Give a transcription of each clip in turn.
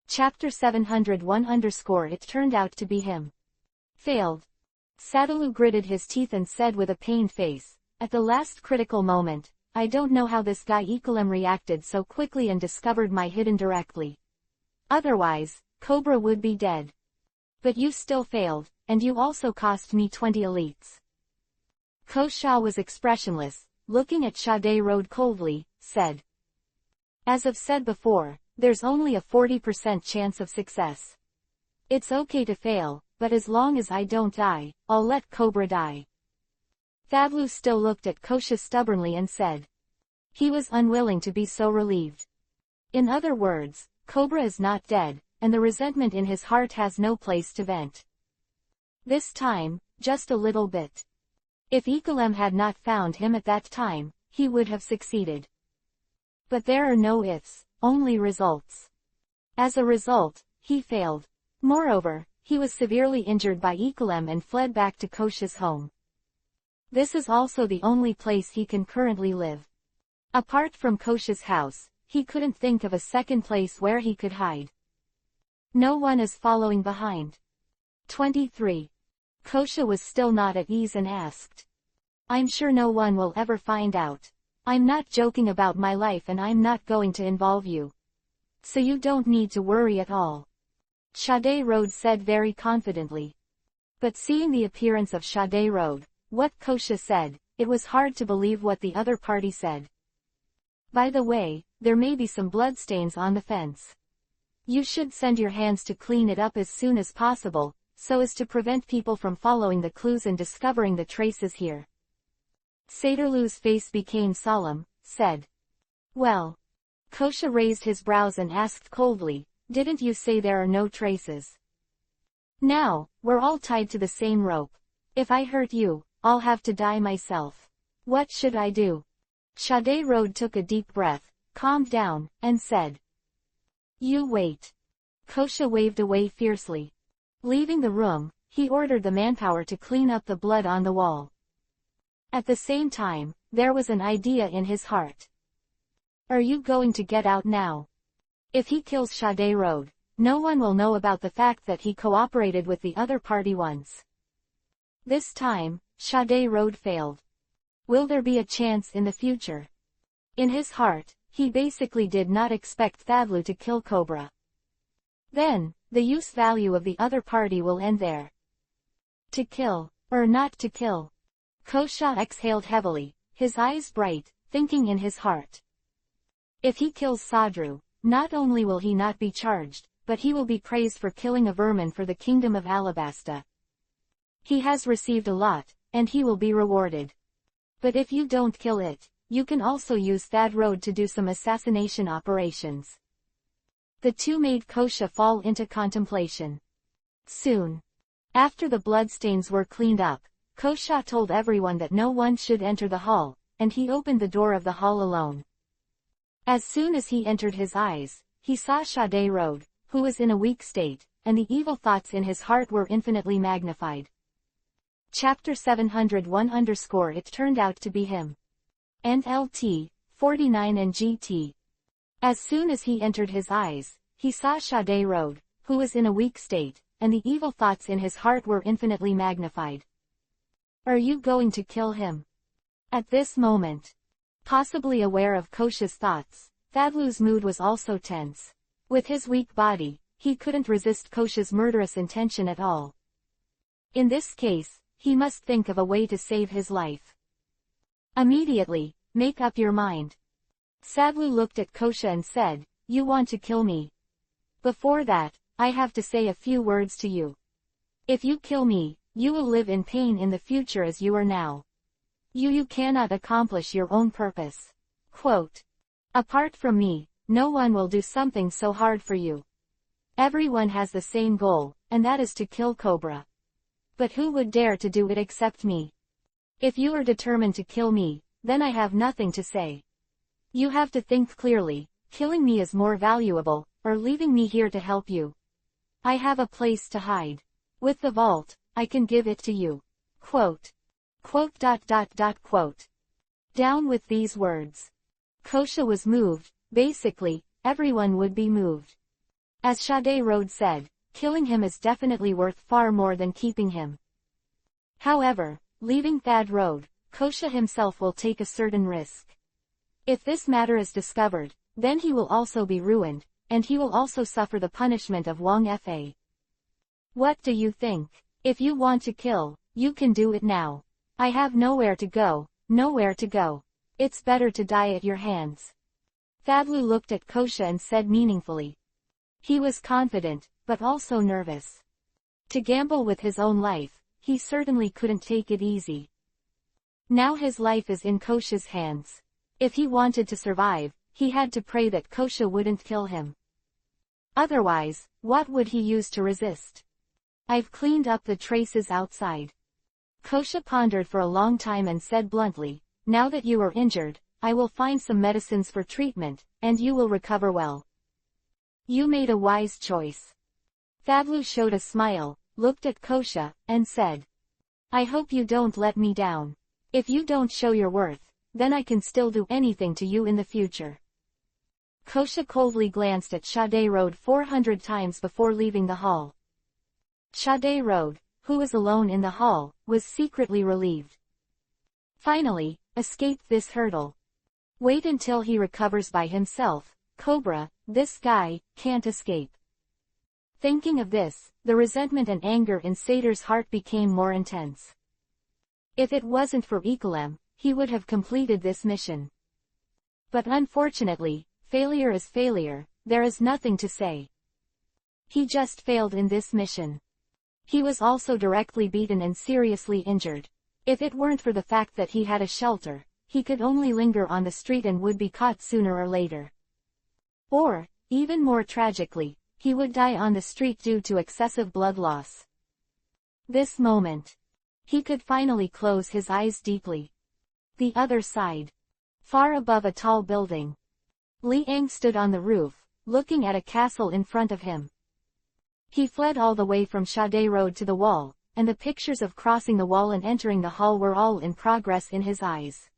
Chapter 701 It turned out to be him. Failed. Sadaloo gritted his teeth and said with a pained face, at the last critical moment, I don't know how this guy Ekolem reacted so quickly and discovered my hidden directly. Otherwise, Cobra would be dead. But you still failed, and you also cost me 20 elites. Kosha was expressionless, looking at Sade Road coldly, said. As I've said before, there's only a 40% chance of success. It's okay to fail, but as long as I don't die, I'll let Cobra die. Thavlu still looked at Kosha stubbornly and said. He was unwilling to be so relieved. In other words, Cobra is not dead, and the resentment in his heart has no place to vent. This time, just a little bit. If Ekolem had not found him at that time, he would have succeeded. But there are no ifs, only results. As a result, he failed. Moreover, he was severely injured by Ekolem and fled back to Kosha's home. This is also the only place he can currently live. Apart from Kosha's house, he couldn't think of a second place where he could hide. No one is following behind. 23. Kosha was still not at ease and asked. I'm sure no one will ever find out. I'm not joking about my life and I'm not going to involve you. So you don't need to worry at all. Sade Road said very confidently. But seeing the appearance of Sade Road, what Kosha said, it was hard to believe what the other party said. By the way, there may be some bloodstains on the fence. You should send your hands to clean it up as soon as possible, so as to prevent people from following the clues and discovering the traces here. Sadaloo's face became solemn, said. Well. Kosha raised his brows and asked coldly, didn't you say there are no traces? Now, we're all tied to the same rope. If I hurt you, I'll have to die myself. What should I do? Sade Road took a deep breath, calmed down, and said. You wait. Kosha waved away fiercely. Leaving the room, he ordered the manpower to clean up the blood on the wall. At the same time, there was an idea in his heart. Are you going to get out now? If he kills Sade Road, no one will know about the fact that he cooperated with the other party once. This time, Sade Road failed. Will there be a chance in the future? In his heart, he basically did not expect Thavlu to kill Cobra. Then, the use value of the other party will end there. To kill, or not to kill. Kosha exhaled heavily, his eyes bright, thinking in his heart. If he kills Sadru, not only will he not be charged, but he will be praised for killing a vermin for the kingdom of Alabasta. He has received a lot, and he will be rewarded. But if you don't kill it, you can also use Thad Road to do some assassination operations. The two made Kosha fall into contemplation. Soon. After the bloodstains were cleaned up, Kosha told everyone that no one should enter the hall, and he opened the door of the hall alone. As soon as he entered his eyes, he saw Sade Road, who was in a weak state, and the evil thoughts in his heart were infinitely magnified. Chapter 701 It turned out to be him. And LT, 49 and GT. As soon as he entered his eyes, he saw Sade Road, who was in a weak state, and the evil thoughts in his heart were infinitely magnified. Are you going to kill him? At this moment, possibly aware of Kosha's thoughts, Thavlu's mood was also tense. With his weak body, he couldn't resist Kosha's murderous intention at all. In this case, he must think of a way to save his life. Immediately, make up your mind. Sadlu looked at Kosha and said, you want to kill me. Before that, I have to say a few words to you. If you kill me, you will live in pain in the future as you are now. You cannot accomplish your own purpose. Quote. Apart from me, no one will do something so hard for you. Everyone has the same goal, and that is to kill Cobra. But who would dare to do it except me? If you are determined to kill me, then I have nothing to say. You have to think clearly, killing me is more valuable, or leaving me here to help you. I have a place to hide. With the vault, I can give it to you. Quote. Quote. Down with these words. Kosha was moved, basically, everyone would be moved. As Sade Road said, killing him is definitely worth far more than keeping him. However, leaving Thad Road, Kosha himself will take a certain risk. If this matter is discovered, then he will also be ruined, and he will also suffer the punishment of Wang Fa. What do you think? If you want to kill, you can do it now. I have nowhere to go, nowhere to go. It's better to die at your hands. Thadlu looked at Kosha and said meaningfully. He was confident, but also nervous. To gamble with his own life, he certainly couldn't take it easy. Now his life is in Kosha's hands. If he wanted to survive, he had to pray that Kosha wouldn't kill him. Otherwise, what would he use to resist? I've cleaned up the traces outside. Kosha pondered for a long time and said bluntly, now that you are injured, I will find some medicines for treatment, and you will recover well. You made a wise choice. Thadlu showed a smile, looked at Kosha, and said, I hope you don't let me down. If you don't show your worth, then I can still do anything to you in the future. Kosha coldly glanced at Sade Road 400 times before leaving the hall. Sade Road, who was alone in the hall, was secretly relieved. Finally, escaped this hurdle. Wait until he recovers by himself, Cobra, this guy, can't escape. Thinking of this, the resentment and anger in Sator's heart became more intense. If it wasn't for Ekolem, he would have completed this mission. But unfortunately, failure is failure, there is nothing to say. He just failed in this mission. He was also directly beaten and seriously injured. If it weren't for the fact that he had a shelter, he could only linger on the street and would be caught sooner or later. Or, even more tragically, he would die on the street due to excessive blood loss. This moment. He could finally close his eyes deeply. The other side. Far above a tall building. Li Ang stood on the roof, looking at a castle in front of him. He fled all the way from Sade Road to the wall, and the pictures of crossing the wall and entering the hall were all in progress in his eyes.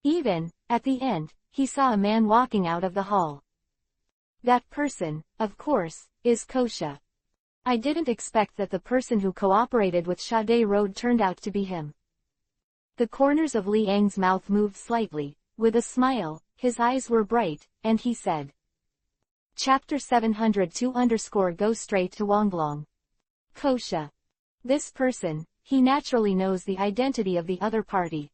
Even, at the end, he saw a man walking out of the hall. That person, of course, is Kosha. I didn't expect that the person who cooperated with Sade Road turned out to be him. The corners of Li Ang's mouth moved slightly, with a smile, his eyes were bright, and he said. Chapter 702 Go straight to Wonglong. Kosha. This person, he naturally knows the identity of the other party.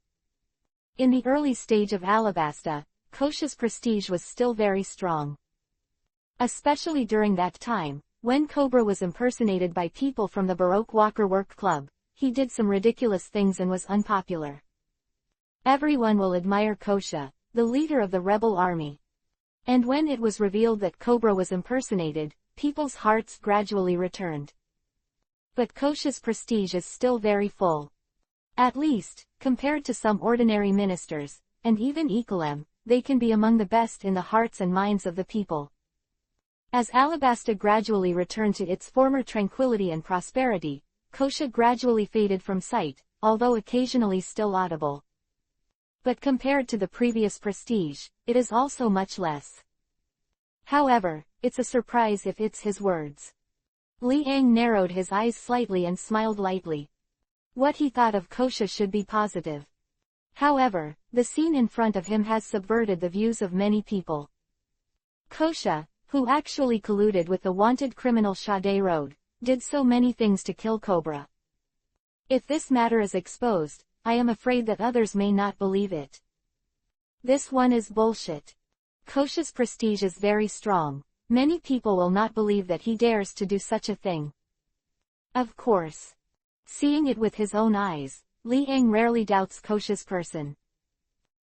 In the early stage of Alabasta, Kosha's prestige was still very strong. Especially during that time, when Cobra was impersonated by people from the Baroque Walker Work Club, he did some ridiculous things and was unpopular. Everyone will admire Kosha, the leader of the rebel army. And when it was revealed that Cobra was impersonated, people's hearts gradually returned. But Kosha's prestige is still very full. At least, compared to some ordinary ministers, and even Ekolem, they can be among the best in the hearts and minds of the people. As Alabasta gradually returned to its former tranquility and prosperity, Kosha gradually faded from sight, although occasionally still audible. But compared to the previous prestige, it is also much less. However, it's a surprise if it's his words. Li Ang narrowed his eyes slightly and smiled lightly. What he thought of Kosha should be positive. However, the scene in front of him has subverted the views of many people. Kosha, who actually colluded with the wanted criminal Sade Road, did so many things to kill Cobra. If this matter is exposed, I am afraid that others may not believe it. This one is bullshit. Kosha's prestige is very strong. Many people will not believe that he dares to do such a thing. Of course. Seeing it with his own eyes, Li Ang rarely doubts Kosha's person.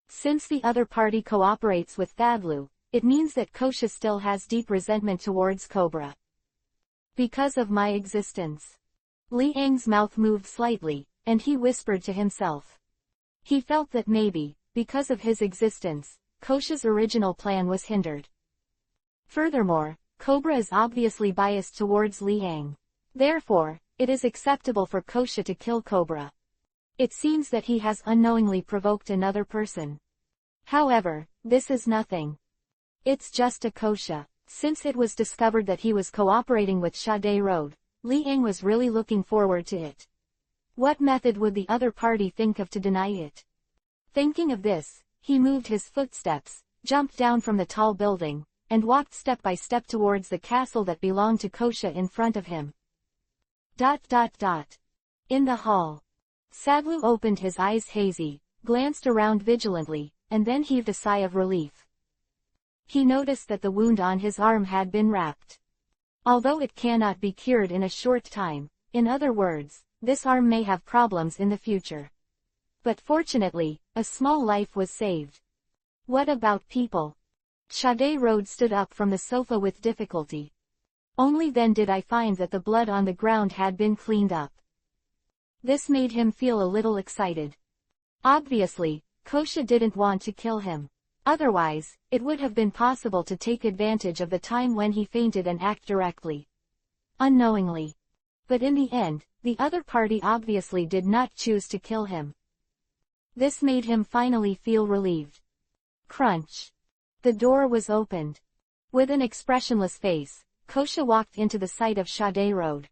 Since the other party cooperates with Thadlu, it means that Kosha still has deep resentment towards Cobra. Because of my existence. Li Ang's mouth moved slightly, and he whispered to himself. He felt that maybe, because of his existence, Kosha's original plan was hindered. Furthermore, Cobra is obviously biased towards Li Ang. Therefore, it is acceptable for Kosha to kill Cobra. It seems that he has unknowingly provoked another person. However, this is nothing. It's just a Kosha. Since it was discovered that he was cooperating with Sade Road, Liang was really looking forward to it. What method would the other party think of to deny it? Thinking of this, he moved his footsteps, jumped down from the tall building, and walked step by step towards the castle that belonged to Kosha in front of him. In the hall. Sadlu opened his eyes hazy, glanced around vigilantly, and then heaved a sigh of relief. He noticed that the wound on his arm had been wrapped. Although it cannot be cured in a short time, in other words, this arm may have problems in the future. But fortunately, a small life was saved. What about people? Sade Road stood up from the sofa with difficulty. Only then did I find that the blood on the ground had been cleaned up. This made him feel a little excited. Obviously, Kosha didn't want to kill him. Otherwise, it would have been possible to take advantage of the time when he fainted and act directly. Unknowingly. But in the end, the other party obviously did not choose to kill him. This made him finally feel relieved. Crunch. The door was opened. With an expressionless face, Kosha walked into the sight of Sade Road.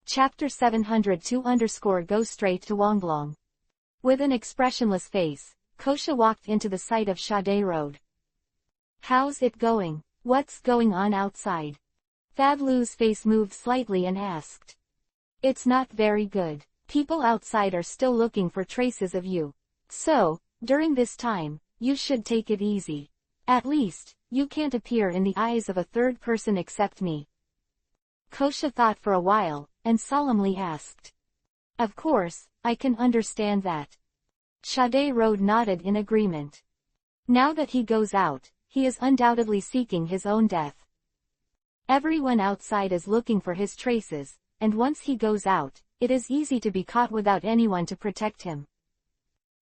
Chapter 702-Go straight to Wonglong. With an expressionless face, Kosha walked into the sight of Sade Road. How's it going? What's going on outside? Fadlu's face moved slightly and asked. It's not very good. People outside are still looking for traces of you. So, during this time, you should take it easy. At least, you can't appear in the eyes of a third person except me. Kosha thought for a while, and solemnly asked. Of course, I can understand that. Sade Road nodded in agreement. Now that he goes out, he is undoubtedly seeking his own death. Everyone outside is looking for his traces, and once he goes out, it is easy to be caught without anyone to protect him.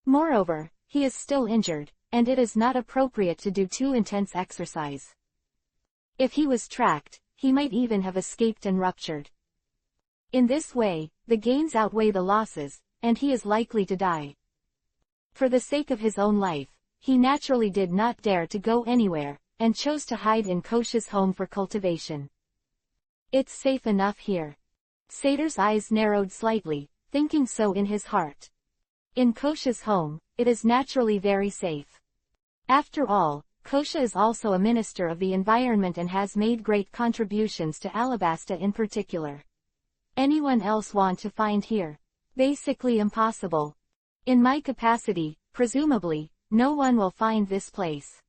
Moreover, he is still injured, and it is not appropriate to do too intense exercise. If he was tracked, he might even have escaped and ruptured. In this way, the gains outweigh the losses, and he is likely to die. For the sake of his own life, he naturally did not dare to go anywhere, and chose to hide in Kosha's home for cultivation. It's safe enough here. Sater's eyes narrowed slightly, thinking so in his heart. In Kosha's home, it is naturally very safe. After all, Kosha is also a minister of the environment and has made great contributions to Alabasta in particular. Anyone else want to find here? Basically impossible. In my capacity, presumably, no one will find this place.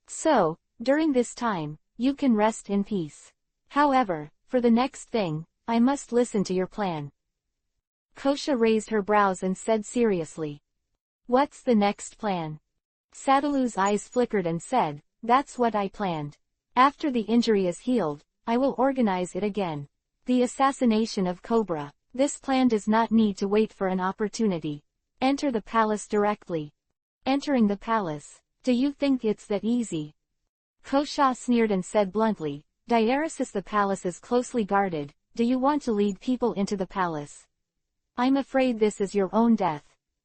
So, during this time, you can rest in peace. However, for the next thing, I must listen to your plan. Kosha raised her brows and said seriously. What's the next plan? Sadalu's eyes flickered and said, that's what I planned. After the injury is healed, I will organize it again. The assassination of Cobra. This plan does not need to wait for an opportunity. Enter the palace directly. Entering the palace. Do you think it's that easy? Kosha sneered and said bluntly, Diaresis, the palace is closely guarded. Do you want to lead people into the palace? I'm afraid this is your own death.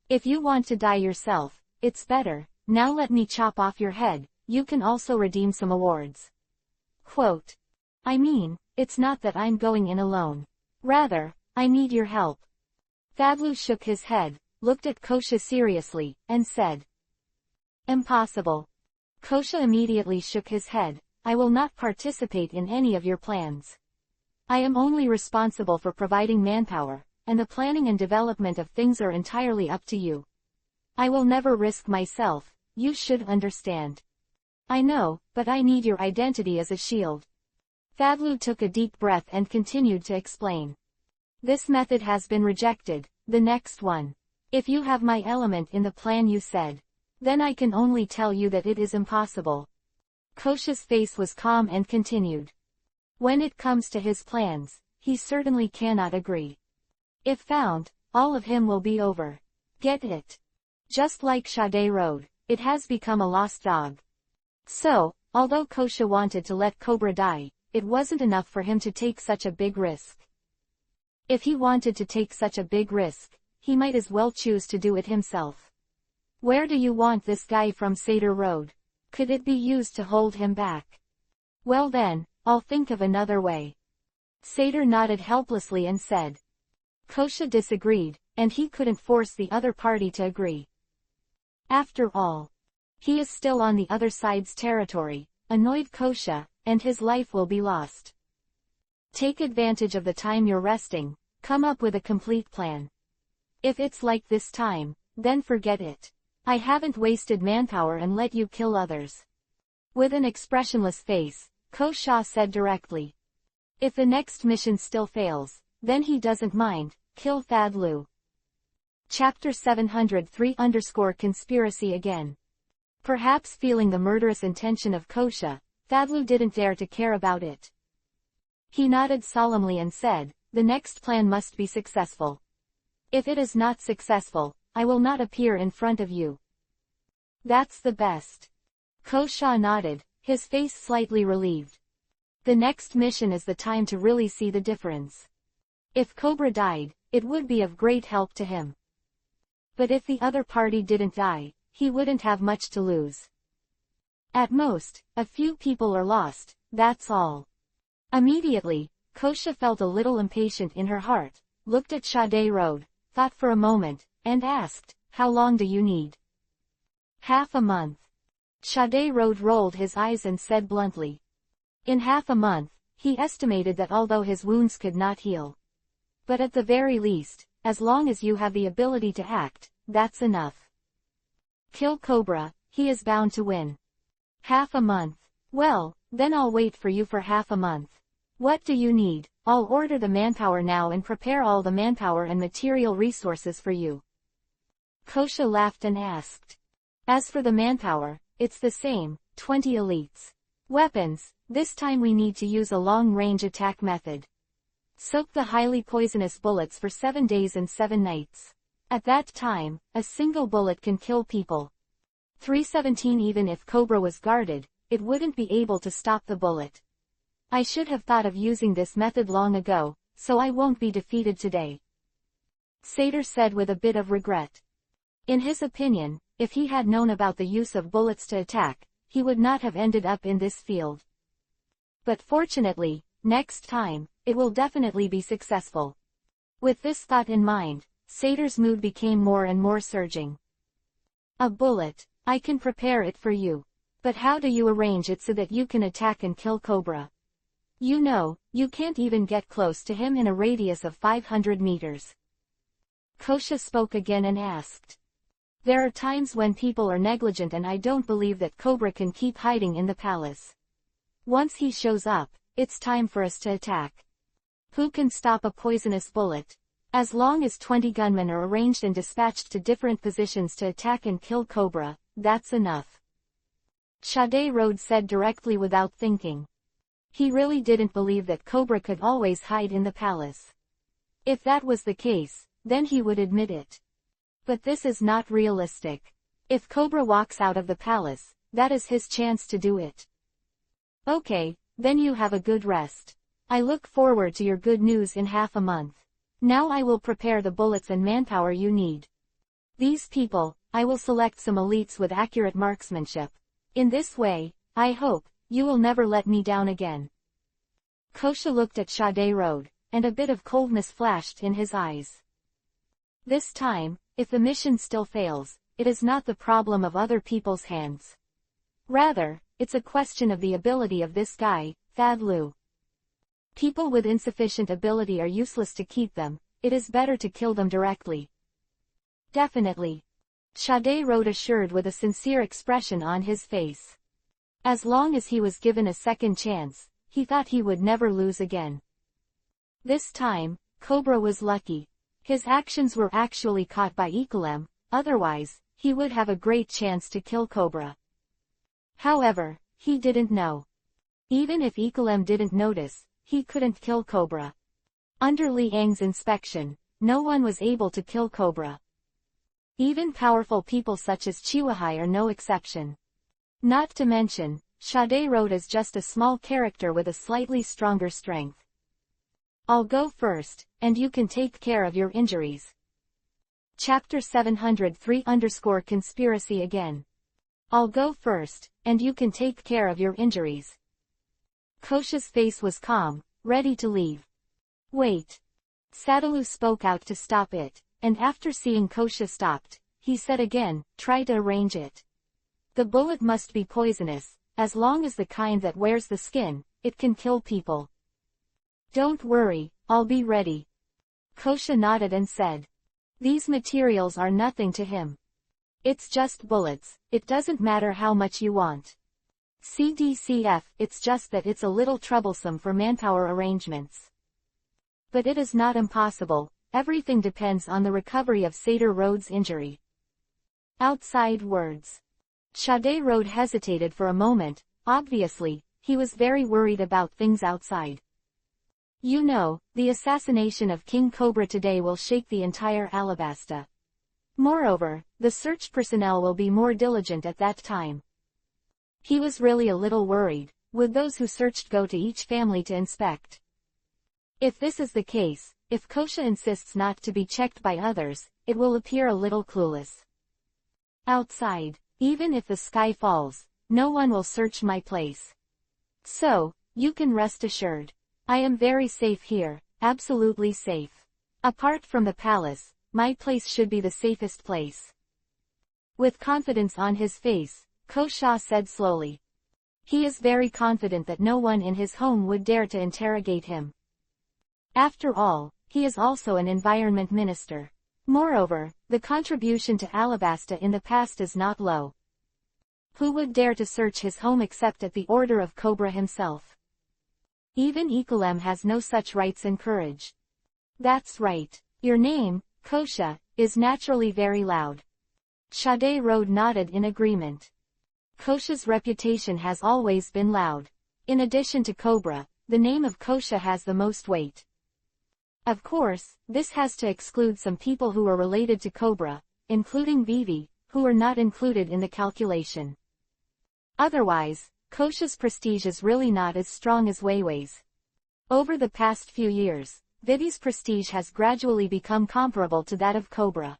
If you want to die yourself, it's better. Now let me chop off your head. You can also redeem some awards. Quote. I mean, it's not that I'm going in alone. Rather, I need your help. Fadlu shook his head, looked at Kosha seriously, and said. Impossible. Kosha immediately shook his head. I will not participate in any of your plans. I am only responsible for providing manpower, and the planning and development of things are entirely up to you. I will never risk myself, you should understand. I know, but I need your identity as a shield. Fadlu took a deep breath and continued to explain. This method has been rejected, the next one. If you have my element in the plan you said, then I can only tell you that it is impossible. Kosha's face was calm and continued. When it comes to his plans, he certainly cannot agree. If found, all of him will be over. Get it? Just like Sade Road, it has become a lost dog. So, although Kosha wanted to let Cobra die, it wasn't enough for him to take such a big risk. If he wanted to take such a big risk, he might as well choose to do it himself. Where do you want this guy from Sade Road? Could it be used to hold him back? Well then, I'll think of another way. Satyr nodded helplessly and said. Kosha disagreed, and he couldn't force the other party to agree. After all, he is still on the other side's territory, annoyed Kosha, and his life will be lost. Take advantage of the time you're resting, come up with a complete plan. If it's like this time, then forget it. I haven't wasted manpower and let you kill others. With an expressionless face, Kosha said directly. If the next mission still fails, then he doesn't mind, kill Thadlu. Chapter 703-Conspiracy again. Perhaps feeling the murderous intention of Kosha, Thadlu didn't dare to care about it. He nodded solemnly and said, the next plan must be successful. If it is not successful, I will not appear in front of you. That's the best. Kosha nodded, his face slightly relieved. The next mission is the time to really see the difference. If Cobra died, it would be of great help to him. But if the other party didn't die, he wouldn't have much to lose. At most, a few people are lost, that's all. Immediately, Kosha felt a little impatient in her heart, looked at Sade Road, thought for a moment, and asked, how long do you need? Half a month. Sade Road rolled his eyes and said bluntly. In half a month, he estimated that although his wounds could not heal. But at the very least, as long as you have the ability to act, that's enough. Kill Cobra, he is bound to win. Half a month. Well, then I'll wait for you for half a month. What do you need? I'll order the manpower now and prepare all the manpower and material resources for you. Kosha laughed and asked. As for the manpower, it's the same, 20 elites. Weapons, this time we need to use a long-range attack method. Soak the highly poisonous bullets for 7 days and 7 nights. At that time, a single bullet can kill people. 317 Even if Cobra was guarded, it wouldn't be able to stop the bullet. I should have thought of using this method long ago, so I won't be defeated today. Satyr said with a bit of regret. In his opinion, if he had known about the use of bullets to attack, he would not have ended up in this field. But fortunately, next time, it will definitely be successful. With this thought in mind, Satyr's mood became more and more surging. A bullet, I can prepare it for you. But how do you arrange it so that you can attack and kill Cobra? You know, you can't even get close to him in a radius of 500 meters. Kosha spoke again and asked. There are times when people are negligent and I don't believe that Cobra can keep hiding in the palace. Once he shows up, it's time for us to attack. Who can stop a poisonous bullet? As long as 20 gunmen are arranged and dispatched to different positions to attack and kill Cobra, that's enough. Sade Road said directly without thinking. He really didn't believe that Cobra could always hide in the palace. If that was the case, then he would admit it. But this is not realistic. If Cobra walks out of the palace, that is his chance to do it. Okay, then you have a good rest. I look forward to your good news in half a month. Now I will prepare the bullets and manpower you need. These people, I will select some elites with accurate marksmanship. In this way, I hope, you will never let me down again. Kosha looked at Sade Road, and a bit of coldness flashed in his eyes. This time, if the mission still fails, it is not the problem of other people's hands. Rather, it's a question of the ability of this guy, Thadlu. People with insufficient ability are useless to keep them, it is better to kill them directly. Definitely. Sade Road assured with a sincere expression on his face. As long as he was given a second chance, he thought he would never lose again. This time, Cobra was lucky. His actions were actually caught by EPUB, otherwise, he would have a great chance to kill Cobra. However, he didn't know. Even if EPUB didn't notice, he couldn't kill Cobra. Under Liang's inspection, no one was able to kill Cobra. Even powerful people such as Chiwahai are no exception. Not to mention, Sade Road is just a small character with a slightly stronger strength. I'll go first, and you can take care of your injuries. Chapter 703-Conspiracy again. I'll go first, and you can take care of your injuries. Kosha's face was calm, ready to leave. Wait. Sadalu spoke out to stop it, and after seeing Kosha stopped, he said again, try to arrange it. The bullet must be poisonous, as long as the kind that wears the skin, it can kill people. Don't worry, I'll be ready. Kosha nodded and said. These materials are nothing to him. It's just bullets, it doesn't matter how much you want. CDCF, it's just that it's a little troublesome for manpower arrangements. But it is not impossible, everything depends on the recovery of Satyr Road's injury. Outside words. Sade Road hesitated for a moment, obviously, he was very worried about things outside. You know, the assassination of King Cobra today will shake the entire Alabasta. Moreover, the search personnel will be more diligent at that time. He was really a little worried, would those who searched go to each family to inspect? If this is the case, if Kosha insists not to be checked by others, it will appear a little clueless. Outside, even if the sky falls, no one will search my place. So, you can rest assured. I am very safe here, absolutely safe. Apart from the palace, my place should be the safest place. With confidence on his face, Kosha said slowly. He is very confident that no one in his home would dare to interrogate him. After all, he is also an environment minister. Moreover, the contribution to Alabasta in the past is not low. Who would dare to search his home except at the order of Cobra himself? Even Ekulem has no such rights and courage. That's right. Your name, Kosha, is naturally very loud. Sade Road nodded in agreement. Kosha's reputation has always been loud. In addition to Cobra, the name of Kosha has the most weight. Of course, this has to exclude some people who are related to Cobra, including Vivi, who are not included in the calculation. Otherwise, Kosha's prestige is really not as strong as Weiwei's. Over the past few years, Vivi's prestige has gradually become comparable to that of Cobra.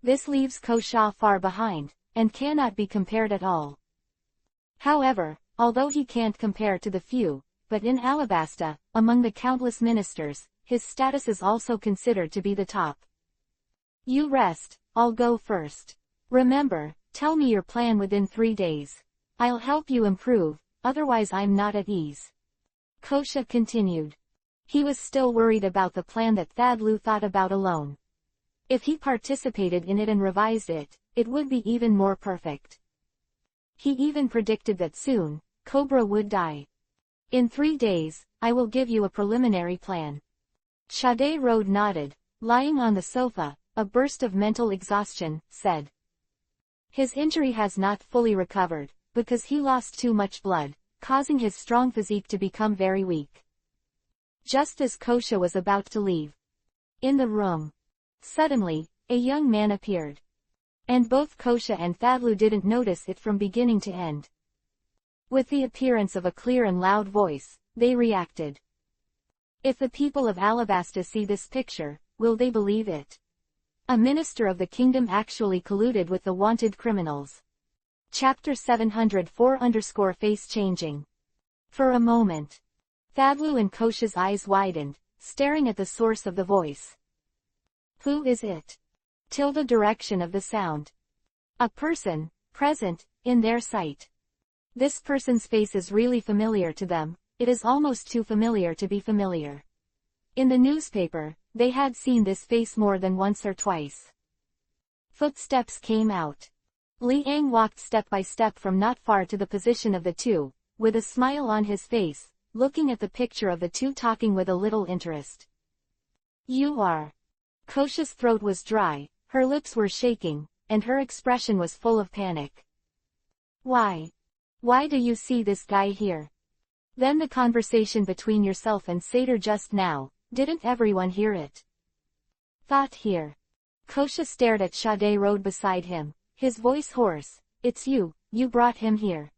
This leaves Kosha far behind, and cannot be compared at all. However, although he can't compare to the few, but in Alabasta, among the countless ministers, his status is also considered to be the top. You rest, I'll go first. Remember, tell me your plan within 3 days. I'll help you improve, otherwise I'm not at ease. Kosha continued. He was still worried about the plan that Thadlu thought about alone. If he participated in it and revised it, it would be even more perfect. He even predicted that soon, Cobra would die. In 3 days, I will give you a preliminary plan. Sade Road nodded, lying on the sofa, a burst of mental exhaustion, said. His injury has not fully recovered, because he lost too much blood, causing his strong physique to become very weak. Just as Kosha was about to leave. In the room. Suddenly, a young man appeared. And both Kosha and Thadlu didn't notice it from beginning to end. With the appearance of a clear and loud voice, they reacted. If the people of Alabasta see this picture, will they believe it? A minister of the kingdom actually colluded with the wanted criminals. Chapter 704 face changing. For a moment, Thadlu and Kosha's eyes widened, staring at the source of the voice. Who is it? Tilde direction of the sound. A person, present, in their sight. This person's face is really familiar to them, it is almost too familiar to be familiar. In the newspaper, they had seen this face more than once or twice. Footsteps came out. Liang walked step by step from not far to the position of the two, with a smile on his face, looking at the picture of the two talking with a little interest. You are. Kosha's throat was dry, her lips were shaking, and her expression was full of panic. Why? Why do you see this guy here? Then the conversation between yourself and Satyr just now, didn't everyone hear it? Thought here. Kosha stared at Sade Road beside him, his voice hoarse. It's you, you brought him here.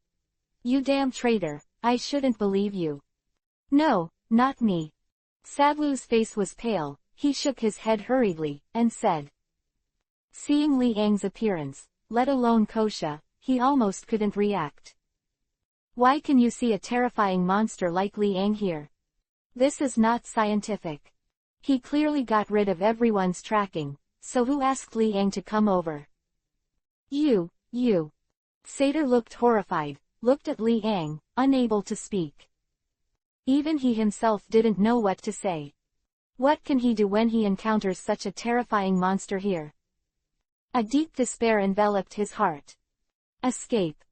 You damn traitor, I shouldn't believe you. No, not me. Sadlu's face was pale, he shook his head hurriedly, and said. Seeing Liang's appearance, let alone Kosha, he almost couldn't react. Why can you see a terrifying monster like Liang here? This is not scientific. He clearly got rid of everyone's tracking, so who asked Liang to come over? You. Satyr looked horrified, looked at Liang, unable to speak. Even he himself didn't know what to say. What can he do when he encounters such a terrifying monster here? A deep despair enveloped his heart. Escape.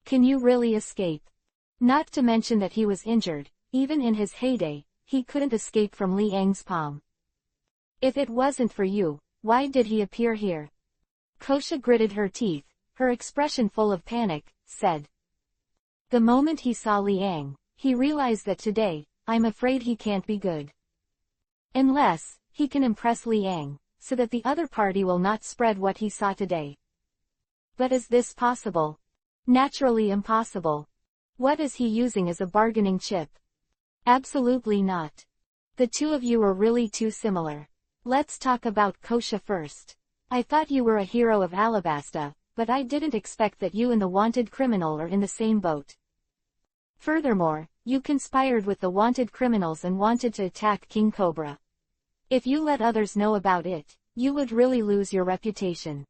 Can you really escape? Not to mention that he was injured, even in his heyday, he couldn't escape from Liang's palm. If it wasn't for you, why did he appear here? Kosha gritted her teeth, her expression full of panic, said. The moment he saw Liang, he realized that today, I'm afraid he can't be good. Unless, he can impress Liang, so that the other party will not spread what he saw today. But is this possible? Naturally impossible. What is he using as a bargaining chip? Absolutely not. The two of you are really too similar. Let's talk about Kosha first. I thought you were a hero of Alabasta, but I didn't expect that you and the wanted criminal are in the same boat. Furthermore, you conspired with the wanted criminals and wanted to attack King Cobra. If you let others know about it, you would really lose your reputation.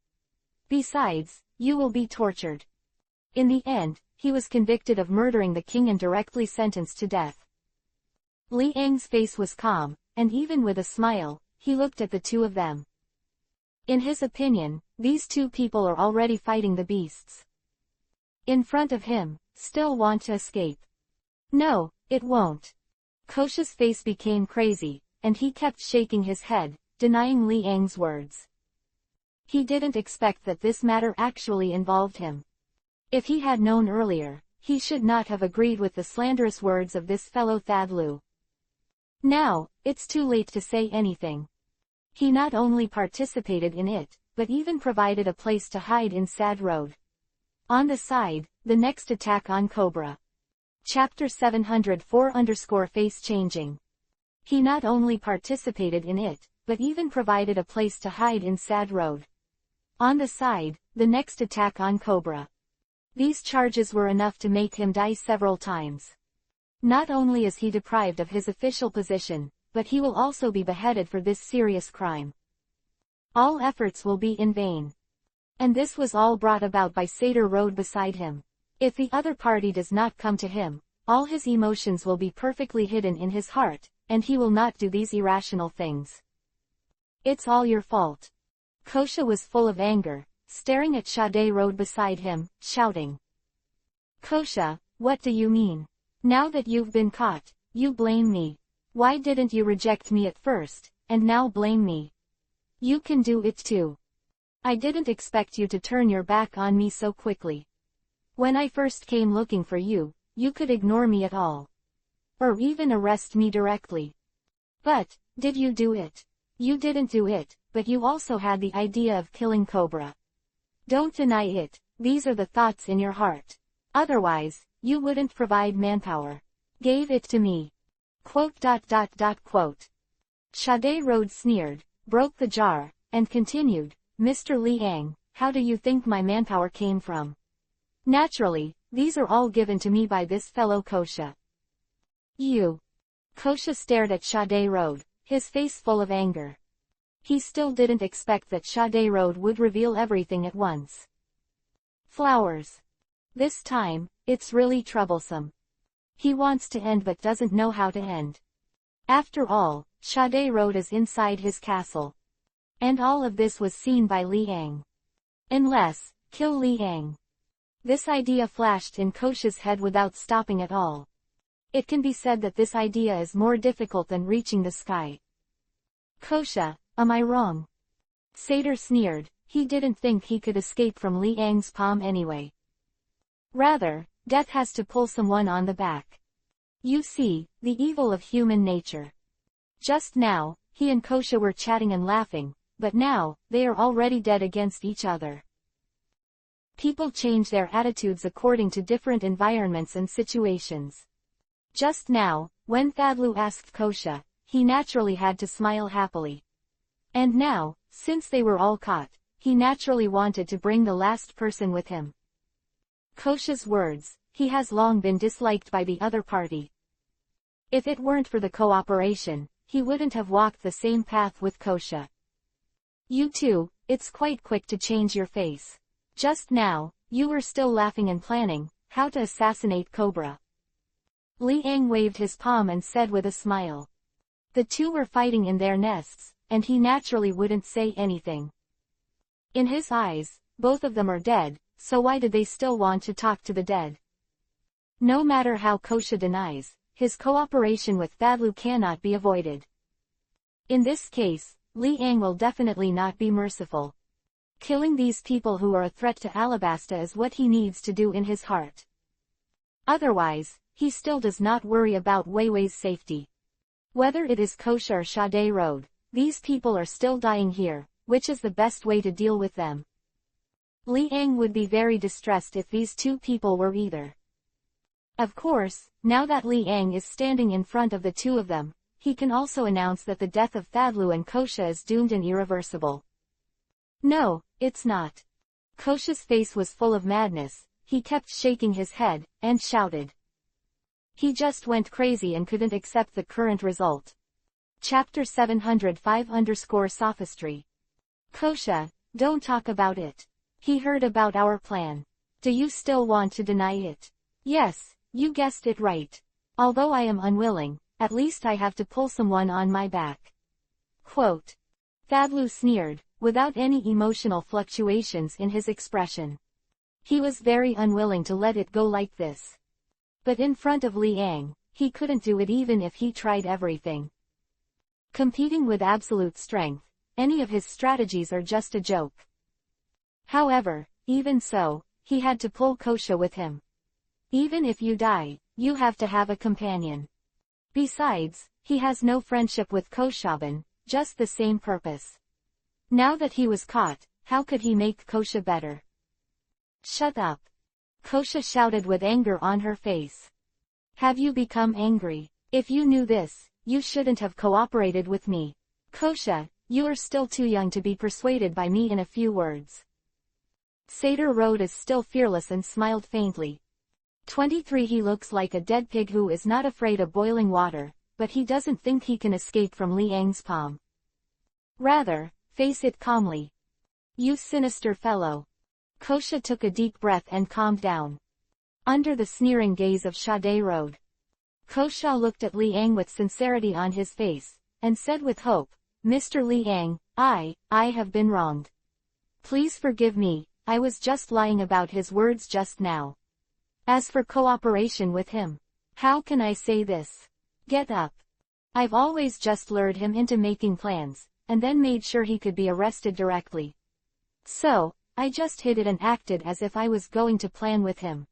Besides, you will be tortured. In the end, he was convicted of murdering the king and directly sentenced to death. Liang's face was calm, and even with a smile, he looked at the two of them. In his opinion, these two people are already fighting the beasts. In front of him, still want to escape. No, it won't. Kosha's face became crazy, and he kept shaking his head, denying Liang's words. He didn't expect that this matter actually involved him. If he had known earlier, he should not have agreed with the slanderous words of this fellow Thadlu. Now, it's too late to say anything. He not only participated in it, but even provided a place to hide in Sad Road. On the side, the next attack on Cobra. Chapter 704-face changing. He not only participated in it, but even provided a place to hide in Sad Road. On the side, the next attack on Cobra. These charges were enough to make him die several times. Not only is he deprived of his official position, but he will also be beheaded for this serious crime. All efforts will be in vain. And this was all brought about by Satyr rode beside him. If the other party does not come to him, all his emotions will be perfectly hidden in his heart, and he will not do these irrational things. It's all your fault. Kosha was full of anger, staring at Sade rode beside him, shouting. Kosha, what do you mean? Now that you've been caught, you blame me. Why didn't you reject me at first, and now blame me? You can do it too. I didn't expect you to turn your back on me so quickly. When I first came looking for you, you could ignore me at all. Or even arrest me directly. But, did you do it? You didn't do it, but you also had the idea of killing Cobra. Don't deny it, these are the thoughts in your heart. Otherwise, you wouldn't provide manpower. Gave it to me. Quote. Sade Road sneered, broke the jar, and continued, Mr. Liang, how do you think my manpower came from? Naturally, these are all given to me by this fellow Kosha. You. Kosha stared at Sade Road, his face full of anger. He still didn't expect that Sade Road would reveal everything at once. Flowers. This time, it's really troublesome. He wants to end but doesn't know how to end. After all, Sade Road is inside his castle. And all of this was seen by Liang. Unless, kill Liang. This idea flashed in Kosha's head without stopping at all. It can be said that this idea is more difficult than reaching the sky. Kosha, am I wrong? Satyr sneered, he didn't think he could escape from Liang's palm anyway. Rather, death has to pull someone on the back. You see, the evil of human nature. Just now, he and Kosha were chatting and laughing, but now, they are already dead against each other. People change their attitudes according to different environments and situations. Just now, when Thadlu asked Kosha, he naturally had to smile happily. And now, since they were all caught, he naturally wanted to bring the last person with him. Kosha's words, he has long been disliked by the other party. If it weren't for the cooperation, he wouldn't have walked the same path with Kosha. You too, it's quite quick to change your face. Just now, you were still laughing and planning how to assassinate Cobra. Li Ang waved his palm and said with a smile. The two were fighting in their nests, and he naturally wouldn't say anything. In his eyes, both of them are dead, so why did they still want to talk to the dead? No matter how Kosha denies, his cooperation with Fadlu cannot be avoided. In this case, Li Ang will definitely not be merciful. Killing these people who are a threat to Alabasta is what he needs to do in his heart. Otherwise, he still does not worry about Wei Wei's safety. Whether it is Kosha or Sade Road, these people are still dying here, which is the best way to deal with them. Li Ang would be very distressed if these two people were either. Of course, now that Li Ang is standing in front of the two of them, he can also announce that the death of Fadlu and Kosha is doomed and irreversible. No, it's not. Kosha's face was full of madness, he kept shaking his head, and shouted. He just went crazy and couldn't accept the current result. Chapter 705-Sophistry. Kosha, don't talk about it. He heard about our plan. Do you still want to deny it? Yes, you guessed it right. Although I am unwilling, at least I have to pull someone on my back. Quote. Fadlu sneered, without any emotional fluctuations in his expression. He was very unwilling to let it go like this. But in front of Li Ang, he couldn't do it even if he tried everything. Competing with absolute strength, any of his strategies are just a joke. However, even so, he had to pull Kosha with him. Even if you die, you have to have a companion. Besides, he has no friendship with Koshaban, just the same purpose. Now that he was caught, how could he make Kosha better? Shut up. Kosha shouted with anger on her face. Have you become angry? If you knew this, you shouldn't have cooperated with me. Kosha, you are still too young to be persuaded by me in a few words. Seder Road is still fearless and smiled faintly. 23 He looks like a dead pig who is not afraid of boiling water, but he doesn't think he can escape from Li Ang's palm. Rather, face it calmly. You sinister fellow. Kosha took a deep breath and calmed down. Under the sneering gaze of Sade Road, Kosha looked at Li Ang with sincerity on his face, and said with hope, Mr. Li Ang, I have been wronged. Please forgive me, I was just lying about his words just now. As for cooperation with him, how can I say this? Get up. I've always just lured him into making plans, and then made sure he could be arrested directly. So, I just hid it and acted as if I was going to plan with him.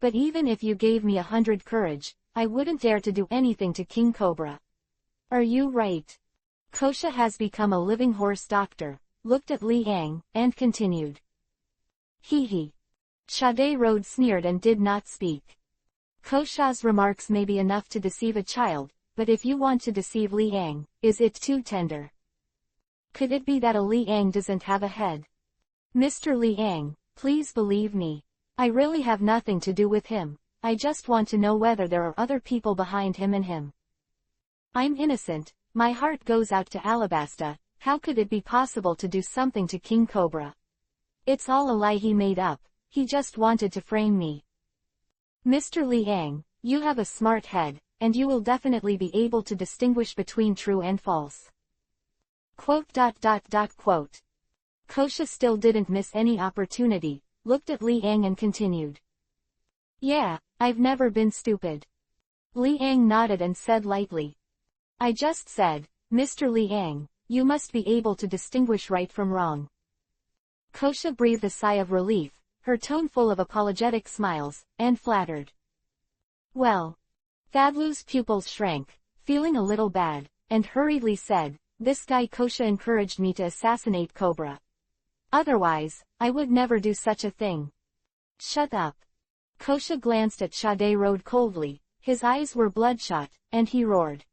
But even if you gave me 100 courage, I wouldn't dare to do anything to King Cobra. Are you right? Kosha has become a living horse doctor, looked at Li Ang, and continued. Hee. Sade Road sneered and did not speak. Kosha's remarks may be enough to deceive a child, but if you want to deceive Li Ang, is it too tender? Could it be that a Li Ang doesn't have a head? Mr. Li Ang, please believe me. I really have nothing to do with him, I just want to know whether there are other people behind him and him. I'm innocent, my heart goes out to Alabasta, how could it be possible to do something to King Cobra? It's all a lie he made up, he just wanted to frame me. Mr. Li Ang, you have a smart head, and you will definitely be able to distinguish between true and false. Quote. Kosha still didn't miss any opportunity, looked at Li Ang and continued. Yeah, I've never been stupid. Li Ang nodded and said lightly. I just said, Mr. Li Ang, you must be able to distinguish right from wrong. Kosha breathed a sigh of relief, her tone full of apologetic smiles, and flattered. Well. Fadlu's pupils shrank, feeling a little bad, and hurriedly said, this guy Kosha encouraged me to assassinate Cobra. Otherwise, I would never do such a thing. Shut up. Kosha glanced at Sade Road coldly, his eyes were bloodshot, and he roared.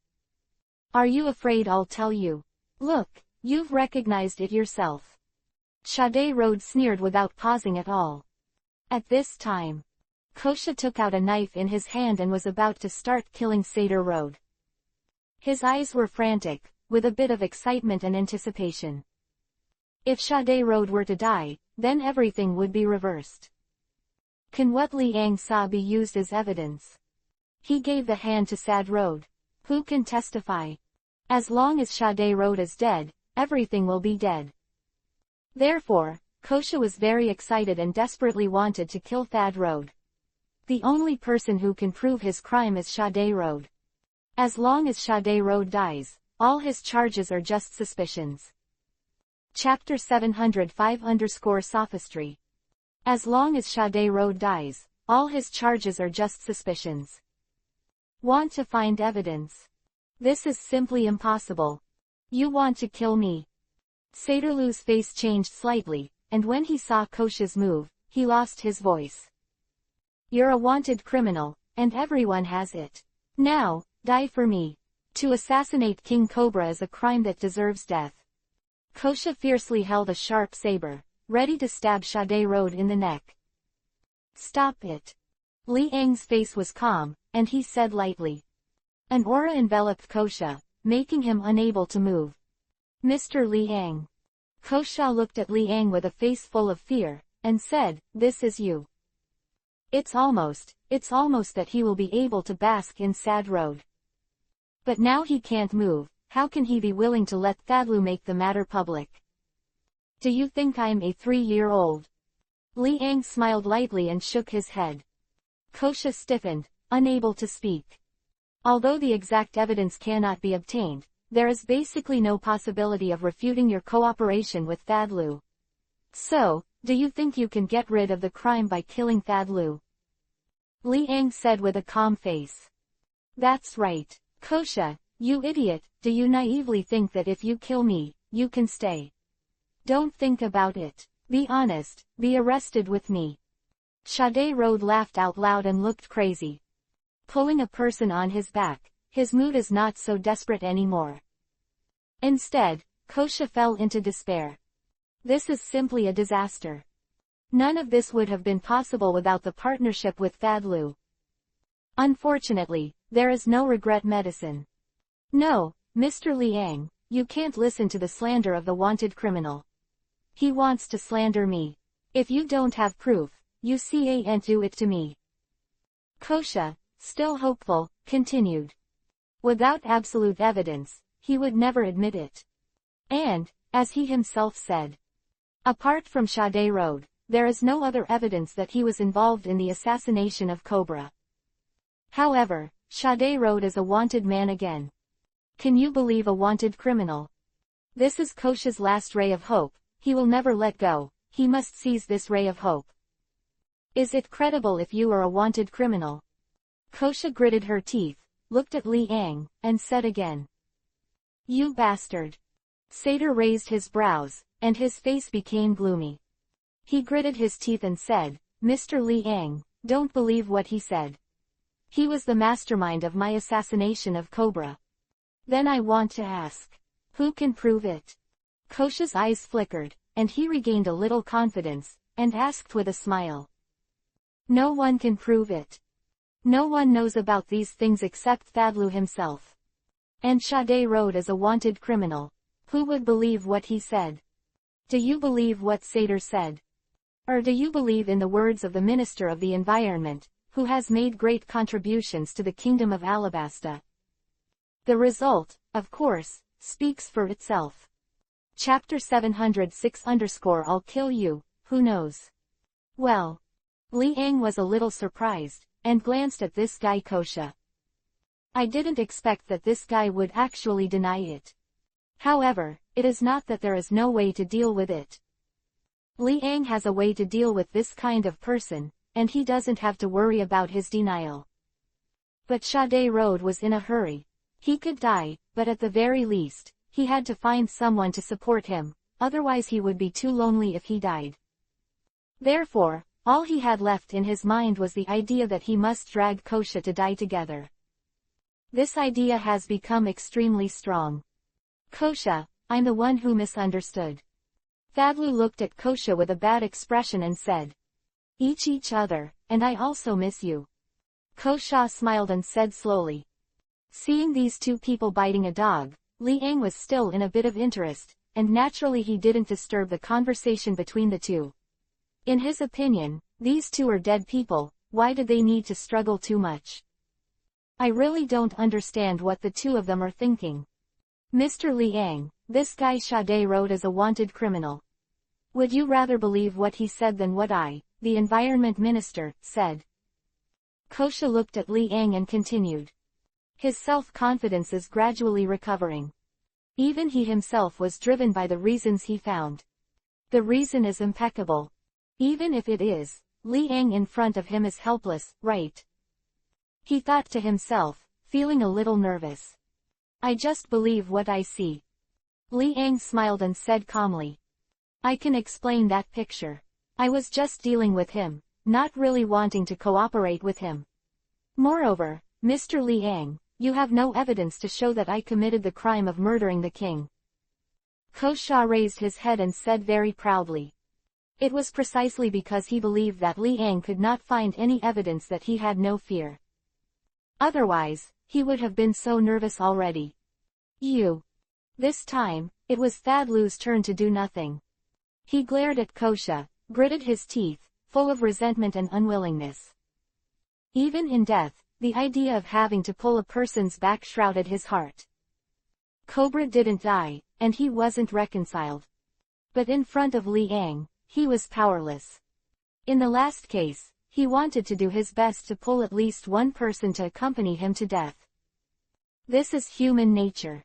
Are you afraid I'll tell you? Look, you've recognized it yourself. Sade Road sneered without pausing at all. At this time, Kosha took out a knife in his hand and was about to start killing Satyr Road. His eyes were frantic, with a bit of excitement and anticipation. If Sade Road were to die, then everything would be reversed. Can what Liang saw be used as evidence? He gave the hand to Sad Road. Who can testify? As long as Sade Road is dead, everything will be dead. Therefore, Kosha was very excited and desperately wanted to kill Thad Road. The only person who can prove his crime is Sade Road. As long as Sade Road dies, all his charges are just suspicions. Chapter 705-Sophistry. As long as Sade Road dies, all his charges are just suspicions. Want to find evidence? This is simply impossible. You want to kill me? Satyrlu's face changed slightly, and when he saw Kosha's move, he lost his voice. You're a wanted criminal, and everyone has it. Now, die for me. To assassinate King Cobra is a crime that deserves death. Kosha fiercely held a sharp saber, ready to stab Sade Road in the neck. Stop it. Liang's face was calm, and he said lightly. An aura enveloped Kosha, making him unable to move. Mr. Liang. Kosha looked at Liang with a face full of fear, and said, "This is you." It's almost that he will be able to bask in Sad Road. But now he can't move, how can he be willing to let Thadlu make the matter public? Do you think I'm a 3-year-old? Liang smiled lightly and shook his head. Kosha stiffened, unable to speak. Although the exact evidence cannot be obtained, there is basically no possibility of refuting your cooperation with Thadlu. So, do you think you can get rid of the crime by killing Thadlu? Liang said with a calm face. That's right. Kosha, you idiot, do you naively think that if you kill me, you can stay? Don't think about it. Be honest, be arrested with me. Sade Road laughed out loud and looked crazy. Pulling a person on his back, his mood is not so desperate anymore. Instead, Kosha fell into despair. This is simply a disaster. None of this would have been possible without the partnership with Thadlu. Unfortunately, there is no regret medicine. No, Mr. Liang, you can't listen to the slander of the wanted criminal. He wants to slander me. If you don't have proof, you can't do it to me. Kosha, still hopeful, continued. Without absolute evidence, he would never admit it. And, as he himself said, apart from Sade Road, there is no other evidence that he was involved in the assassination of Cobra. However, Sade Road is a wanted man again. Can you believe a wanted criminal? This is Kosha's last ray of hope, he will never let go, he must seize this ray of hope. Is it credible if you are a wanted criminal? Kosha gritted her teeth, looked at Liang, and said again. You bastard. Satyr raised his brows, and his face became gloomy. He gritted his teeth and said, Mr. Liang, don't believe what he said. He was the mastermind of my assassination of Cobra. Then I want to ask, who can prove it? Kosha's eyes flickered, and he regained a little confidence, and asked with a smile. No one can prove it. No one knows about these things except Thadlu himself. And Sade Road is a wanted criminal. Who would believe what he said? Do you believe what Satyr said? Or do you believe in the words of the Minister of the Environment, who has made great contributions to the Kingdom of Alabasta? The result, of course, speaks for itself. Chapter 706-I'll kill you, who knows? Well. Liang was a little surprised, and glanced at this guy Kosha. I didn't expect that this guy would actually deny it. However, it is not that there is no way to deal with it. Liang has a way to deal with this kind of person, and he doesn't have to worry about his denial. But Sade Road was in a hurry. He could die, but at the very least, he had to find someone to support him, otherwise he would be too lonely if he died. Therefore, all he had left in his mind was the idea that he must drag Kosha to die together. This idea has become extremely strong. Kosha, I'm the one who misunderstood. Thadlu looked at Kosha with a bad expression and said. Each other, and I also miss you. Kosha smiled and said slowly. Seeing these two people biting a dog, Liang was still in a bit of interest, and naturally he didn't disturb the conversation between the two. In his opinion, these two are dead people, why did they need to struggle too much? I really don't understand what the two of them are thinking. Mr. Liang, this guy Sade wrote as a wanted criminal. Would you rather believe what he said than what I, the environment minister, said? Kosha looked at Liang and continued. His self-confidence is gradually recovering. Even he himself was driven by the reasons he found. The reason is impeccable. Even if it is, Liang in front of him is helpless, right? He thought to himself, feeling a little nervous. I just believe what I see. Liang smiled and said calmly. I can explain that picture. I was just dealing with him, not really wanting to cooperate with him. Moreover, Mr. Liang, you have no evidence to show that I committed the crime of murdering the king. Kosha raised his head and said very proudly. It was precisely because he believed that Liang could not find any evidence that he had no fear. Otherwise, he would have been so nervous already. You. This time, it was Thadlu's turn to do nothing. He glared at Kosha, gritted his teeth, full of resentment and unwillingness. Even in death, the idea of having to pull a person's back shrouded his heart. Cobra didn't die, and he wasn't reconciled. But in front of Liang, he was powerless. In the last case, he wanted to do his best to pull at least one person to accompany him to death. This is human nature.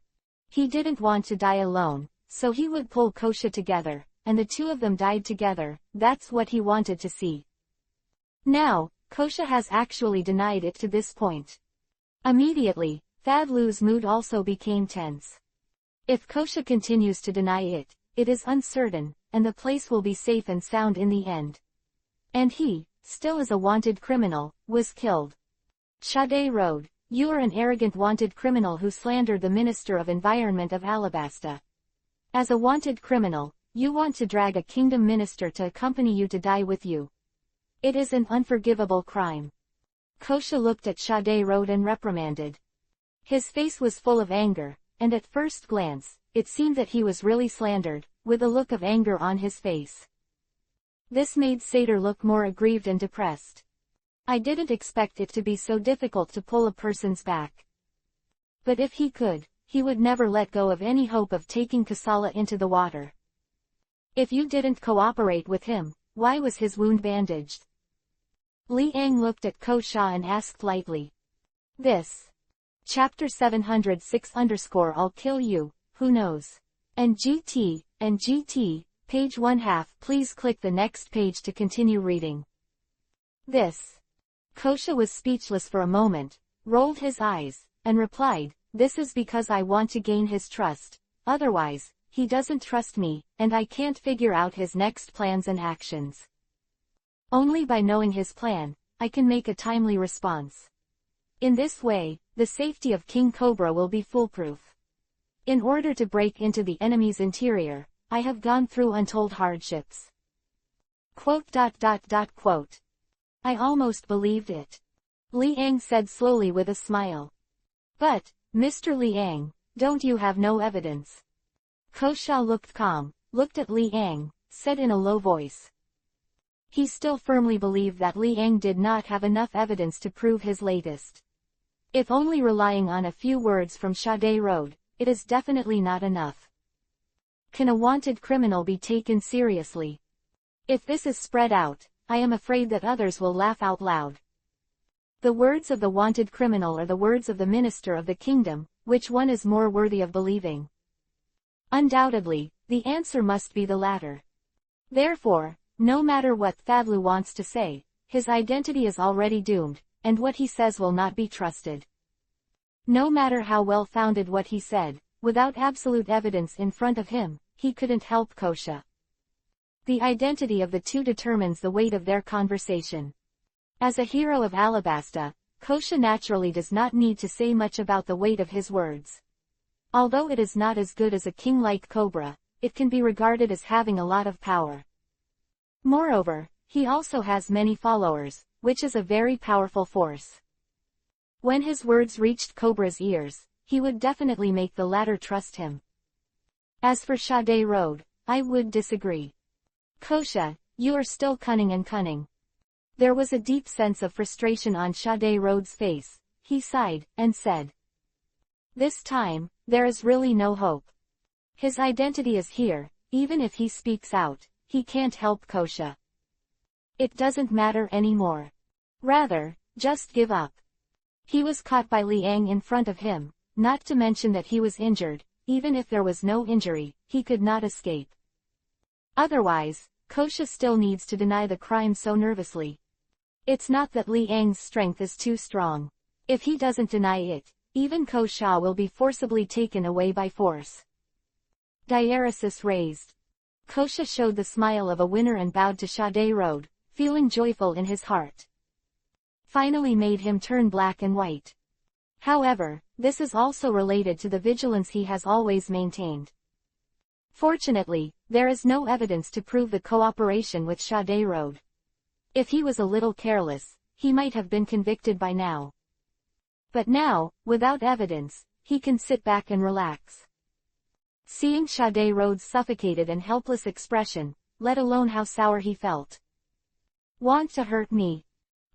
He didn't want to die alone, so he would pull Kosha together, and the two of them died together. That's what he wanted to see. Now, Kosha has actually denied it to this point. Immediately, Thadlu's mood also became tense. If Kosha continues to deny it, it is uncertain, and the place will be safe and sound in the end. And he, still as a wanted criminal, was killed. Sade wrote, you are an arrogant wanted criminal who slandered the Minister of Environment of Alabasta. As a wanted criminal, you want to drag a kingdom minister to accompany you to die with you. It is an unforgivable crime. Kosha looked at Sade wrote and reprimanded. His face was full of anger, and at first glance, it seemed that he was really slandered, with a look of anger on his face. This made Sade look more aggrieved and depressed. I didn't expect it to be so difficult to pull a person's back. But if he could, he would never let go of any hope of taking Kasala into the water. If you didn't cooperate with him, why was his wound bandaged? Liang looked at Kosha and asked lightly. This. Chapter 706 I'll kill you, who knows? And GT, page 1/2. Please click the next page to continue reading. This. Kosha was speechless for a moment, rolled his eyes, and replied, this is because I want to gain his trust, otherwise, he doesn't trust me, and I can't figure out his next plans and actions. Only by knowing his plan, I can make a timely response. In this way, the safety of King Cobra will be foolproof. In order to break into the enemy's interior, I have gone through untold hardships. Quote. I almost believed it. Liang said slowly with a smile. But, Mr. Liang, don't you have no evidence? Kosha looked calm, looked at Liang, said in a low voice. He still firmly believed that Liang did not have enough evidence to prove his latest. If only relying on a few words from Sade Road, it is definitely not enough. Can a wanted criminal be taken seriously? If this is spread out, I am afraid that others will laugh out loud. The words of the wanted criminal or the words of the minister of the kingdom, which one is more worthy of believing? Undoubtedly, the answer must be the latter. Therefore, no matter what Thadlu wants to say, his identity is already doomed, and what he says will not be trusted. No matter how well-founded what he said, without absolute evidence in front of him, he couldn't help Kosha. The identity of the two determines the weight of their conversation. As a hero of Alabasta, Kosha naturally does not need to say much about the weight of his words. Although it is not as good as a king like Cobra, it can be regarded as having a lot of power. Moreover, he also has many followers, which is a very powerful force. When his words reached Cobra's ears, he would definitely make the latter trust him. As for Sade Road, I would disagree. Kosha, you are still cunning and cunning. There was a deep sense of frustration on Sade Road's face. He sighed, and said, "This time, there is really no hope. His identity is here, even if he speaks out, he can't help Kosha. It doesn't matter anymore. Rather, just give up." He was caught by Liang in front of him, not to mention that he was injured. Even if there was no injury, he could not escape. Otherwise, Kosha still needs to deny the crime so nervously. It's not that Liang's strength is too strong. If he doesn't deny it, even Kosha will be forcibly taken away by force. Diaresis raised. Kosha showed the smile of a winner and bowed to Sade Road, feeling joyful in his heart. Finally made him turn black and white. However, this is also related to the vigilance he has always maintained. Fortunately, there is no evidence to prove the cooperation with Sade Road. If he was a little careless, he might have been convicted by now. But now, without evidence, he can sit back and relax. Seeing Sade Road's suffocated and helpless expression, let alone how sour he felt. Want to hurt me?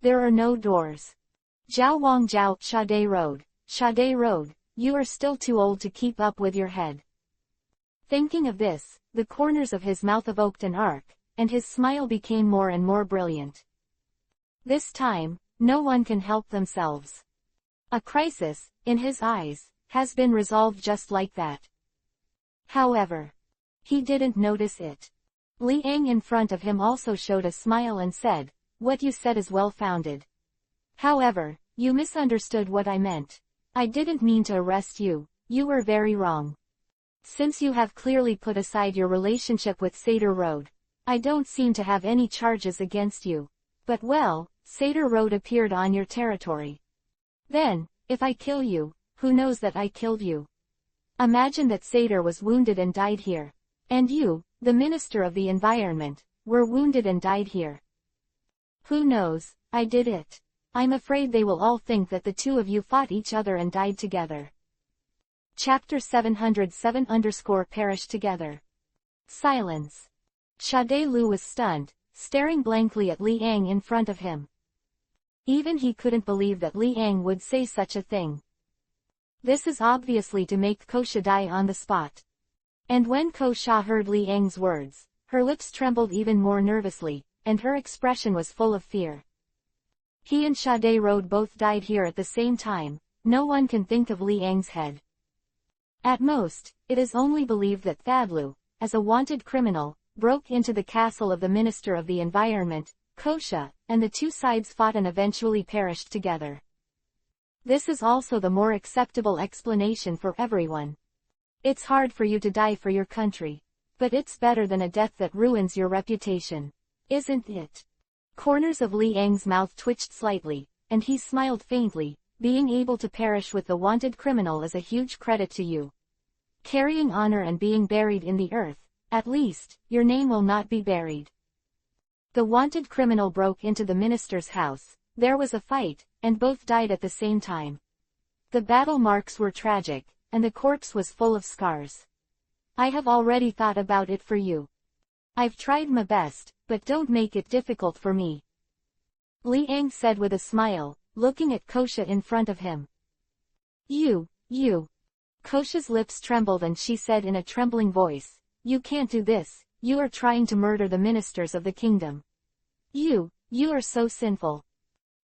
There are no doors. Jiao Wang Jiao, Sade Road, you are still too old to keep up with your head. Thinking of this, the corners of his mouth evoked an arc, and his smile became more and more brilliant. This time, no one can help themselves. A crisis, in his eyes, has been resolved just like that. However, he didn't notice it. Liang in front of him also showed a smile and said, "What you said is well-founded. However, you misunderstood what I meant. I didn't mean to arrest you, you were very wrong. Since you have clearly put aside your relationship with Sade Road, I don't seem to have any charges against you. But well, Sade Road appeared on your territory. Then, if I kill you, who knows that I killed you? Imagine that Sade was wounded and died here. And you, the Minister of the Environment, were wounded and died here. Who knows, I did it. I'm afraid they will all think that the two of you fought each other and died together." Chapter 707 perished together. Silence. Sade Lu was stunned, staring blankly at Liang in front of him. Even he couldn't believe that Liang would say such a thing. This is obviously to make Kosha die on the spot. And when Kosha heard Liang's words, her lips trembled even more nervously, and her expression was full of fear. He and Sade Road both died here at the same time. No one can think of Liang's head. At most, it is only believed that Thadlu, as a wanted criminal, broke into the castle of the Minister of the Environment, Kosha, and the two sides fought and eventually perished together. This is also the more acceptable explanation for everyone. It's hard for you to die for your country. But it's better than a death that ruins your reputation. Isn't it? Corners of Liang's mouth twitched slightly, and he smiled faintly. Being able to perish with the wanted criminal is a huge credit to you. Carrying honor and being buried in the earth, at least, your name will not be buried. The wanted criminal broke into the minister's house. There was a fight, and both died at the same time. The battle marks were tragic, and the corpse was full of scars. I have already thought about it for you. I've tried my best, but don't make it difficult for me. Liang said with a smile, looking at Kosha in front of him. You. Kosha's lips trembled and she said in a trembling voice, "You can't do this, you are trying to murder the ministers of the kingdom. You are so sinful.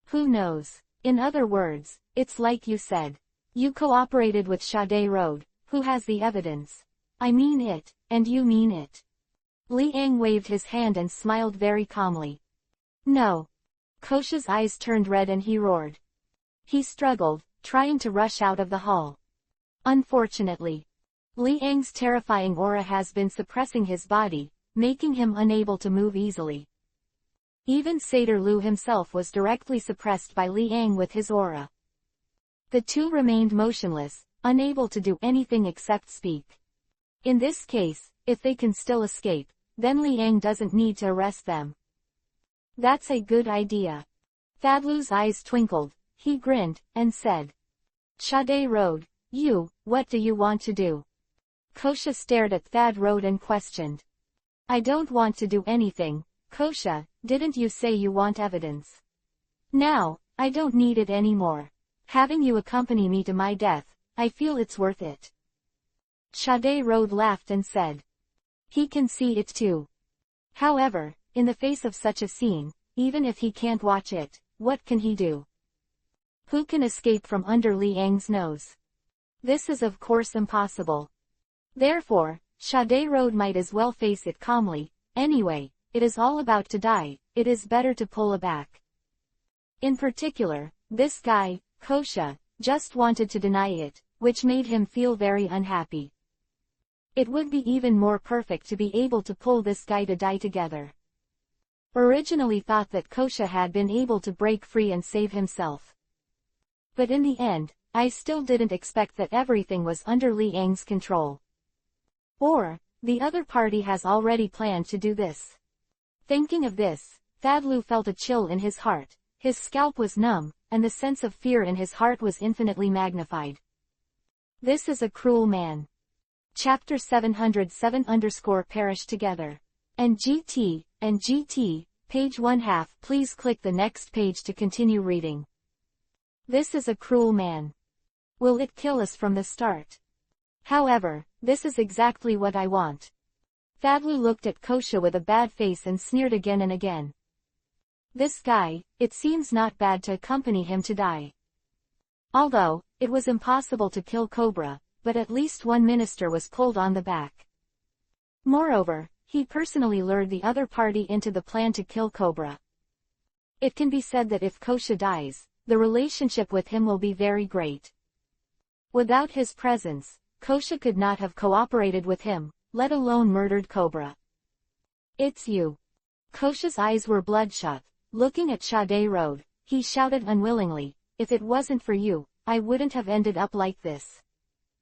Who knows? In other words, it's like you said. You cooperated with Sade Road, who has the evidence. I mean it, and you mean it." Liang waved his hand and smiled very calmly. No. Kosha's eyes turned red and he roared. He struggled, trying to rush out of the hall. Unfortunately, Liang's terrifying aura has been suppressing his body, making him unable to move easily. Even Sade Lu himself was directly suppressed by Liang with his aura. The two remained motionless, unable to do anything except speak. In this case, if they can still escape, then Liang doesn't need to arrest them. That's a good idea. Thadlu's eyes twinkled, he grinned, and said. Sade Road, what do you want to do? Kosha stared at Thad Road and questioned. I don't want to do anything, Kosha, didn't you say you want evidence? Now, I don't need it anymore. Having you accompany me to my death, I feel it's worth it. Sade Road laughed and said. He can see it too. However, in the face of such a scene, even if he can't watch it, what can he do? Who can escape from under Liang's nose? This is of course impossible. Therefore, Sade Road might as well face it calmly. Anyway, it is all about to die, it is better to pull back. In particular, this guy, Kosha, just wanted to deny it, which made him feel very unhappy. It would be even more perfect to be able to pull this guy to die together. Originally thought that Kosha had been able to break free and save himself. But in the end, I still didn't expect that everything was under Liang's control. Or, the other party has already planned to do this. Thinking of this, Thadlu felt a chill in his heart, his scalp was numb, and the sense of fear in his heart was infinitely magnified. This is a cruel man. Chapter 707-perish together. And GT, page 1/2. Please click the next page to continue reading. This is a cruel man. Will it kill us from the start? However, this is exactly what I want. Thadlu looked at Kosha with a bad face and sneered again and again. This guy, it seems not bad to accompany him to die. Although, it was impossible to kill Cobra, but at least one minister was pulled on the back. Moreover, he personally lured the other party into the plan to kill Cobra. It can be said that if Kosha dies, the relationship with him will be very great. Without his presence, Kosha could not have cooperated with him, let alone murdered Cobra. It's you. Kosha's eyes were bloodshot. Looking at Sade Road, he shouted unwillingly, if it wasn't for you, I wouldn't have ended up like this.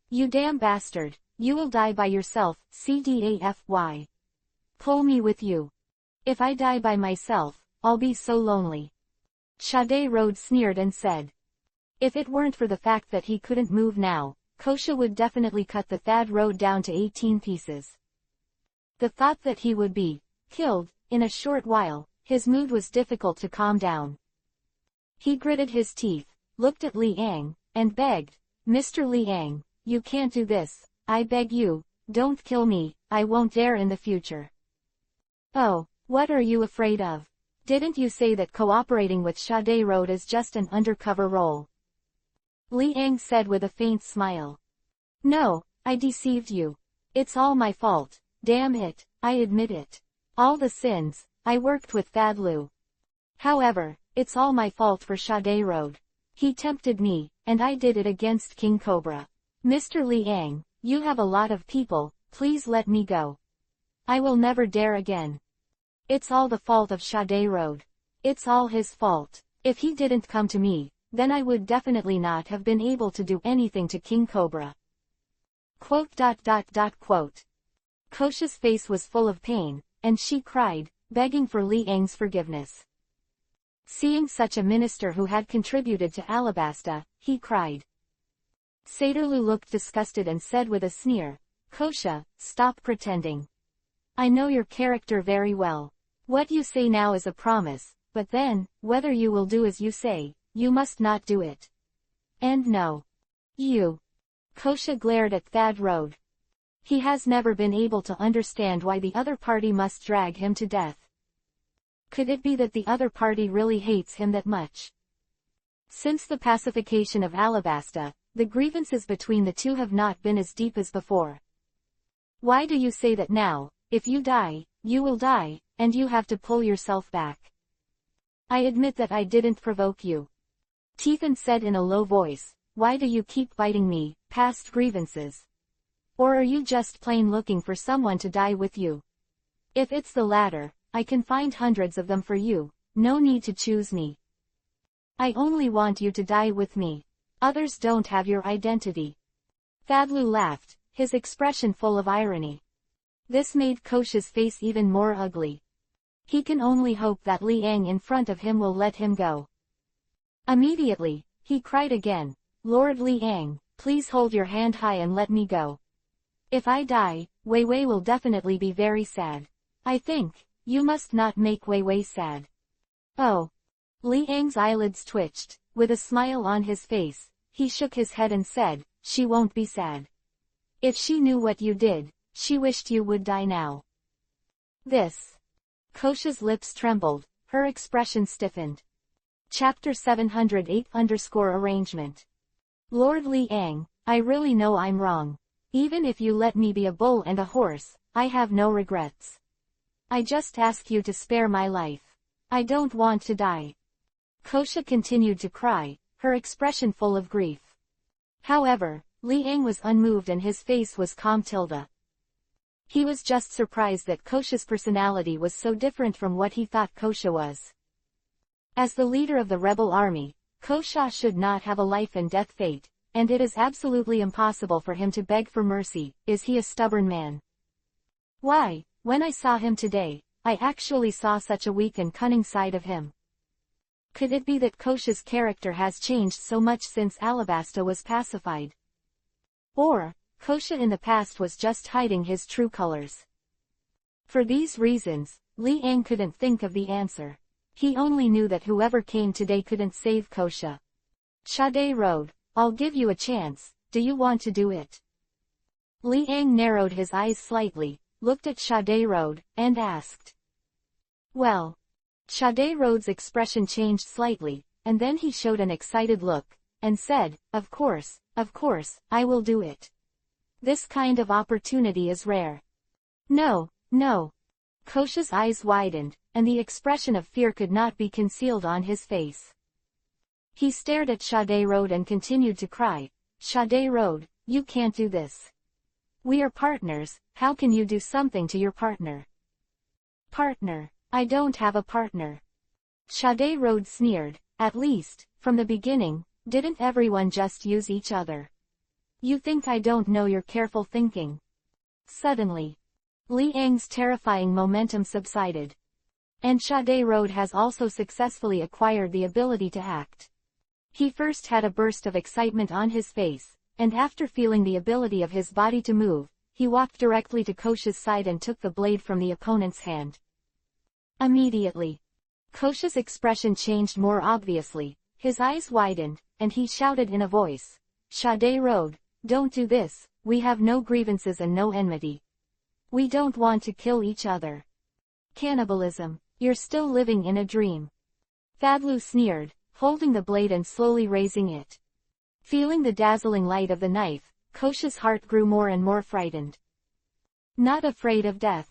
You damn bastard, you will die by yourself, CDAFY. Pull me with you. If I die by myself, I'll be so lonely. Sade Road sneered and said. If it weren't for the fact that he couldn't move now, Kosha would definitely cut the Thad Road down to 18 pieces. The thought that he would be killed in a short while, his mood was difficult to calm down. He gritted his teeth, looked at Liang, and begged, Mr. Liang, you can't do this, I beg you, don't kill me, I won't dare in the future. Oh, what are you afraid of? Didn't you say that cooperating with Sade Road is just an undercover role? Liang said with a faint smile. No, I deceived you. It's all my fault, damn it, I admit it. All the sins, I worked with Thadlu. However, it's all my fault for Sade Road. He tempted me, and I did it against King Cobra. Mr. Liang, you have a lot of people, please let me go. I will never dare again. It's all the fault of Sade Road. It's all his fault. If he didn't come to me, then I would definitely not have been able to do anything to King Cobra. Kosha's face was full of pain, and she cried, begging for Liang's forgiveness. Seeing such a minister who had contributed to Alabasta, he cried. Saderlu looked disgusted and said with a sneer, Kosha, stop pretending. I know your character very well. What you say now is a promise, but then, whether you will do as you say, you must not do it. And no. You. Kosha glared at Thad Road. He has never been able to understand why the other party must drag him to death. Could it be that the other party really hates him that much? Since the pacification of Alabasta, the grievances between the two have not been as deep as before. Why do you say that now? If you die, you will die, and you have to pull yourself back. I admit that I didn't provoke you. Tethan said in a low voice, why do you keep biting me, past grievances? Or are you just plain looking for someone to die with you? If it's the latter, I can find hundreds of them for you, no need to choose me. I only want you to die with me. Others don't have your identity. Thadlu laughed, his expression full of irony. This made Kosha's face even more ugly. He can only hope that Liang in front of him will let him go. Immediately, he cried again, "Lord Liang, please hold your hand high and let me go. If I die, Wei Wei will definitely be very sad. I think, you must not make Wei Wei sad." "Oh." Liang's eyelids twitched, with a smile on his face, he shook his head and said, "She won't be sad. If she knew what you did, she wished you would die now." This. Kosha's lips trembled, her expression stiffened. Chapter 708-arrangement. "Lord Liang, I really know I'm wrong. Even if you let me be a bull and a horse, I have no regrets. I just ask you to spare my life. I don't want to die." Kosha continued to cry, her expression full of grief. However, Liang was unmoved and his face was calm. He was just surprised that Kosha's personality was so different from what he thought Kosha was. As the leader of the rebel army, Kosha should not have a life and death fate, and it is absolutely impossible for him to beg for mercy. Is he a stubborn man? Why, when I saw him today, I actually saw such a weak and cunning side of him. Could it be that Kosha's character has changed so much since Alabasta was pacified? Or, Kosha in the past was just hiding his true colors? For these reasons, Liang couldn't think of the answer. He only knew that whoever came today couldn't save Kosha. "Sade Road, I'll give you a chance, do you want to do it?" Liang narrowed his eyes slightly, looked at Sade Road, and asked. "Well." Sade Road's expression changed slightly, and then he showed an excited look, and said, of course, I will do it. This kind of opportunity is rare." "No, no." Kosha's eyes widened, and the expression of fear could not be concealed on his face. He stared at Sade Road and continued to cry, "Sade Road, you can't do this. We are partners, how can you do something to your partner?" "Partner? I don't have a partner." Sade Road sneered, "At least, from the beginning, didn't everyone just use each other? You think I don't know your careful thinking?" Suddenly, Liang's terrifying momentum subsided. And Sade Road has also successfully acquired the ability to act. He first had a burst of excitement on his face, and after feeling the ability of his body to move, he walked directly to Kosha's side and took the blade from the opponent's hand. Immediately, Kosha's expression changed more obviously, his eyes widened, and he shouted in a voice, "Sade Road, don't do this, we have no grievances and no enmity. We don't want to kill each other. Cannibalism, you're still living in a dream." Fadlu sneered, holding the blade and slowly raising it. Feeling the dazzling light of the knife, Kosha's heart grew more and more frightened. Not afraid of death.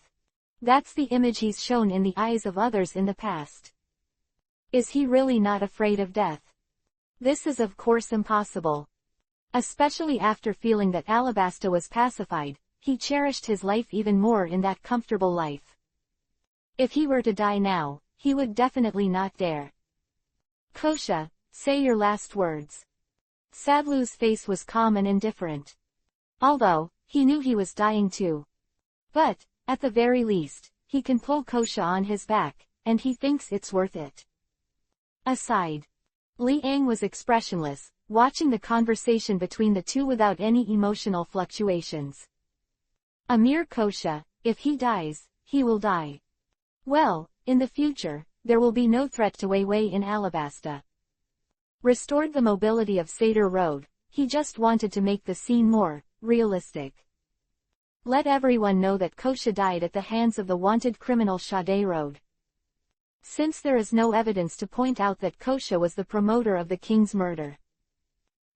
That's the image he's shown in the eyes of others in the past. Is he really not afraid of death? This is of course impossible. Especially after feeling that Alabasta was pacified, he cherished his life even more in that comfortable life. If he were to die now, he would definitely not dare. "Kosha, say your last words." Sadlu's face was calm and indifferent. Although, he knew he was dying too. But, at the very least, he can pull Kosha on his back, and he thinks it's worth it. Aside. Liang was expressionless, watching the conversation between the two without any emotional fluctuations. A mere Kosha, if he dies, he will die. Well, in the future, there will be no threat to Wei Wei in Alabasta. Restored the mobility of Sade Road, he just wanted to make the scene more realistic. Let everyone know that Kosha died at the hands of the wanted criminal Sade Road. Since there is no evidence to point out that Kosha was the promoter of the king's murder,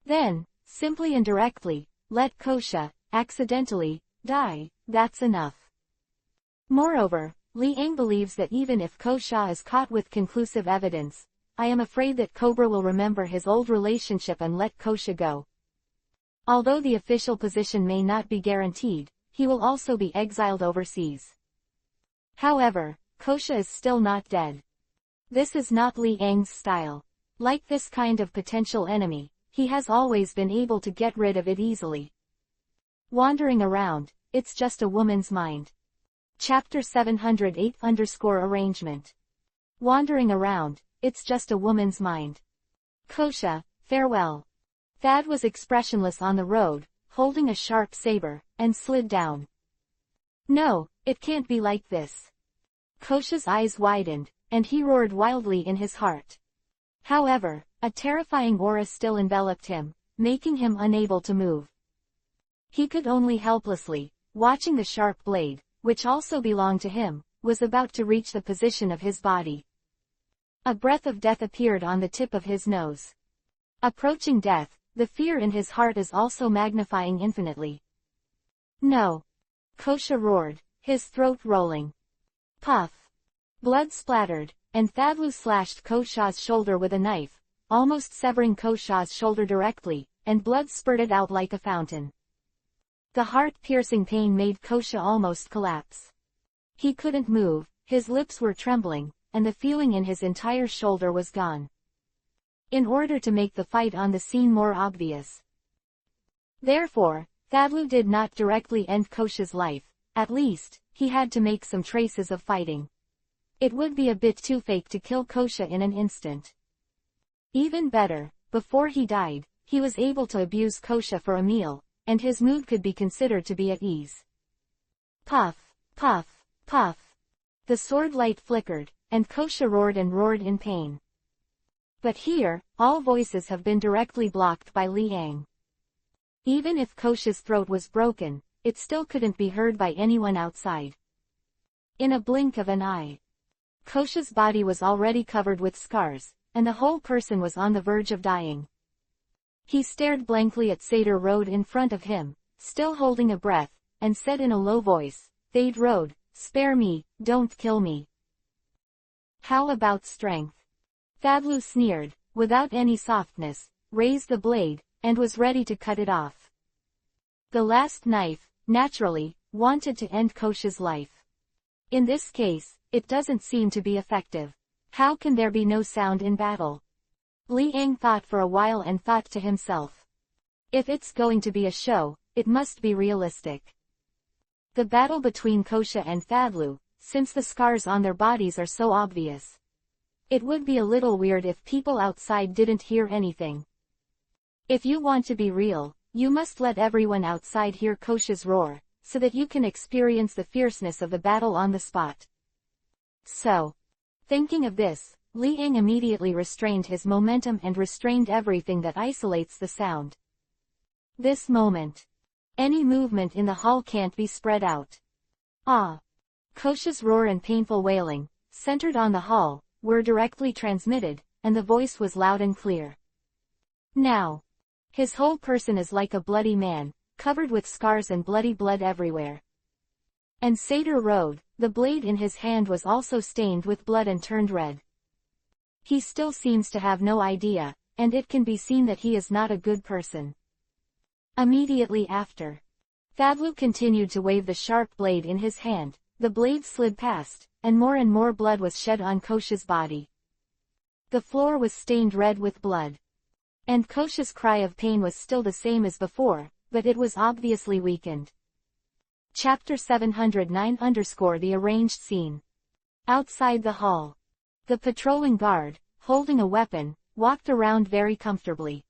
then, simply and directly, let Kosha, accidentally, die, that's enough. Moreover, Liang believes that even if Kosha is caught with conclusive evidence, I am afraid that Cobra will remember his old relationship and let Kosha go. Although the official position may not be guaranteed, he will also be exiled overseas. However, Kosha is still not dead. This is not Liang's style. Like this kind of potential enemy, he has always been able to get rid of it easily. Wandering around, it's just a woman's mind. Chapter 708 _ Wandering around, it's just a woman's mind. Kosha, farewell. Thad was expressionless on the road, holding a sharp saber, and slid down. No, it can't be like this. Kosha's eyes widened, and he roared wildly in his heart. However, a terrifying aura still enveloped him, making him unable to move. He could only helplessly, watching the sharp blade, which also belonged to him, was about to reach the position of his body. A breath of death appeared on the tip of his nose. Approaching death, the fear in his heart is also magnifying infinitely. No! Kosha roared, his throat rolling. Puff! Blood splattered, and Thadlu slashed Kosha's shoulder with a knife, almost severing Kosha's shoulder directly, and blood spurted out like a fountain. The heart-piercing pain made Kosha almost collapse. He couldn't move, his lips were trembling, and the feeling in his entire shoulder was gone. In order to make the fight on the scene more obvious. Therefore, Thadlu did not directly end Kosha's life, at least, he had to make some traces of fighting. It would be a bit too fake to kill Kosha in an instant. Even better, before he died, he was able to abuse Kosha for a meal, and his mood could be considered to be at ease. Puff, puff, puff. The sword light flickered, and Kosha roared and roared in pain. But here, all voices have been directly blocked by Liang. Even if Kosha's throat was broken, it still couldn't be heard by anyone outside. In a blink of an eye, Kosha's body was already covered with scars, and the whole person was on the verge of dying. He stared blankly at Seder Road in front of him, still holding a breath, and said in a low voice, Seder Road, spare me, don't kill me. How about strength? Thadlu sneered, without any softness, raised the blade, and was ready to cut it off. The last knife, naturally, wanted to end Kosha's life. In this case, it doesn't seem to be effective. How can there be no sound in battle? Liang thought for a while and thought to himself. If it's going to be a show, it must be realistic. The battle between Kosha and Thadlu, since the scars on their bodies are so obvious. It would be a little weird if people outside didn't hear anything. If you want to be real, you must let everyone outside hear Kosha's roar, so that you can experience the fierceness of the battle on the spot. So, thinking of this, Liang immediately restrained his momentum and restrained everything that isolates the sound. This moment. Any movement in the hall can't be spread out. Ah! Kosha's roar and painful wailing, centered on the hall, were directly transmitted, and the voice was loud and clear. Now. His whole person is like a bloody man, covered with scars and bloody blood everywhere. And Seder Road, the blade in his hand was also stained with blood and turned red. He still seems to have no idea, and it can be seen that he is not a good person. Immediately after, Thadlu continued to wave the sharp blade in his hand, the blade slid past, and more blood was shed on Kosha's body. The floor was stained red with blood. And Kosha's cry of pain was still the same as before, but it was obviously weakened. Chapter 709 _ The arranged scene. Outside the hall. The patrolling guard, holding a weapon, walked around very comfortably.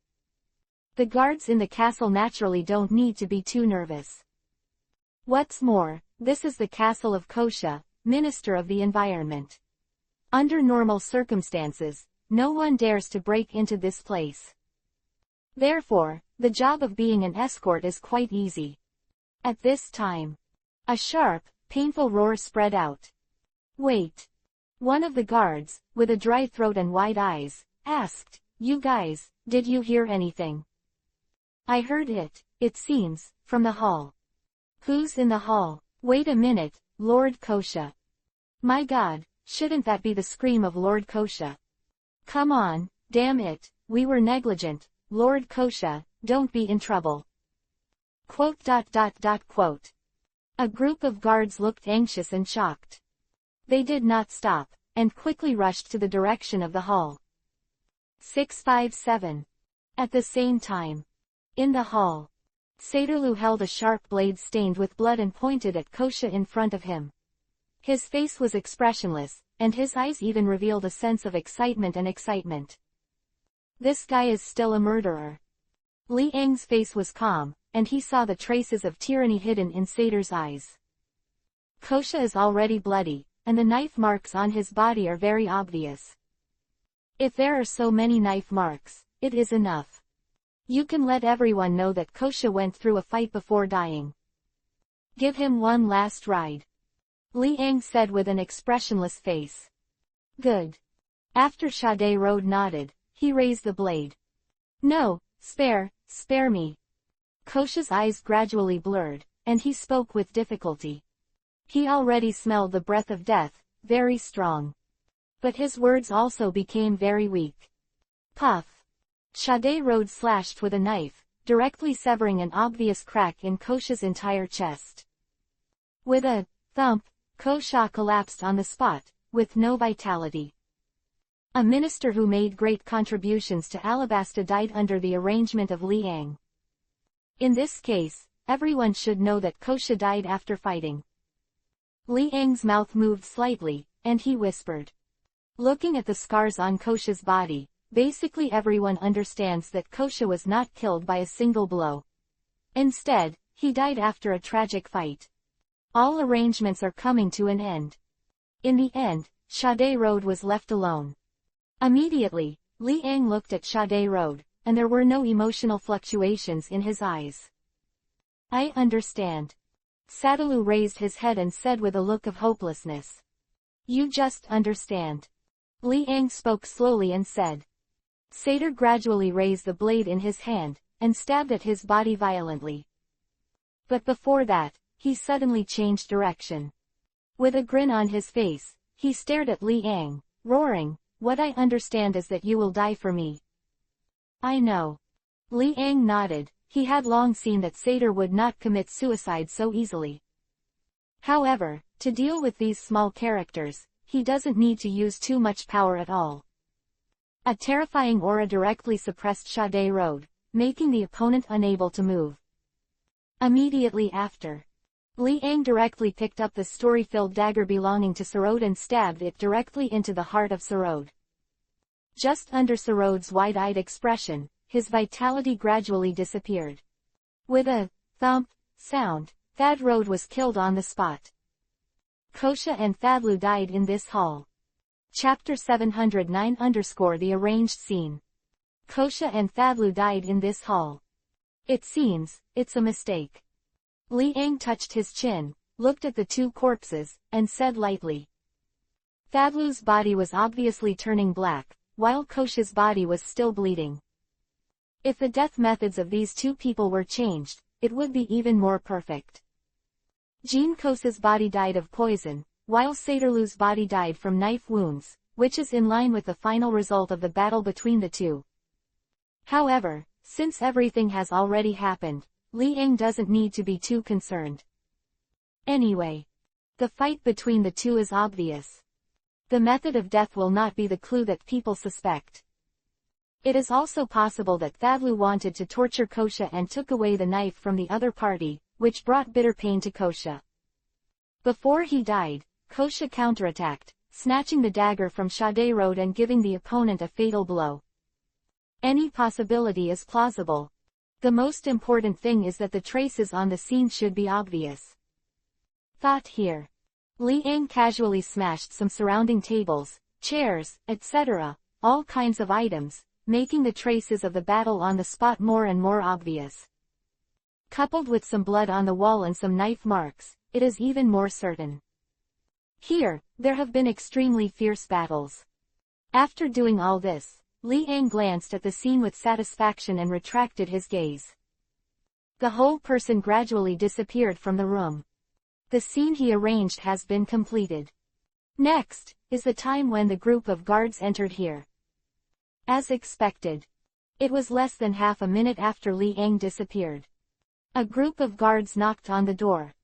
The guards in the castle naturally don't need to be too nervous. What's more, this is the castle of Kosha, Minister of the Environment. Under normal circumstances, no one dares to break into this place. Therefore, the job of being an escort is quite easy. At this time, a sharp, painful roar spread out. Wait! One of the guards, with a dry throat and wide eyes, asked, You guys, did you hear anything? I heard it, it seems, from the hall. Who's in the hall? Wait a minute, Lord Kosha. My God, shouldn't that be the scream of Lord Kosha? Come on, damn it, we were negligent, Lord Kosha, don't be in trouble. Quote. A group of guards looked anxious and shocked. They did not stop, and quickly rushed to the direction of the hall. 657. At the same time. In the hall. Sederlu held a sharp blade stained with blood and pointed at Kosha in front of him. His face was expressionless, and his eyes even revealed a sense of excitement. This guy is still a murderer. Li Ang's face was calm, and he saw the traces of tyranny hidden in Sater's eyes. Kosha is already bloody, and the knife marks on his body are very obvious. If there are so many knife marks, it is enough. You can let everyone know that Kosha went through a fight before dying. Give him one last ride. Li Ang said with an expressionless face. Good. After Sade Road nodded, he raised the blade. No, spare me. Kosha's eyes gradually blurred, and he spoke with difficulty. He already smelled the breath of death, very strong. But his words also became very weak. Puff. Sade Road slashed with a knife, directly severing an obvious crack in Kosha's entire chest. With a thump, Kosha collapsed on the spot, with no vitality. A minister who made great contributions to Alabasta died under the arrangement of Li Ang. In this case, everyone should know that Kosha died after fighting. Li Ang's mouth moved slightly, and he whispered. Looking at the scars on Kosha's body, basically everyone understands that Kosha was not killed by a single blow. Instead, he died after a tragic fight. All arrangements are coming to an end. In the end, Sade Road was left alone. Immediately, Li Ang looked at Sade Road, and there were no emotional fluctuations in his eyes. I understand. Sadalu raised his head and said with a look of hopelessness. You just understand. Li Ang spoke slowly and said. Sater gradually raised the blade in his hand, and stabbed at his body violently. But before that, he suddenly changed direction. With a grin on his face, he stared at Li Ang, roaring, What I understand is that you will die for me. I know. Li Ang nodded, he had long seen that Sater would not commit suicide so easily. However, to deal with these small characters, he doesn't need to use too much power at all. A terrifying aura directly suppressed Sade Road, making the opponent unable to move. Immediately after, Li Ang directly picked up the story-filled dagger belonging to Sarod and stabbed it directly into the heart of Sarod. Just under Sarod's wide-eyed expression, his vitality gradually disappeared. With a thump sound, Thadrode was killed on the spot. Kosha and Thadlu died in this hall. Chapter 709_The Arranged Scene. Kosha and Thadlu died in this hall. It seems, it's a mistake. Li Ang touched his chin, looked at the two corpses, and said lightly. Thadlu's body was obviously turning black, while Kosha's body was still bleeding. If the death methods of these two people were changed, it would be even more perfect. Jean Kosa's body died of poison, while Saterlu's body died from knife wounds, which is in line with the final result of the battle between the two. However, since everything has already happened, Li Ang doesn't need to be too concerned. Anyway, the fight between the two is obvious. The method of death will not be the clue that people suspect. It is also possible that Thadlu wanted to torture Kosha and took away the knife from the other party, which brought bitter pain to Kosha. Before he died, Kosha counterattacked, snatching the dagger from Sade Road and giving the opponent a fatal blow. Any possibility is plausible. The most important thing is that the traces on the scene should be obvious. Thought here. Li Ang casually smashed some surrounding tables, chairs, etc., all kinds of items, making the traces of the battle on the spot more and more obvious. Coupled with some blood on the wall and some knife marks, it is even more certain. Here, there have been extremely fierce battles. After doing all this, Li Ang glanced at the scene with satisfaction and retracted his gaze. The whole person gradually disappeared from the room. The scene he arranged has been completed. Next, is the time when the group of guards entered here. As expected. It was less than half a minute after Li Ang disappeared. A group of guards knocked on the door.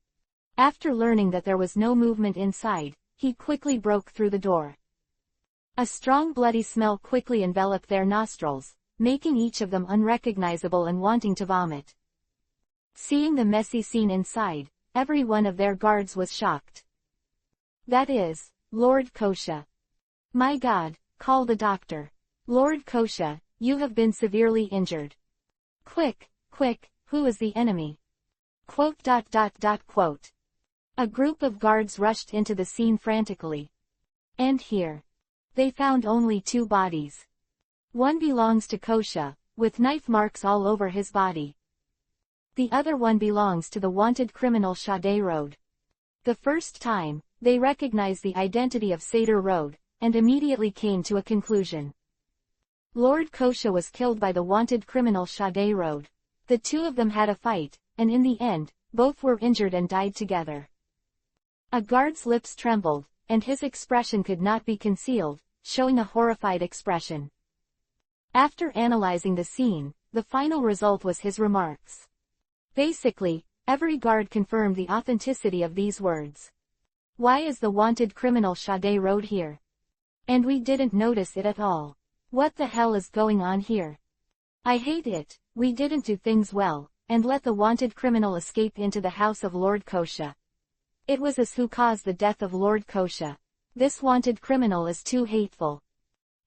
After learning that there was no movement inside, he quickly broke through the door. A strong bloody smell quickly enveloped their nostrils, making each of them unrecognizable and wanting to vomit. Seeing the messy scene inside, every one of their guards was shocked. That is, Lord Kosha. My God, call the doctor. Lord Kosha, you have been severely injured. Quick, quick, who is the enemy? Quote. A group of guards rushed into the scene frantically. And here, they found only two bodies. One belongs to Kosha, with knife marks all over his body. The other one belongs to the wanted criminal Sade Road. The first time, they recognized the identity of Sade Road, and immediately came to a conclusion. Lord Kosha was killed by the wanted criminal Sade Road. The two of them had a fight, and in the end, both were injured and died together. A guard's lips trembled, and his expression could not be concealed, showing a horrified expression. After analyzing the scene, the final result was his remarks. Basically, every guard confirmed the authenticity of these words. Why is the wanted criminal Sade Road here? And we didn't notice it at all. What the hell is going on here? I hate it, we didn't do things well, and let the wanted criminal escape into the house of Lord Kosha. It was us who caused the death of Lord Kosha. This wanted criminal is too hateful.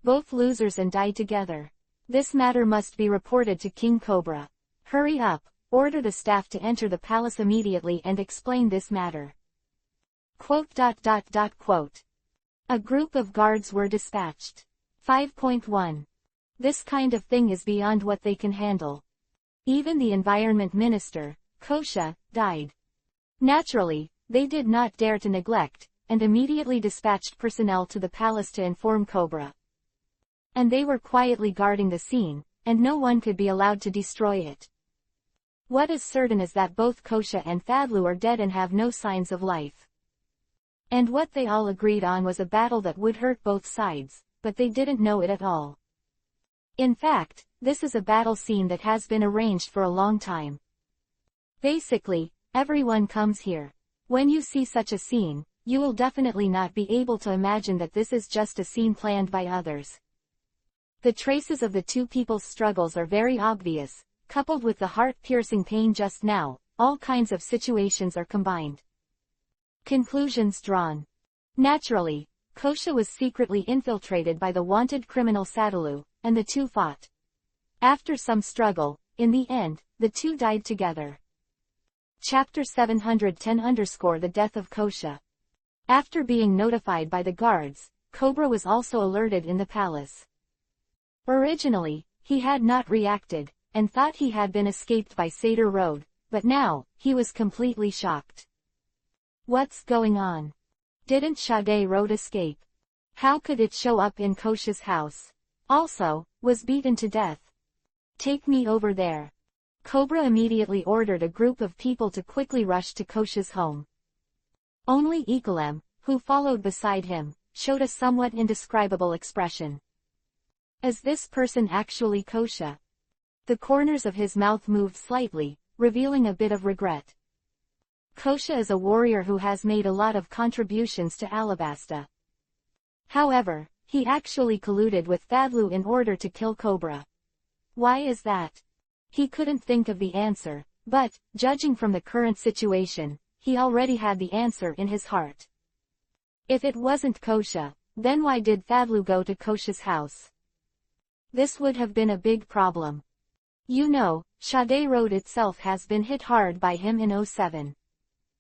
Both losers and died together. This matter must be reported to King Cobra. Hurry up, order the staff to enter the palace immediately and explain this matter. Quote. A group of guards were dispatched. 5.1. This kind of thing is beyond what they can handle. Even the environment minister, Kosha, died. Naturally, they did not dare to neglect, and immediately dispatched personnel to the palace to inform Cobra. And they were quietly guarding the scene, and no one could be allowed to destroy it. What is certain is that both Kosha and Fadlu are dead and have no signs of life. And what they all agreed on was a battle that would hurt both sides, but they didn't know it at all. In fact, this is a battle scene that has been arranged for a long time. Basically, everyone comes here. When you see such a scene, you will definitely not be able to imagine that this is just a scene planned by others. The traces of the two people's struggles are very obvious, coupled with the heart-piercing pain just now, all kinds of situations are combined. Conclusions drawn. Naturally, Kosha was secretly infiltrated by the wanted criminal Sadalu, and the two fought. After some struggle, in the end, the two died together. Chapter 710 The Death of Kosha. After being notified by the guards, Cobra was also alerted in the palace. Originally, he had not reacted, and thought he had been escaped by Sade Road, but now, he was completely shocked. What's going on? Didn't Sade Road escape? How could it show up in Kosha's house? Also, was beaten to death. Take me over there. Cobra immediately ordered a group of people to quickly rush to Kosha's home. Only Ikalem, who followed beside him, showed a somewhat indescribable expression. Is this person actually Kosha? The corners of his mouth moved slightly, revealing a bit of regret. Kosha is a warrior who has made a lot of contributions to Alabasta. However, he actually colluded with Fadlu in order to kill Cobra. Why is that? He couldn't think of the answer, but, judging from the current situation, he already had the answer in his heart. If it wasn't Kosha, then why did Fadlu go to Kosha's house? This would have been a big problem. You know, Sade Road itself has been hit hard by him in 07.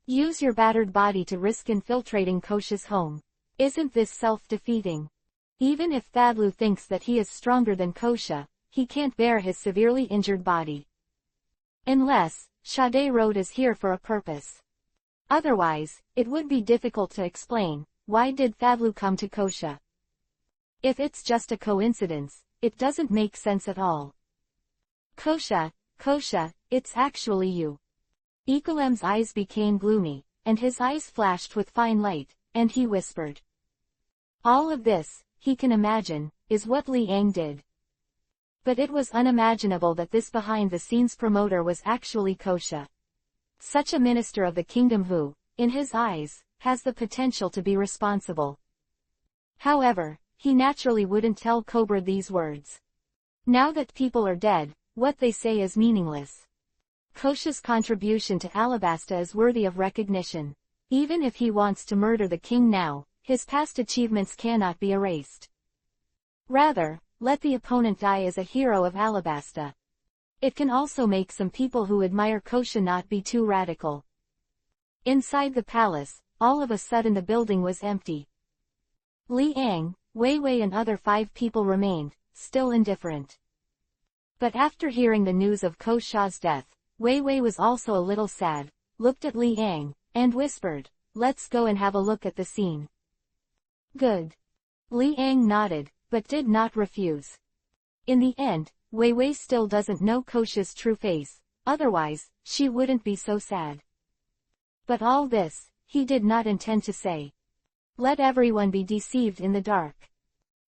Use your battered body to risk infiltrating Kosha's home. Isn't this self-defeating? Even if Fadlu thinks that he is stronger than Kosha, he can't bear his severely injured body. Unless, Sade Road is here for a purpose. Otherwise, it would be difficult to explain, why did Fadlu come to Kosha? If it's just a coincidence, it doesn't make sense at all. Kosha, it's actually you. Ikalem's eyes became gloomy, and his eyes flashed with fine light, and he whispered. All of this, he can imagine, is what Liang did. But it was unimaginable that this behind-the-scenes promoter was actually Kosha. Such a minister of the kingdom who, in his eyes, has the potential to be responsible. However, he naturally wouldn't tell Cobra these words. Now that people are dead, what they say is meaningless. Kosha's contribution to Alabasta is worthy of recognition. Even if he wants to murder the king now, his past achievements cannot be erased. Rather, let the opponent die as a hero of Alabasta. It can also make some people who admire Kosha not be too radical. Inside the palace, all of a sudden the building was empty. Liang, Wei Wei and other 5 people remained, still indifferent. But after hearing the news of Kosha's death, Wei Wei was also a little sad, looked at Liang, and whispered, "Let's go and have a look at the scene." "Good." Liang nodded, but did not refuse. In the end, Wei Wei still doesn't know Kosha's true face, otherwise, she wouldn't be so sad. But all this, he did not intend to say. Let everyone be deceived in the dark.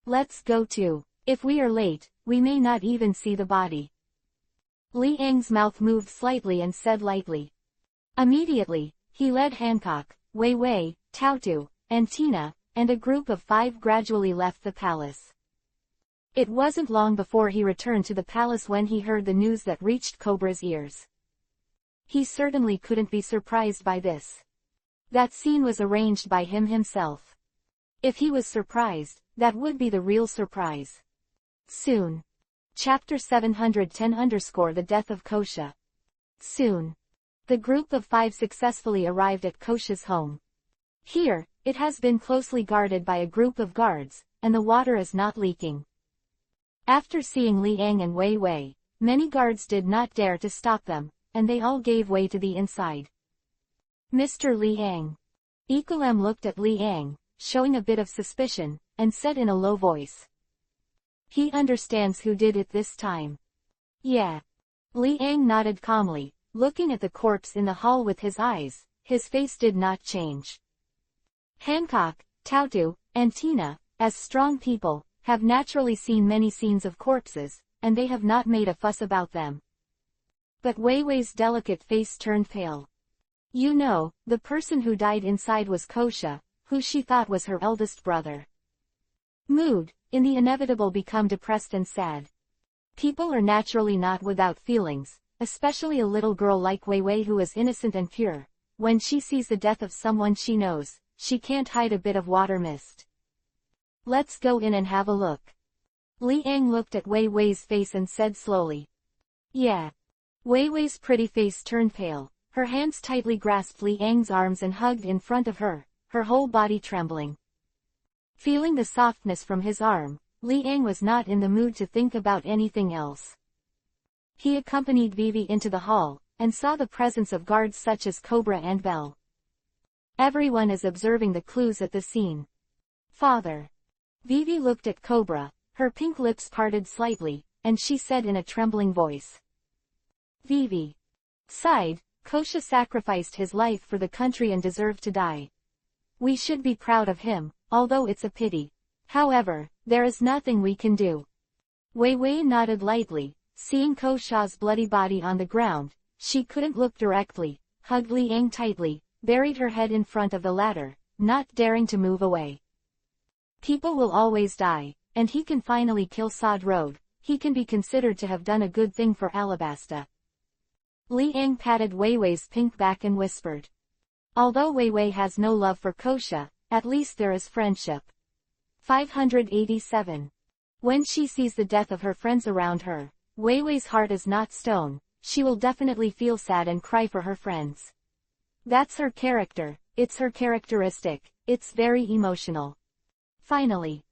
Let's go too. If we are late, we may not even see the body. Liang's mouth moved slightly and said lightly. Immediately, he led Hancock, Wei Wei, Tautu, and Tina, and a group of 5 gradually left the palace. It wasn't long before he returned to the palace when he heard the news that reached Cobra's ears. He certainly couldn't be surprised by this. That scene was arranged by him himself. If he was surprised, that would be the real surprise. Soon. Chapter 710 The Death of Kosha. Soon. The group of 5 successfully arrived at Kosha's home. Here, it has been closely guarded by a group of guards, and the water is not leaking. After seeing Liang and Wei Wei, many guards did not dare to stop them, and they all gave way to the inside. Mr. Liang. Ekulem looked at Liang, showing a bit of suspicion, and said in a low voice. He understands who did it this time. Yeah. Liang nodded calmly, looking at the corpse in the hall with his eyes. His face did not change. Hancock, Tautu, and Tina, as strong people, have naturally seen many scenes of corpses, and they have not made a fuss about them. But Wei Wei's delicate face turned pale. You know, the person who died inside was Kosha, who she thought was her eldest brother. Mood, in the inevitable become depressed and sad. People are naturally not without feelings, especially a little girl like Wei Wei who is innocent and pure. When she sees the death of someone she knows, she can't hide a bit of water mist. Let's go in and have a look. Liang looked at Wei Wei's face and said slowly. Yeah. Wei Wei's pretty face turned pale. Her hands tightly grasped Liang's arms and hugged in front of her, her whole body trembling. Feeling the softness from his arm, Liang was not in the mood to think about anything else. He accompanied Vivi into the hall, and saw the presence of guards such as Cobra and Belle. Everyone is observing the clues at the scene. Father. Vivi looked at Cobra, her pink lips parted slightly, and she said in a trembling voice. Vivi. Sighed. Kosha sacrificed his life for the country and deserved to die. We should be proud of him, although it's a pity. However, there is nothing we can do. Wei Wei nodded lightly, seeing Kosha's bloody body on the ground. She couldn't look directly, hugged Liang tightly, buried her head in front of the ladder, not daring to move away. People will always die, and he can finally kill Sod Road. He can be considered to have done a good thing for Alabasta. Liang patted Wei Wei's pink back and whispered. Although Wei Wei has no love for Kosha, at least there is friendship. 587. When she sees the death of her friends around her, Wei Wei's heart is not stone. She will definitely feel sad and cry for her friends. That's her character, it's her characteristic, it's very emotional. Finally.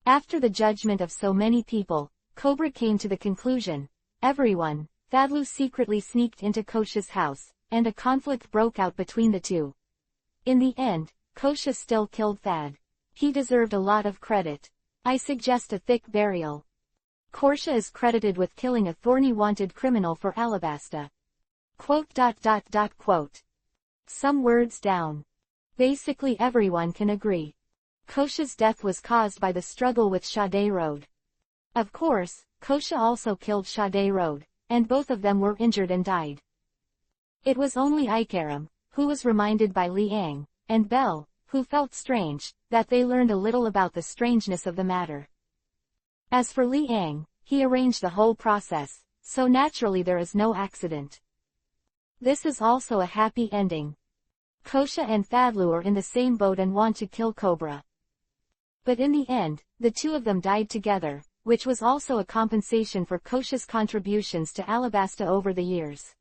After the judgment of so many people, Cobra came to the conclusion. Everyone. Thadlu secretly sneaked into Kosha's house, and a conflict broke out between the two. In the end, Kosha still killed Thad. He deserved a lot of credit. I suggest a thick burial. Kosha is credited with killing a thorny wanted criminal for Alabasta. Quote. Some words down. Basically everyone can agree. Kosha's death was caused by the struggle with Sade Road. Of course, Kosha also killed Sade Road, and both of them were injured and died. It was only Ikaram, who was reminded by Liang, and Belle, who felt strange, that they learned a little about the strangeness of the matter. As for Liang, he arranged the whole process, so naturally there is no accident. This is also a happy ending. Kosha and Fadlu are in the same boat and want to kill Cobra. But in the end, the two of them died together, which was also a compensation for Kosha's contributions to Alabasta over the years.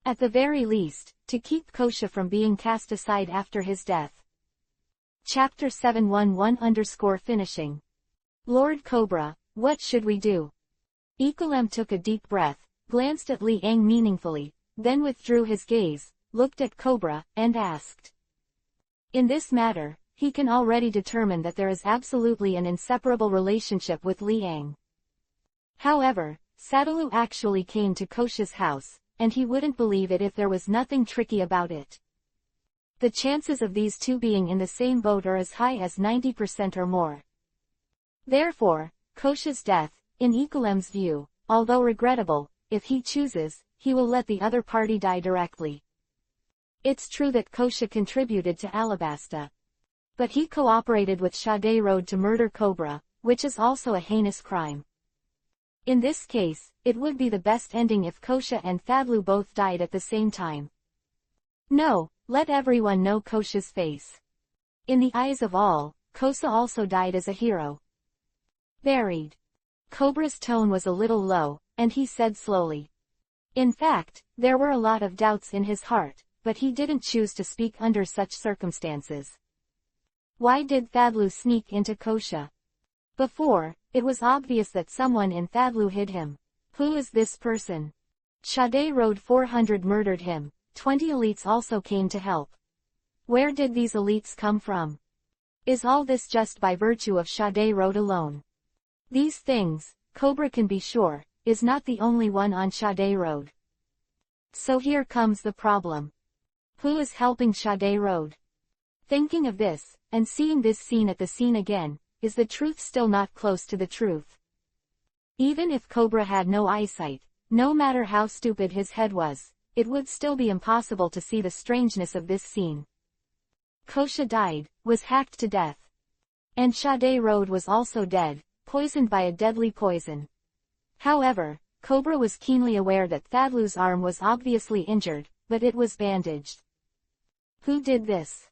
At the very least, to keep Kosha from being cast aside after his death. Chapter 711-finishing. Lord Cobra, what should we do? Ekolem took a deep breath, glanced at Liang meaningfully, then withdrew his gaze, looked at Cobra, and asked. In this matter, he can already determine that there is absolutely an inseparable relationship with Liang. However, Sadalu actually came to Kosha's house, and he wouldn't believe it if there was nothing tricky about it. The chances of these two being in the same boat are as high as 90% or more. Therefore, Kosha's death, in Ekolem's view, although regrettable, if he chooses, he will let the other party die directly. It's true that Kosha contributed to Alabasta. But he cooperated with Sade Road to murder Cobra, which is also a heinous crime. In this case, it would be the best ending if Kosha and Fadlu both died at the same time. No, let everyone know Kosha's face. In the eyes of all, Kosa also died as a hero. Buried. Cobra's tone was a little low, and he said slowly. In fact, there were a lot of doubts in his heart, but he didn't choose to speak under such circumstances. Why did Fadlu sneak into Kosha? Before, it was obvious that someone in Fadlu hid him. Who is this person? Sade Road 400 murdered him, 20 elites also came to help. Where did these elites come from? Is all this just by virtue of Sade Road alone? These things, Cobra can be sure, is not the only one on Sade Road. So here comes the problem. Who is helping Sade Road? Thinking of this, and seeing this scene at the scene again, is the truth still not close to the truth? Even if Cobra had no eyesight, no matter how stupid his head was, it would still be impossible to see the strangeness of this scene. Kosha died, was hacked to death. And Sade Road was also dead, poisoned by a deadly poison. However, Cobra was keenly aware that Fadlu's arm was obviously injured, but it was bandaged. Who did this?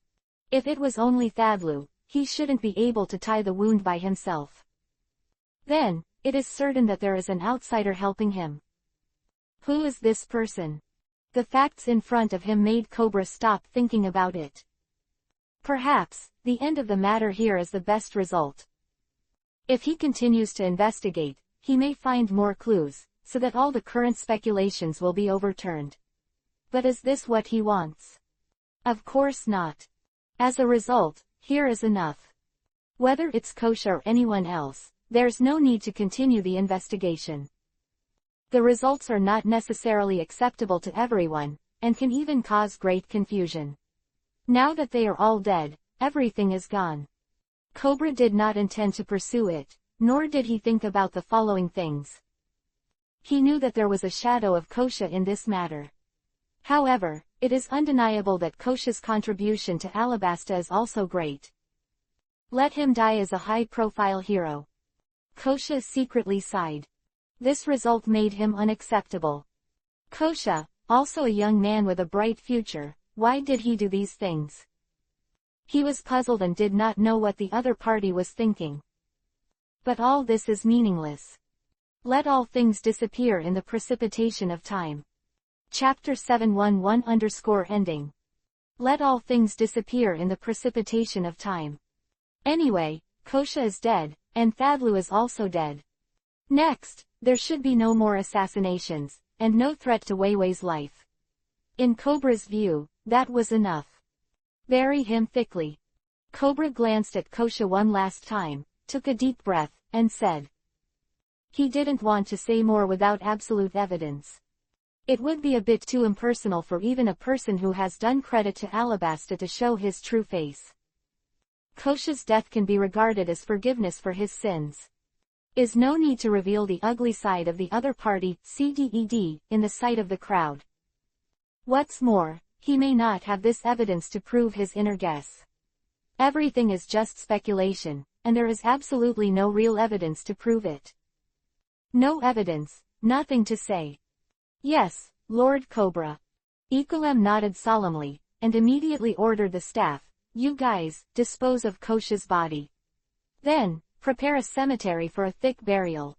If it was only Fadlu, he shouldn't be able to tie the wound by himself. Then, it is certain that there is an outsider helping him. Who is this person? The facts in front of him made Cobra stop thinking about it. Perhaps, the end of the matter here is the best result. If he continues to investigate, he may find more clues, so that all the current speculations will be overturned. But is this what he wants? Of course not. As a result, here is enough. Whether it's Kosha or anyone else, there's no need to continue the investigation. The results are not necessarily acceptable to everyone, and can even cause great confusion. Now that they are all dead, everything is gone. Cobra did not intend to pursue it, nor did he think about the following things. He knew that there was a shadow of Kosha in this matter. However, it is undeniable that Kosha's contribution to Alabasta is also great. Let him die as a high-profile hero. Kosha secretly sighed. This result made him unacceptable. Kosha, also a young man with a bright future, why did he do these things? He was puzzled and did not know what the other party was thinking. But all this is meaningless. Let all things disappear in the precipitation of time. Chapter 711-ending. Let all things disappear in the precipitation of time. Anyway, Kosha is dead, and Fadlu is also dead. Next, there should be no more assassinations, and no threat to Weiwei's life. In Cobra's view, that was enough. Bury him thickly. Cobra glanced at Kosha one last time, took a deep breath, and said. He didn't want to say more without absolute evidence. It would be a bit too impersonal for even a person who has done credit to Alabasta to show his true face. Kosha's death can be regarded as forgiveness for his sins. Is no need to reveal the ugly side of the other party, CDED, in the sight of the crowd. What's more, he may not have this evidence to prove his inner guess. Everything is just speculation, and there is absolutely no real evidence to prove it. No evidence, nothing to say. Yes, Lord Cobra. Ekolem nodded solemnly, and immediately ordered the staff, "You guys, dispose of Kosha's body. Then, prepare a cemetery for a thick burial."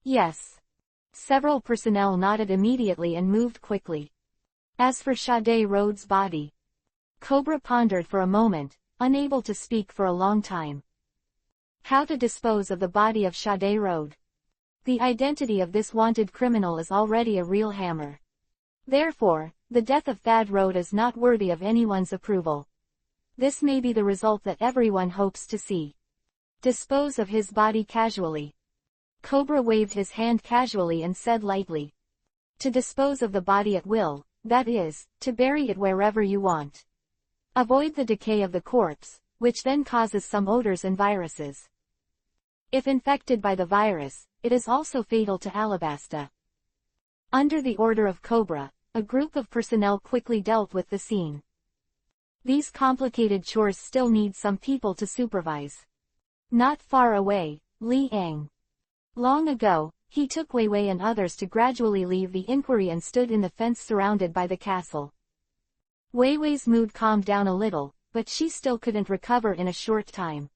"Yes." Several personnel nodded immediately and moved quickly. As for Sade Rhodes' body, Cobra pondered for a moment, unable to speak for a long time. How to dispose of the body of Sade Rhodes? The identity of this wanted criminal is already a real hammer. Therefore, the death of Thad Rhodes is not worthy of anyone's approval. This may be the result that everyone hopes to see. Dispose of his body casually. Cobra waved his hand casually and said lightly. To dispose of the body at will, that is, to bury it wherever you want. Avoid the decay of the corpse, which then causes some odors and viruses. If infected by the virus, it is also fatal to Alabasta. Under the order of Cobra, a group of personnel quickly dealt with the scene. These complicated chores still need some people to supervise. Not far away, Li Ang. Long ago, he took Wei Wei and others to gradually leave the inquiry and stood in the fence surrounded by the castle. Wei Wei's mood calmed down a little, but she still couldn't recover in a short time.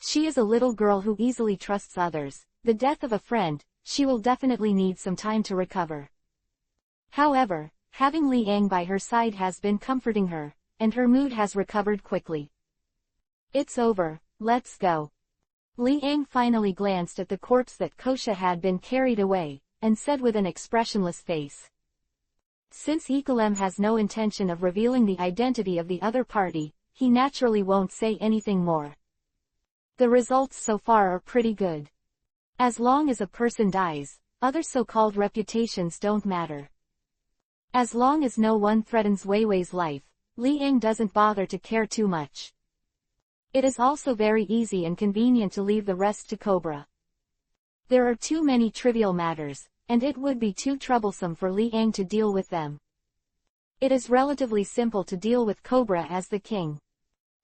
She is a little girl who easily trusts others. The death of a friend, she will definitely need some time to recover. However, having Li Ang by her side has been comforting her, and her mood has recovered quickly. It's over, let's go. Li Ang finally glanced at the corpse that Kosha had been carried away, and said with an expressionless face. Since Ikalem has no intention of revealing the identity of the other party, he naturally won't say anything more. The results so far are pretty good. As long as a person dies, other so-called reputations don't matter. As long as no one threatens Wei Wei's life, Li Ang doesn't bother to care too much. It is also very easy and convenient to leave the rest to Cobra. There are too many trivial matters, and it would be too troublesome for Li Ang to deal with them. It is relatively simple to deal with Cobra as the king.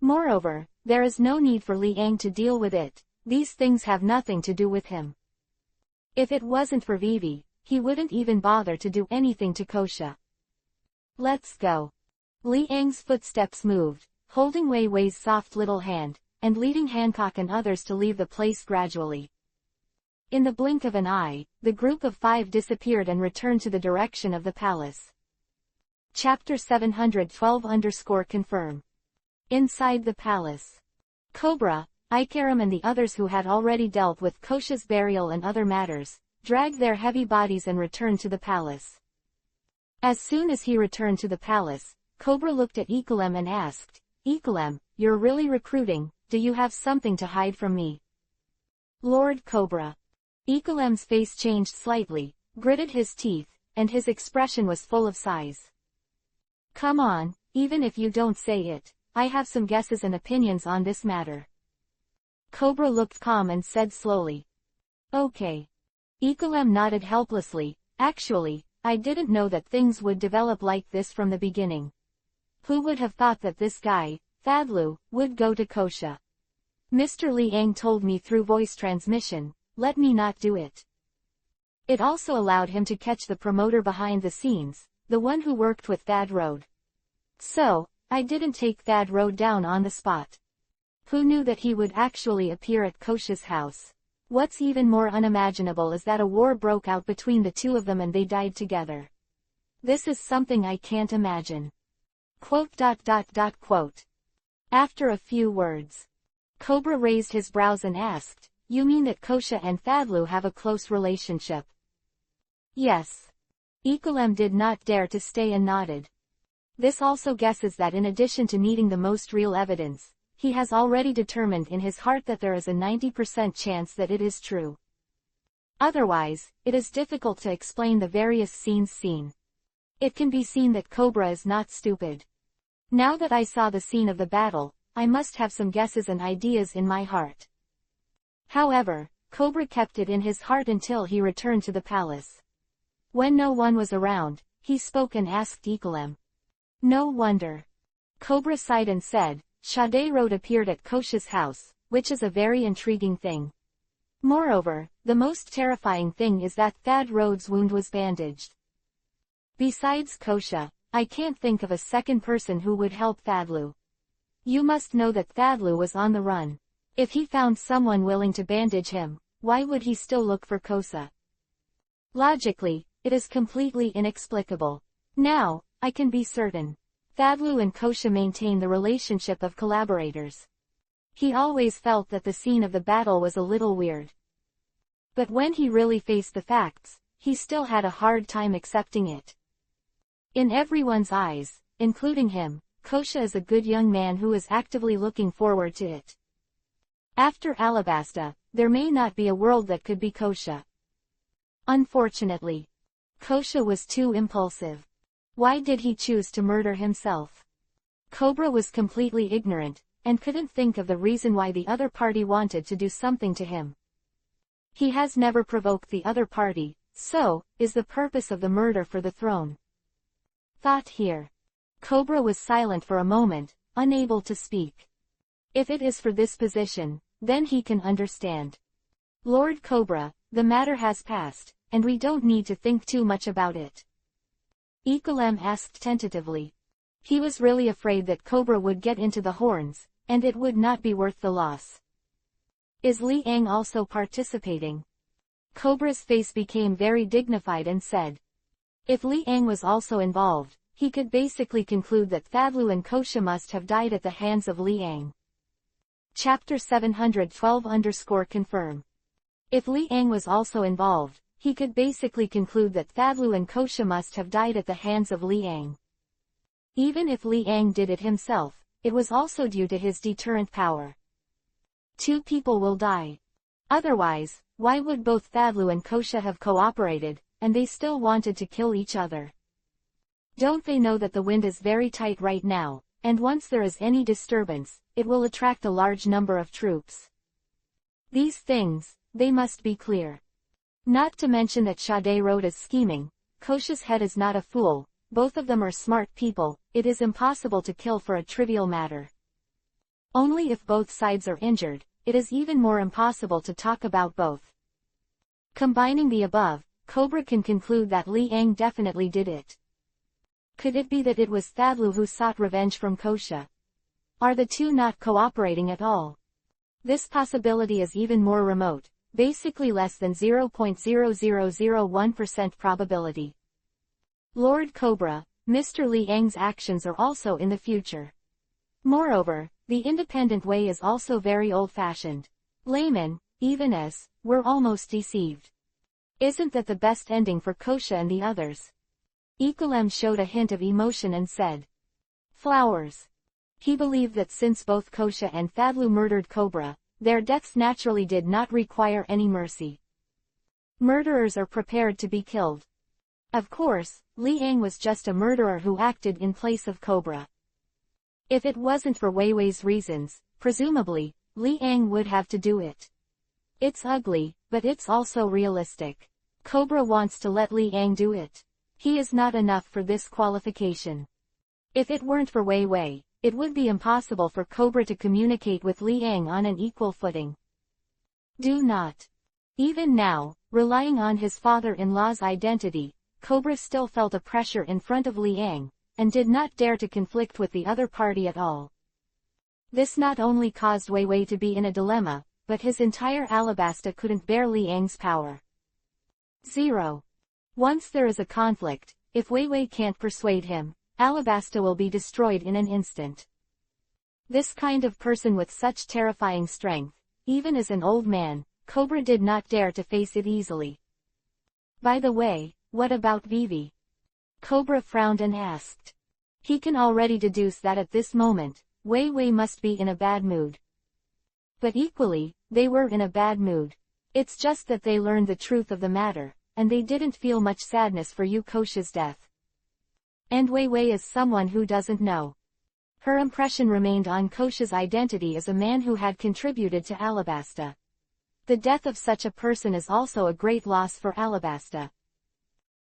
Moreover, there is no need for Li Ang to deal with it. These things have nothing to do with him. If it wasn't for Vivi, he wouldn't even bother to do anything to Kosha. Let's go. Li Ang's footsteps moved, holding Wei Wei's soft little hand, and leading Hancock and others to leave the place gradually. In the blink of an eye, the group of 5 disappeared and returned to the direction of the palace. Chapter 712-confirm. Inside the palace. Cobra, Ikaram and the others who had already dealt with Kosha's burial and other matters, dragged their heavy bodies and returned to the palace. As soon as he returned to the palace, Cobra looked at Ikalem and asked, "Ikalem, you're really recruiting, do you have something to hide from me?" "Lord Cobra." Ikalem's face changed slightly, gritted his teeth, and his expression was full of sighs. "Come on, even if you don't say it, I have some guesses and opinions on this matter." Cobra looked calm and said slowly. "Okay." Ikalem nodded helplessly. "Actually, I didn't know that things would develop like this from the beginning. Who would have thought that this guy, Thadlu, would go to Kosha? Mr. Li Ang told me through voice transmission, let me not do it." It also allowed him to catch the promoter behind the scenes, the one who worked with Thad Rhodes. So, I didn't take Thad Rhodes down on the spot. Who knew that he would actually appear at Kosha's house? What's even more unimaginable is that a war broke out between the two of them and they died together. This is something I can't imagine. ... After a few words, Cobra raised his brows and asked, "You mean that Kosha and Thadlu have a close relationship?" "Yes." Ikalem did not dare to stay and nodded. This also guesses that in addition to needing the most real evidence, he has already determined in his heart that there is a 90% chance that it is true. Otherwise, it is difficult to explain the various scenes seen. It can be seen that Cobra is not stupid. Now that I saw the scene of the battle, I must have some guesses and ideas in my heart. However, Cobra kept it in his heart until he returned to the palace. When no one was around, he spoke and asked Ikalem. "No wonder." Cobra sighed and said, "Sade Rhodes appeared at Kosha's house, which is a very intriguing thing. Moreover, the most terrifying thing is that Thad Rhodes' wound was bandaged. Besides Kosha, I can't think of a second person who would help Thadlu. You must know that Thadlu was on the run. If he found someone willing to bandage him, why would he still look for Kosa? Logically, it is completely inexplicable. Now, I can be certain. Thadlu and Kosha maintain the relationship of collaborators. He always felt that the scene of the battle was a little weird. But when he really faced the facts, he still had a hard time accepting it. In everyone's eyes, including him, Kosha is a good young man who is actively looking forward to it. After Alabasta, there may not be a world that could be Kosha. Unfortunately, Kosha was too impulsive. Why did he choose to murder himself? Cobra was completely ignorant, and couldn't think of the reason why the other party wanted to do something to him. He has never provoked the other party, so, is the purpose of the murder for the throne? Thought here. Cobra was silent for a moment, unable to speak. If it is for this position, then he can understand. Lord Cobra, the matter has passed, and we don't need to think too much about it. Ikolem asked tentatively. He was really afraid that Cobra would get into the horns, and it would not be worth the loss. Is Liang also participating? Cobra's face became very dignified and said. If Liang was also involved, he could basically conclude that Thadlu and Kosha must have died at the hands of Liang. Chapter 712-confirm. If Liang was also involved, he could basically conclude that Thadlu and Kosha must have died at the hands of Liang. Even if Liang did it himself, it was also due to his deterrent power. Two people will die. Otherwise, why would both Thadlu and Kosha have cooperated, and they still wanted to kill each other? Don't they know that the wind is very tight right now, and once there is any disturbance, it will attract a large number of troops? These things, they must be clear. Not to mention that Sade Road is scheming. Kosha's head is not a fool, both of them are smart people, it is impossible to kill for a trivial matter. Only if both sides are injured, it is even more impossible to talk about both. Combining the above, Cobra can conclude that Liang definitely did it. Could it be that it was Thadlu who sought revenge from Kosha? Are the two not cooperating at all? This possibility is even more remote, basically less than 0.0001% probability. Lord Cobra, Mr. Liang's actions are also in the future. Moreover, the independent way is also very old-fashioned. Laymen, even us, were almost deceived. Isn't that the best ending for Kosha and the others? Ikolem showed a hint of emotion and said. Flowers. He believed that since both Kosha and Thadlu murdered Cobra, their deaths naturally did not require any mercy. Murderers are prepared to be killed. Of course, Liang was just a murderer who acted in place of Cobra. If it wasn't for Wei Wei's reasons, presumably, Liang would have to do it. It's ugly, but it's also realistic. Cobra wants to let Liang do it. He is not enough for this qualification. If it weren't for Wei Wei, it would be impossible for Cobra to communicate with Liang on an equal footing. Do not. Even now, relying on his father-in-law's identity, Cobra still felt a pressure in front of Liang, and did not dare to conflict with the other party at all. This not only caused Wei Wei to be in a dilemma, but his entire Alabasta couldn't bear Liang's power. 0. Once there is a conflict, if Wei Wei can't persuade him, Alabasta will be destroyed in an instant. This kind of person with such terrifying strength, even as an old man, Cobra did not dare to face it easily. By the way, what about Vivi? Cobra frowned and asked. He can already deduce that at this moment, Wei Wei must be in a bad mood. But equally, they were in a bad mood. It's just that they learned the truth of the matter, and they didn't feel much sadness for Kosha's death. And Wei Wei is someone who doesn't know. Her impression remained on Kosha's identity as a man who had contributed to Alabasta. The death of such a person is also a great loss for Alabasta.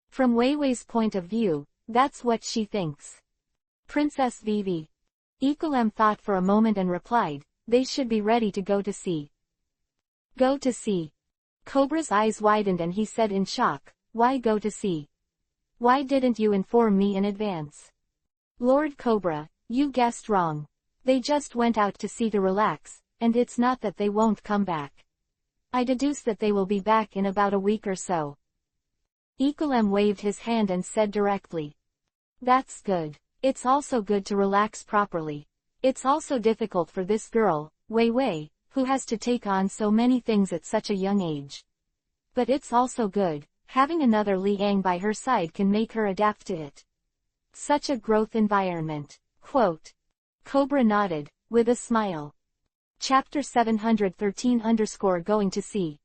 From Wei Wei's point of view, that's what she thinks. Princess Vivi. Ikolem thought for a moment and replied, they should be ready to go to sea. Go to sea. Cobra's eyes widened and he said in shock, why go to sea? Why didn't you inform me in advance? Lord Cobra, you guessed wrong. They just went out to sea to relax, and it's not that they won't come back. I deduce that they will be back in about a week or so. EPUB waved his hand and said directly. That's good. It's also good to relax properly. It's also difficult for this girl, Wei Wei, who has to take on so many things at such a young age. But it's also good, having another Liang by her side can make her adapt to it. Such a growth environment. Quote. Cobra nodded, with a smile. Chapter 713-Going to Sea.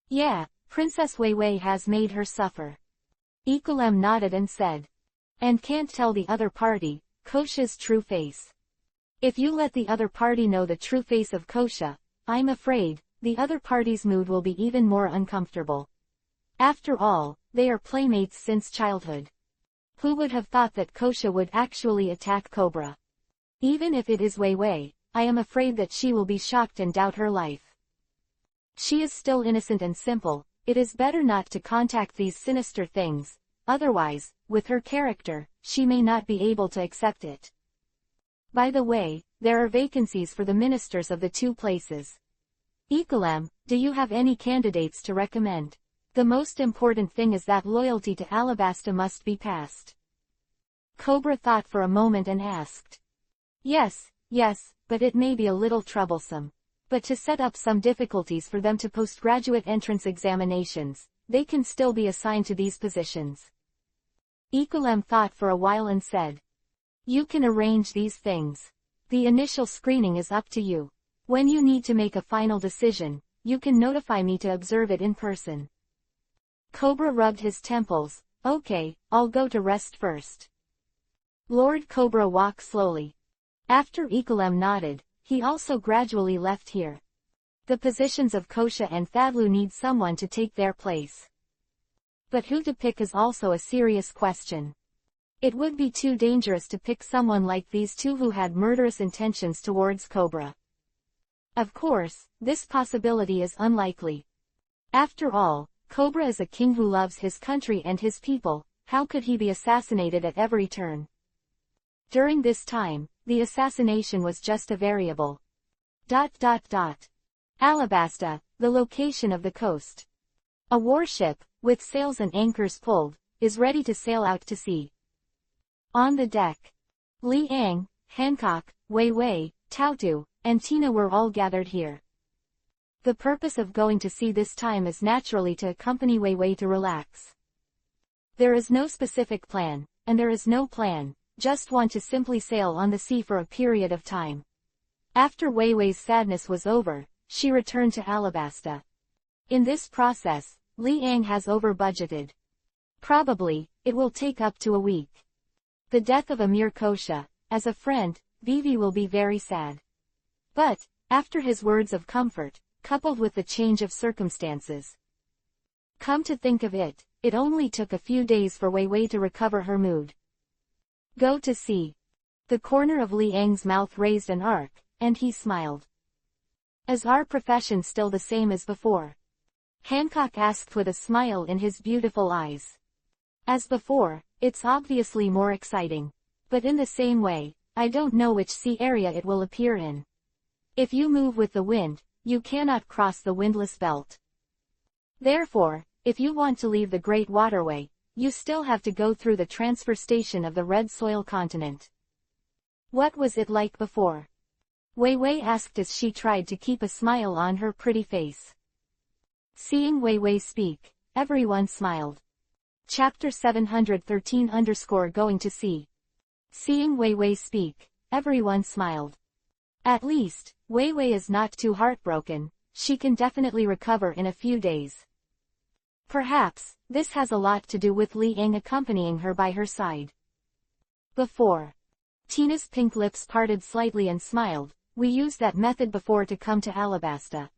Yeah, Princess Wei Wei has made her suffer. EPUB nodded and said. And can't tell the other party, Kosha's true face. If you let the other party know the true face of Kosha, I'm afraid, the other party's mood will be even more uncomfortable. After all, they are playmates since childhood. Who would have thought that Kosha would actually attack Cobra? Even if it is Wei Wei, I am afraid that she will be shocked and doubt her life. She is still innocent and simple, it is better not to contact these sinister things, otherwise, with her character, she may not be able to accept it. By the way, there are vacancies for the ministers of the two places. EPUB, do you have any candidates to recommend? The most important thing is that loyalty to Alabasta must be passed. Cobra thought for a moment and asked. Yes, but it may be a little troublesome. But to set up some difficulties for them to postgraduate entrance examinations, they can still be assigned to these positions. EPUB thought for a while and said. You can arrange these things. The initial screening is up to you. When you need to make a final decision, you can notify me to observe it in person. Cobra rubbed his temples. Okay, I'll go to rest first. Lord Cobra walked slowly. After EPUB nodded, he also gradually left here. The positions of Kosha and Fadlu need someone to take their place. But who to pick is also a serious question. It would be too dangerous to pick someone like these two who had murderous intentions towards Cobra. Of course, this possibility is unlikely. After all, Cobra is a king who loves his country and his people, how could he be assassinated at every turn? During this time, the assassination was just a variable. Alabasta, the location of the coast. A warship, with sails and anchors pulled, is ready to sail out to sea. On the deck, Liang, Hancock, Wei Wei, Tautu, and Tina were all gathered here. The purpose of going to sea this time is naturally to accompany Wei Wei to relax. There is no specific plan, and there is no plan, just want to simply sail on the sea for a period of time. After Wei Wei's sadness was over, she returned to Alabasta. In this process, Liang has over-budgeted. Probably, it will take up to a week. The death of Amir Kosha, as a friend, Vivi will be very sad. But, after his words of comfort, coupled with the change of circumstances. Come to think of it, it only took a few days for Wei Wei to recover her mood. Go to sea. The corner of Liang's mouth raised an arc, and he smiled. Is our profession still the same as before? Hancock asked with a smile in his beautiful eyes. As before, it's obviously more exciting. But in the same way, I don't know which sea area it will appear in. If you move with the wind, you cannot cross the windless belt. Therefore, if you want to leave the Great Waterway, you still have to go through the transfer station of the Red Soil continent. What was it like before? Wei Wei asked as she tried to keep a smile on her pretty face. Seeing Wei Wei speak, everyone smiled. Chapter 713-Going to Sea. Seeing Wei Wei speak, everyone smiled. At least, Wei Wei is not too heartbroken, she can definitely recover in a few days. Perhaps, this has a lot to do with Liang accompanying her by her side. Before. Tina's pink lips parted slightly and smiled, we used that method before to come to Alabasta.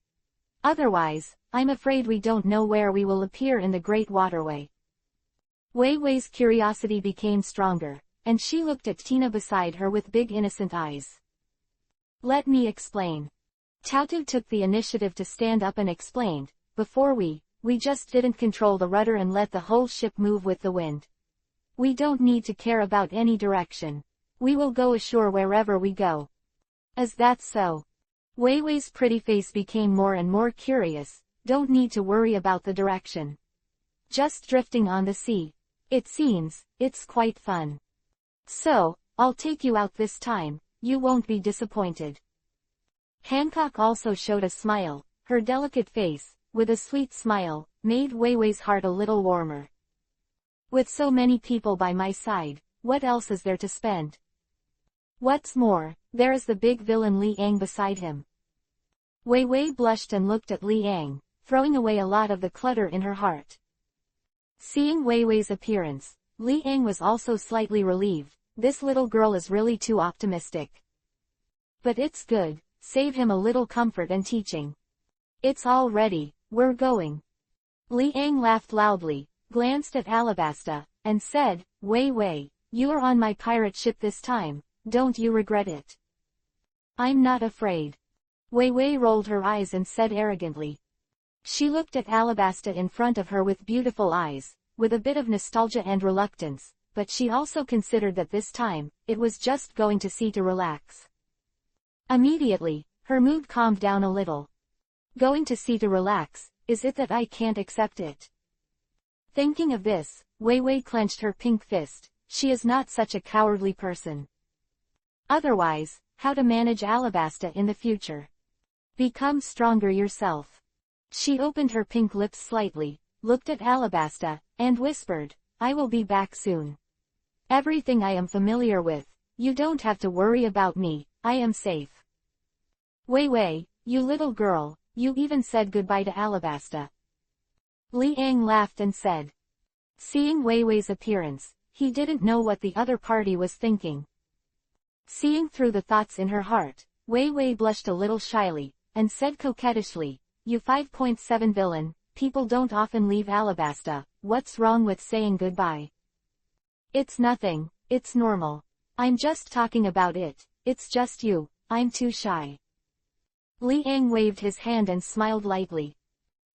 Otherwise, I'm afraid we don't know where we will appear in the Great Waterway. Wei Wei's curiosity became stronger, and she looked at Tina beside her with big innocent eyes. Let me explain. Tautu took the initiative to stand up and explained, before we just didn't control the rudder and let the whole ship move with the wind. We don't need to care about any direction. We will go ashore wherever we go. Is that so? Wei Wei's pretty face became more and more curious. Don't need to worry about the direction. Just drifting on the sea. It seems, it's quite fun. So, I'll take you out this time, you won't be disappointed. Hancock also showed a smile. Her delicate face, with a sweet smile, made Wei Wei's heart a little warmer. With so many people by my side, what else is there to spend? What's more, there is the big villain Li Ang beside him. Wei Wei blushed and looked at Li Ang, throwing away a lot of the clutter in her heart. Seeing Wei Wei's appearance, Li Ang was also slightly relieved. This little girl is really too optimistic. But it's good, save him a little comfort and teaching. It's all ready, we're going. Li Ang laughed loudly, glanced at Alabasta, and said, Wei Wei, you are on my pirate ship this time, don't you regret it? I'm not afraid. Wei Wei rolled her eyes and said arrogantly. She looked at Alabasta in front of her with beautiful eyes, with a bit of nostalgia and reluctance, but she also considered that this time, it was just going to sea to relax. Immediately, her mood calmed down a little. Going to sea to relax, is it that I can't accept it? Thinking of this, Wei Wei clenched her pink fist. She is not such a cowardly person. Otherwise, how to manage Alabasta in the future? Become stronger yourself. She opened her pink lips slightly, looked at Alabasta, and whispered, I will be back soon. Everything I am familiar with, you don't have to worry about me, I am safe. Wei Wei, you little girl, you even said goodbye to Alabasta. Li Ang laughed and said. Seeing Wei Wei's appearance, he didn't know what the other party was thinking. Seeing through the thoughts in her heart, Wei Wei blushed a little shyly, and said coquettishly, You 5.7 villain, people don't often leave Alabasta, what's wrong with saying goodbye? It's nothing, it's normal. I'm just talking about it, it's just you, I'm too shy. Li Ang waved his hand and smiled lightly.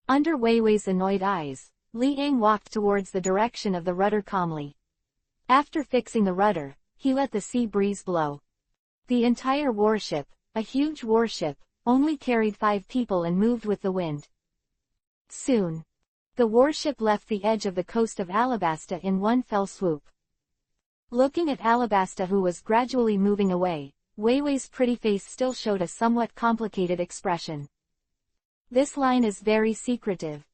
Under Wei Wei's annoyed eyes, Li Ang walked towards the direction of the rudder calmly. After fixing the rudder, he let the sea breeze blow. The entire warship, a huge warship, only carried 5 people and moved with the wind. Soon, the warship left the edge of the coast of Alabasta in one fell swoop. Looking at Alabasta, who was gradually moving away, Wei Wei's pretty face still showed a somewhat complicated expression. This line is very secretive.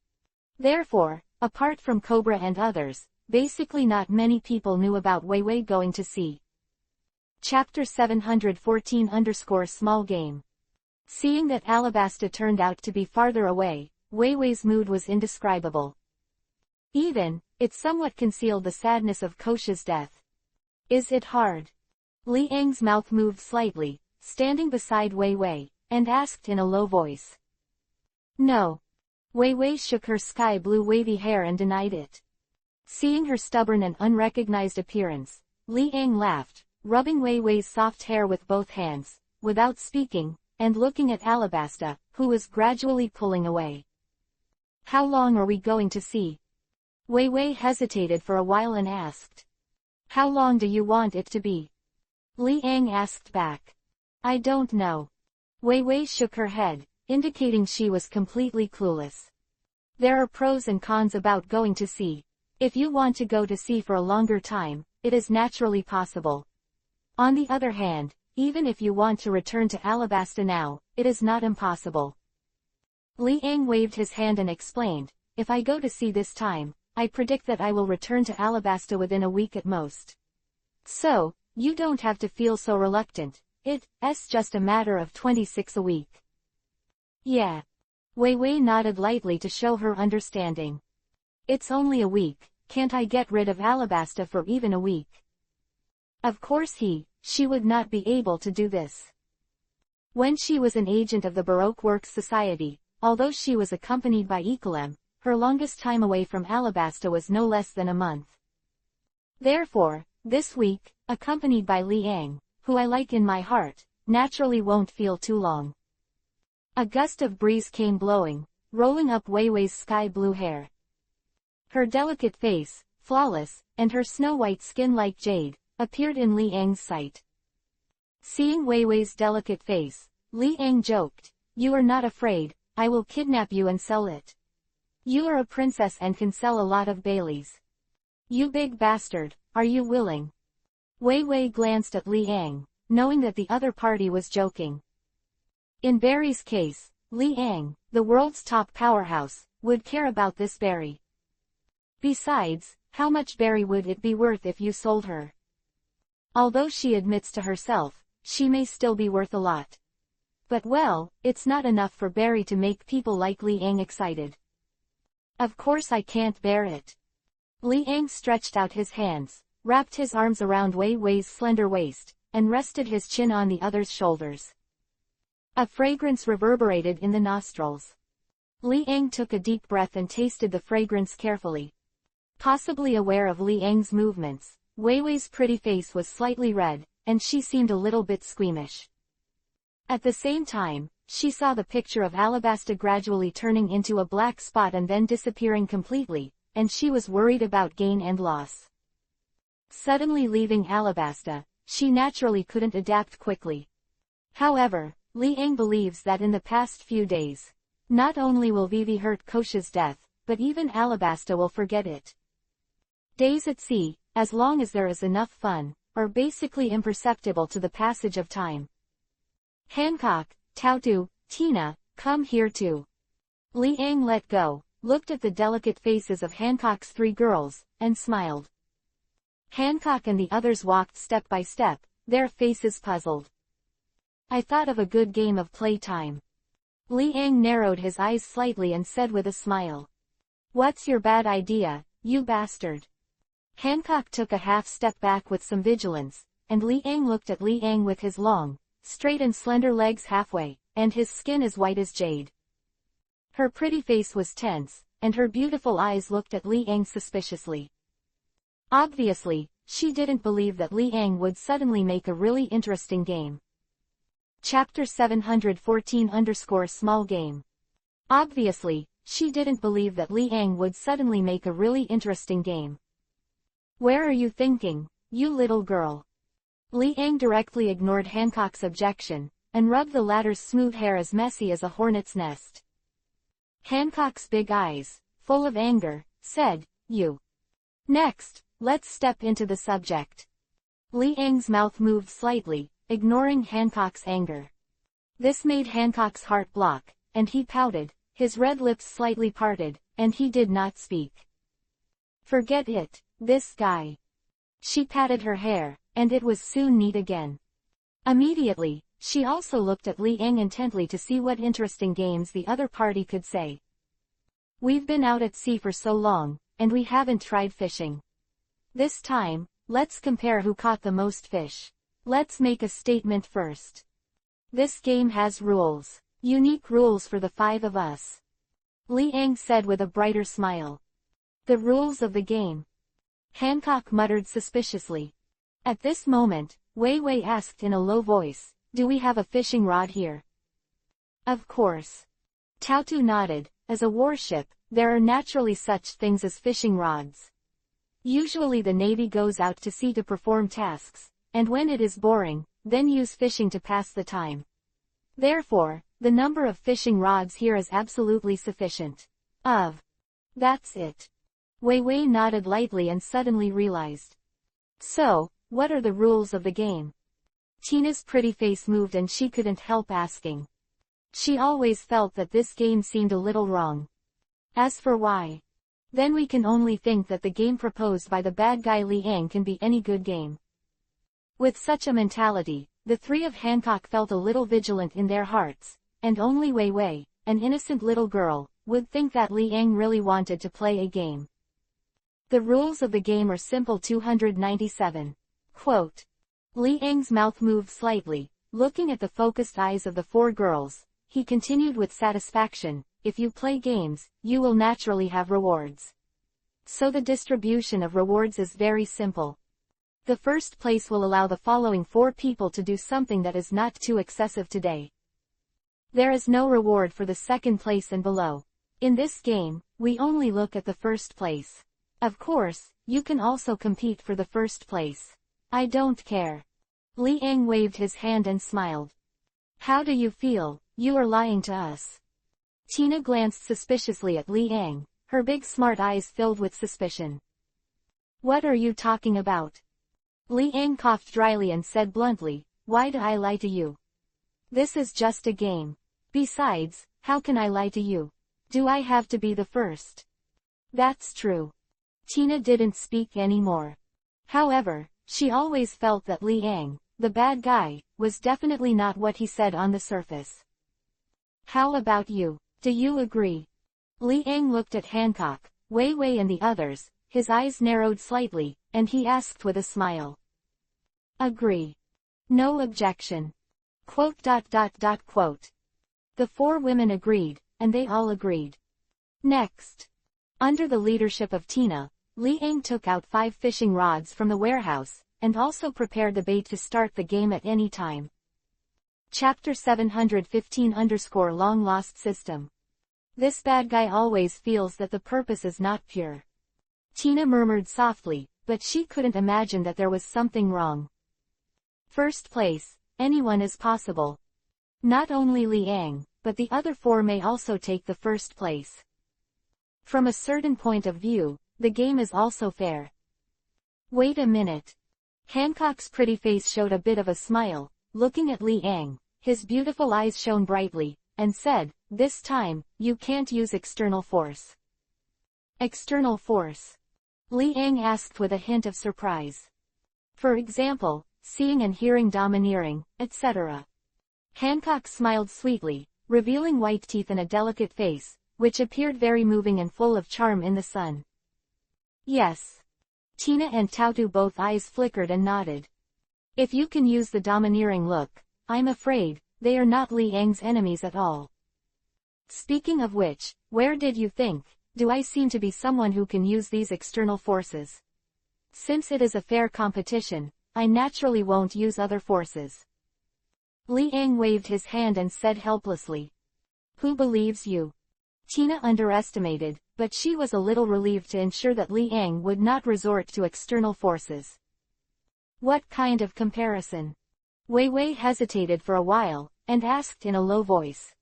Therefore, apart from Cobra and others, basically not many people knew about Wei Wei going to sea. Chapter 714-small game. Seeing that Alabasta turned out to be farther away, Wei Wei's mood was indescribable. Even, it somewhat concealed the sadness of Kosha's death. Is it hard? Li Ang's mouth moved slightly, standing beside Wei Wei, and asked in a low voice. No. Wei Wei shook her sky-blue wavy hair and denied it. Seeing her stubborn and unrecognized appearance, Li Ang laughed, rubbing Wei Wei's soft hair with both hands, without speaking, and looking at Alabasta, who was gradually pulling away. How long are we going to sea? Wei Wei hesitated for a while and asked. How long do you want it to be? Li Ang asked back. I don't know. Wei Wei shook her head, indicating she was completely clueless. There are pros and cons about going to sea. If you want to go to sea for a longer time, it is naturally possible. On the other hand, even if you want to return to Alabasta now, it is not impossible. Li Ang waved his hand and explained, if I go to sea this time, I predict that I will return to Alabasta within a week at most. So, you don't have to feel so reluctant, it's just a matter of 26 a week. Yeah. Wei Wei nodded lightly to show her understanding. It's only a week, can't I get rid of Alabasta for even a week? Of course she would not be able to do this. When she was an agent of the Baroque Works Society, although she was accompanied by Ecolem, her longest time away from Alabasta was no less than a month. Therefore, this week, accompanied by Li Ang, who I like in my heart, naturally won't feel too long. A gust of breeze came blowing, rolling up Wei Wei's sky-blue hair. Her delicate face, flawless, and her snow-white skin like jade, appeared in Li Ang's sight. Seeing Wei Wei's delicate face, Li Ang joked, "You are not afraid, I will kidnap you and sell it. You are a princess and can sell a lot of Baileys. You big bastard, are you willing?" Wei Wei glanced at Li Ang, knowing that the other party was joking. In Barry's case, Li Ang, the world's top powerhouse, would care about this Barry. Besides, how much Barry would it be worth if you sold her? Although she admits to herself, she may still be worth a lot. But well, it's not enough for Barry to make people like Li Ang excited. Of course I can't bear it. Li Ang stretched out his hands, wrapped his arms around Wei Wei's slender waist, and rested his chin on the other's shoulders. A fragrance reverberated in the nostrils. Li Ang took a deep breath and tasted the fragrance carefully. Possibly aware of Li Ang's movements, Wei Wei's pretty face was slightly red, and she seemed a little bit squeamish. At the same time, she saw the picture of Alabasta gradually turning into a black spot and then disappearing completely, and she was worried about gain and loss. Suddenly leaving Alabasta, she naturally couldn't adapt quickly. However, Li Ang believes that in the past few days, not only will Vivi hurt Kosha's death, but even Alabasta will forget it. Days at sea, as long as there is enough fun, are basically imperceptible to the passage of time. Hancock, Tautu, Tina, come here too. Li Ang let go, looked at the delicate faces of Hancock's three girls, and smiled. Hancock and the others walked step by step, their faces puzzled. I thought of a good game of playtime. Li Ang narrowed his eyes slightly and said with a smile. What's your bad idea, you bastard? Hancock took a half step back with some vigilance, and Li Ang looked at Li Ang with his long, straight and slender legs halfway, and his skin as white as jade. Her pretty face was tense, and her beautiful eyes looked at Li Ang suspiciously. Obviously, she didn't believe that Li Ang would suddenly make a really interesting game. Chapter 714-small game. Obviously, she didn't believe that Li Ang would suddenly make a really interesting game. Where are you thinking, you little girl? Li Ang directly ignored Hancock's objection, and rubbed the latter's smooth hair as messy as a hornet's nest. Hancock's big eyes, full of anger, said, You. Next, let's step into the subject. Li Ang's mouth moved slightly, ignoring Hancock's anger. This made Hancock's heart block, and he pouted, his red lips slightly parted, and he did not speak. Forget it, this guy. She patted her hair, and it was soon neat again. Immediately, she also looked at Li Ang intently to see what interesting games the other party could say. We've been out at sea for so long, and we haven't tried fishing. This time, let's compare who caught the most fish. Let's make a statement first. This game has rules. Unique rules for the five of us. Li Ang said with a brighter smile. The rules of the game. Hancock muttered suspiciously. At this moment, Wei Wei asked in a low voice, Do we have a fishing rod here? Of course. Tautu nodded. As a warship, there are naturally such things as fishing rods. Usually the Navy goes out to sea to perform tasks, and when it is boring, then use fishing to pass the time. Therefore, the number of fishing rods here is absolutely sufficient. That's it. Wei Wei nodded lightly and suddenly realized. So, what are the rules of the game? Tina's pretty face moved and she couldn't help asking. She always felt that this game seemed a little wrong. As for why? Then we can only think that the game proposed by the bad guy Li Ang can be any good game. With such a mentality, the three of Hancock felt a little vigilant in their hearts, and only Wei Wei, an innocent little girl, would think that Li Ang really wanted to play a game. The rules of the game are simple. 297. Quote. Li Ang's mouth moved slightly, looking at the focused eyes of the four girls. He continued with satisfaction, If you play games, you will naturally have rewards. So the distribution of rewards is very simple. The first place will allow the following four people to do something that is not too excessive today. There is no reward for the second place and below. In this game, we only look at the first place. Of course, you can also compete for the first place. I don't care. Li Ang waved his hand and smiled. How do you feel? You are lying to us. Tina glanced suspiciously at Li Ang, her big smart eyes filled with suspicion. What are you talking about? Li Ang coughed dryly and said bluntly, why do I lie to you? This is just a game. Besides, how can I lie to you? Do I have to be the first? That's true. Tina didn't speak anymore. However, she always felt that Li Ang, the bad guy, was definitely not what he said on the surface. How about you? Do you agree? Li Ang looked at Hancock, Wei Wei and the others, his eyes narrowed slightly, and he asked with a smile. Agree. No objection. Quote. The four women agreed, and they all agreed. Next. Under the leadership of Tina, Li Ang took out 5 fishing rods from the warehouse, and also prepared the bait to start the game at any time. Chapter 715 _ Long Lost System. This bad guy always feels that the purpose is not pure. Tina murmured softly, but she couldn't imagine that there was something wrong. First place, anyone is possible. Not only Li Ang, but the other 4 may also take the first place. From a certain point of view, the game is also fair. Wait a minute. Hancock's pretty face showed a bit of a smile, looking at Li Ang, his beautiful eyes shone brightly, and said, this time, you can't use external force. External force? Li Ang asked with a hint of surprise. For example, seeing and hearing domineering, etc. Hancock smiled sweetly, revealing white teeth and a delicate face, which appeared very moving and full of charm in the sun. Yes. Tina and Tautu both eyes flickered and nodded. If you can use the domineering look, I'm afraid, they are not Li Ang's enemies at all. Speaking of which, where did you think, do I seem to be someone who can use these external forces? Since it is a fair competition, I naturally won't use other forces. Li Ang waved his hand and said helplessly. Who believes you? Tina underestimated, but she was a little relieved to ensure that Li Ang would not resort to external forces. What kind of comparison? Wei Wei hesitated for a while, and asked in a low voice.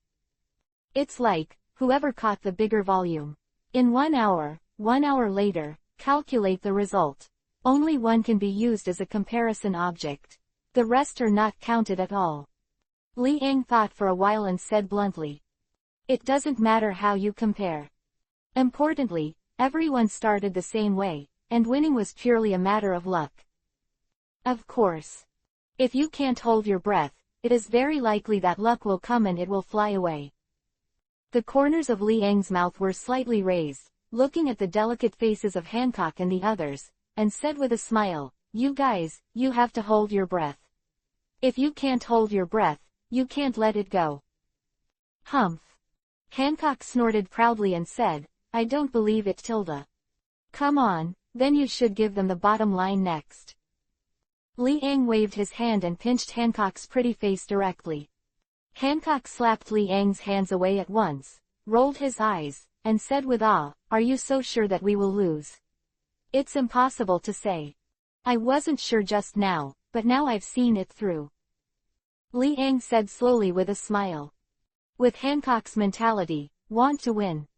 It's like, whoever caught the bigger volume. In 1 hour later, calculate the result. Only one can be used as a comparison object. The rest are not counted at all. Li Ang thought for a while and said bluntly. It doesn't matter how you compare. Importantly, everyone started the same way, and winning was purely a matter of luck. Of course. If you can't hold your breath, it is very likely that luck will come and it will fly away. The corners of Li Ang's mouth were slightly raised, looking at the delicate faces of Hancock and the others, and said with a smile, you guys, you have to hold your breath. If you can't hold your breath, you can't let it go. Humph. Hancock snorted proudly and said, I don't believe it, Tilda. Come on, then you should give them the bottom line next. Li Ang waved his hand and pinched Hancock's pretty face directly. Hancock slapped Li Ang's hands away at once, rolled his eyes, and said with awe, are you so sure that we will lose? It's impossible to say. I wasn't sure just now, but now I've seen it through. Li Ang said slowly with a smile. With Hancock's mentality, want to win.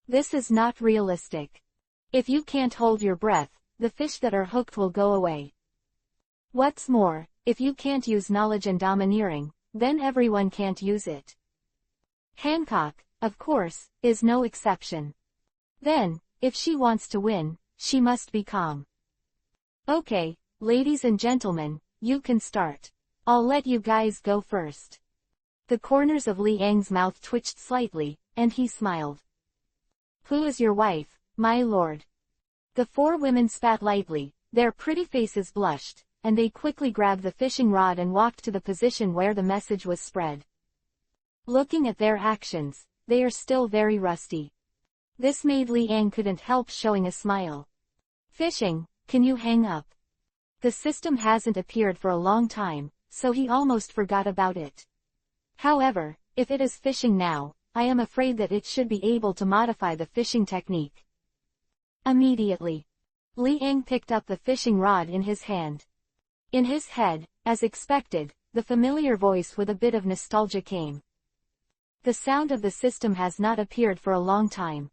This is not realistic. If you can't hold your breath, the fish that are hooked will go away. What's more, if you can't use knowledge and domineering, then everyone can't use it. Hancock, of course, is no exception. Then, if she wants to win, she must be calm. Okay, ladies and gentlemen, you can start. I'll let you guys go first. The corners of Li Ang's mouth twitched slightly, and he smiled. Who is your wife, my lord? The 4 women spat lightly, their pretty faces blushed, and they quickly grabbed the fishing rod and walked to the position where the message was spread. Looking at their actions, they are still very rusty. This made Li Ang couldn't help showing a smile. Fishing, can you hang up? The system hasn't appeared for a long time, so he almost forgot about it. However, if it is fishing now, I am afraid that it should be able to modify the fishing technique. Immediately, Li Ang picked up the fishing rod in his hand. In his head, as expected, the familiar voice with a bit of nostalgia came. The sound of the system has not appeared for a long time.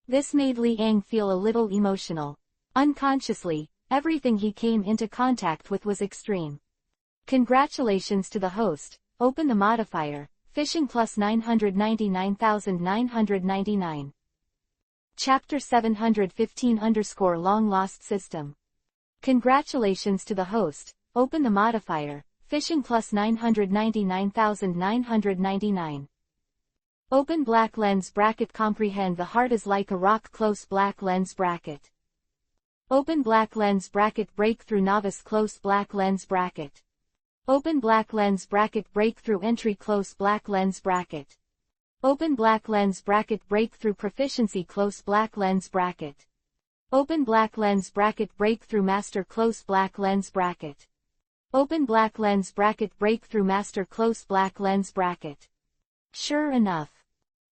This made Li Ang feel a little emotional. Unconsciously, everything he came into contact with was extreme. Congratulations to the host, open the modifier, fishing plus 999,999. Chapter 715 Long Lost System. Congratulations to the host, open the modifier, fishing plus 999,999. Open black lens bracket comprehend the heart is like a rock close black lens bracket. Open black lens bracket breakthrough novice close black lens bracket. Open black lens bracket breakthrough entry close black lens bracket. Open black lens bracket breakthrough proficiency close black lens bracket. Open black lens bracket breakthrough master close black lens bracket. Open black lens bracket breakthrough master close black lens bracket. Sure enough.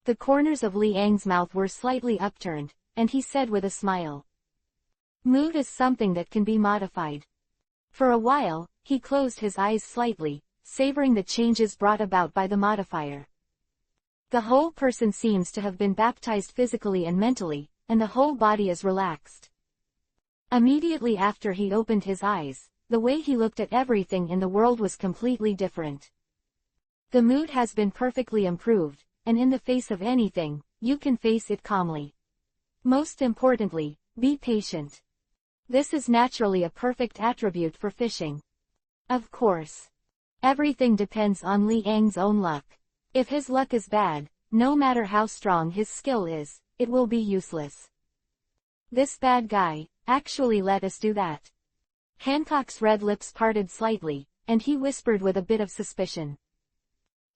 The corners of Li Ang's mouth were slightly upturned, and he said with a smile. Mood is something that can be modified. For a while, he closed his eyes slightly, savoring the changes brought about by the modifier. The whole person seems to have been baptized physically and mentally, and the whole body is relaxed. Immediately after he opened his eyes, the way he looked at everything in the world was completely different. The mood has been perfectly improved, and in the face of anything, you can face it calmly. Most importantly, be patient. This is naturally a perfect attribute for fishing. Of course. Everything depends on Li Ang's own luck. If his luck is bad, no matter how strong his skill is, it will be useless. This bad guy actually let us do that. Hancock's red lips parted slightly, and he whispered with a bit of suspicion.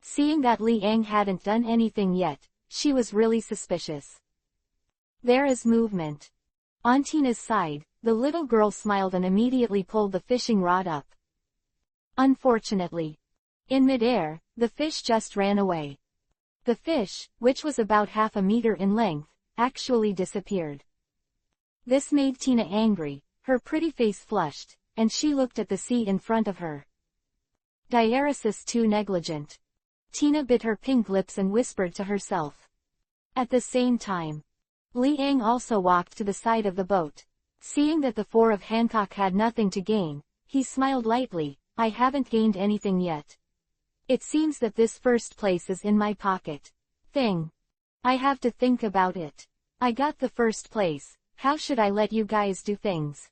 Seeing that Li Ang hadn't done anything yet, she was really suspicious. There is movement. On Tina's side, the little girl smiled and immediately pulled the fishing rod up. Unfortunately, in midair, the fish just ran away. The fish, which was about half a meter in length, actually disappeared. This made Tina angry, her pretty face flushed, and she looked at the sea in front of her. Diaresis too negligent. Tina bit her pink lips and whispered to herself. At the same time, Li Ang also walked to the side of the boat. Seeing that the four of Hancock had nothing to gain, he smiled lightly. I haven't gained anything yet. It seems that this first place is in my pocket. I have to think about it. I got the first place, how should I let you guys do things?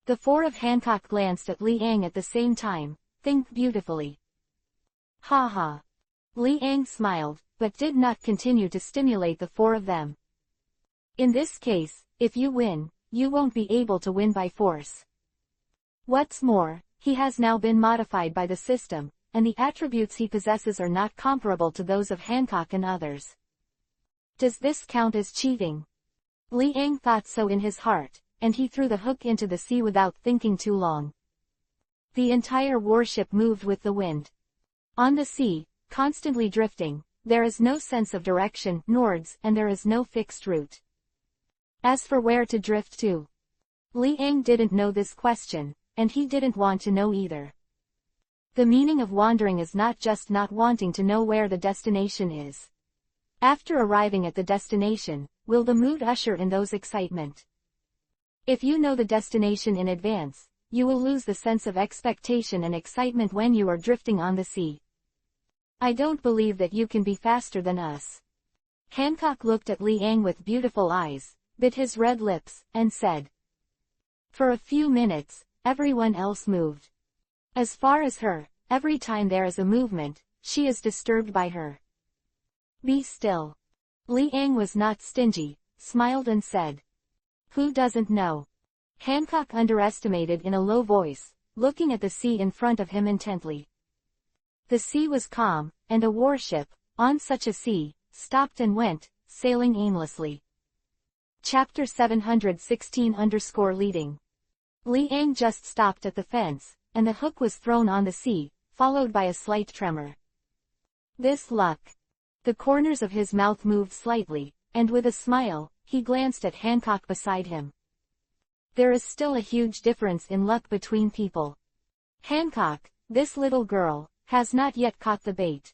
The four of Hancock glanced at Li Ang at the same time. Think beautifully. Ha ha. Li Ang smiled, but did not continue to stimulate the four of them. In this case, if you win, you won't be able to win by force. What's more, he has now been modified by the system, and the attributes he possesses are not comparable to those of Hancock and others. Does this count as cheating? Li Ang thought so in his heart, and he threw the hook into the sea without thinking too long. The entire warship moved with the wind. On the sea, constantly drifting, there is no sense of direction, nords, and there is no fixed route. As for where to drift to, Li Ang didn't know this question, and he didn't want to know either. The meaning of wandering is not just not wanting to know where the destination is. After arriving at the destination, will the mood usher in those excitement? If you know the destination in advance, you will lose the sense of expectation and excitement when you are drifting on the sea. I don't believe that you can be faster than us. Hancock looked at Li Ang with beautiful eyes, bit his red lips, and said. For a few minutes, everyone else moved. As far as her, every time there is a movement, she is disturbed by her. Be still. Li Ang was not stingy, smiled and said. Who doesn't know? Hancock underestimated in a low voice, looking at the sea in front of him intently. The sea was calm, and a warship, on such a sea, stopped and went, sailing aimlessly. Chapter 716-Reading. Li Ang just stopped at the fence, and the hook was thrown on the sea, followed by a slight tremor. This luck. The corners of his mouth moved slightly, and with a smile, he glanced at Hancock beside him. there is still a huge difference in luck between people. Hancock, this little girl, has not yet caught the bait.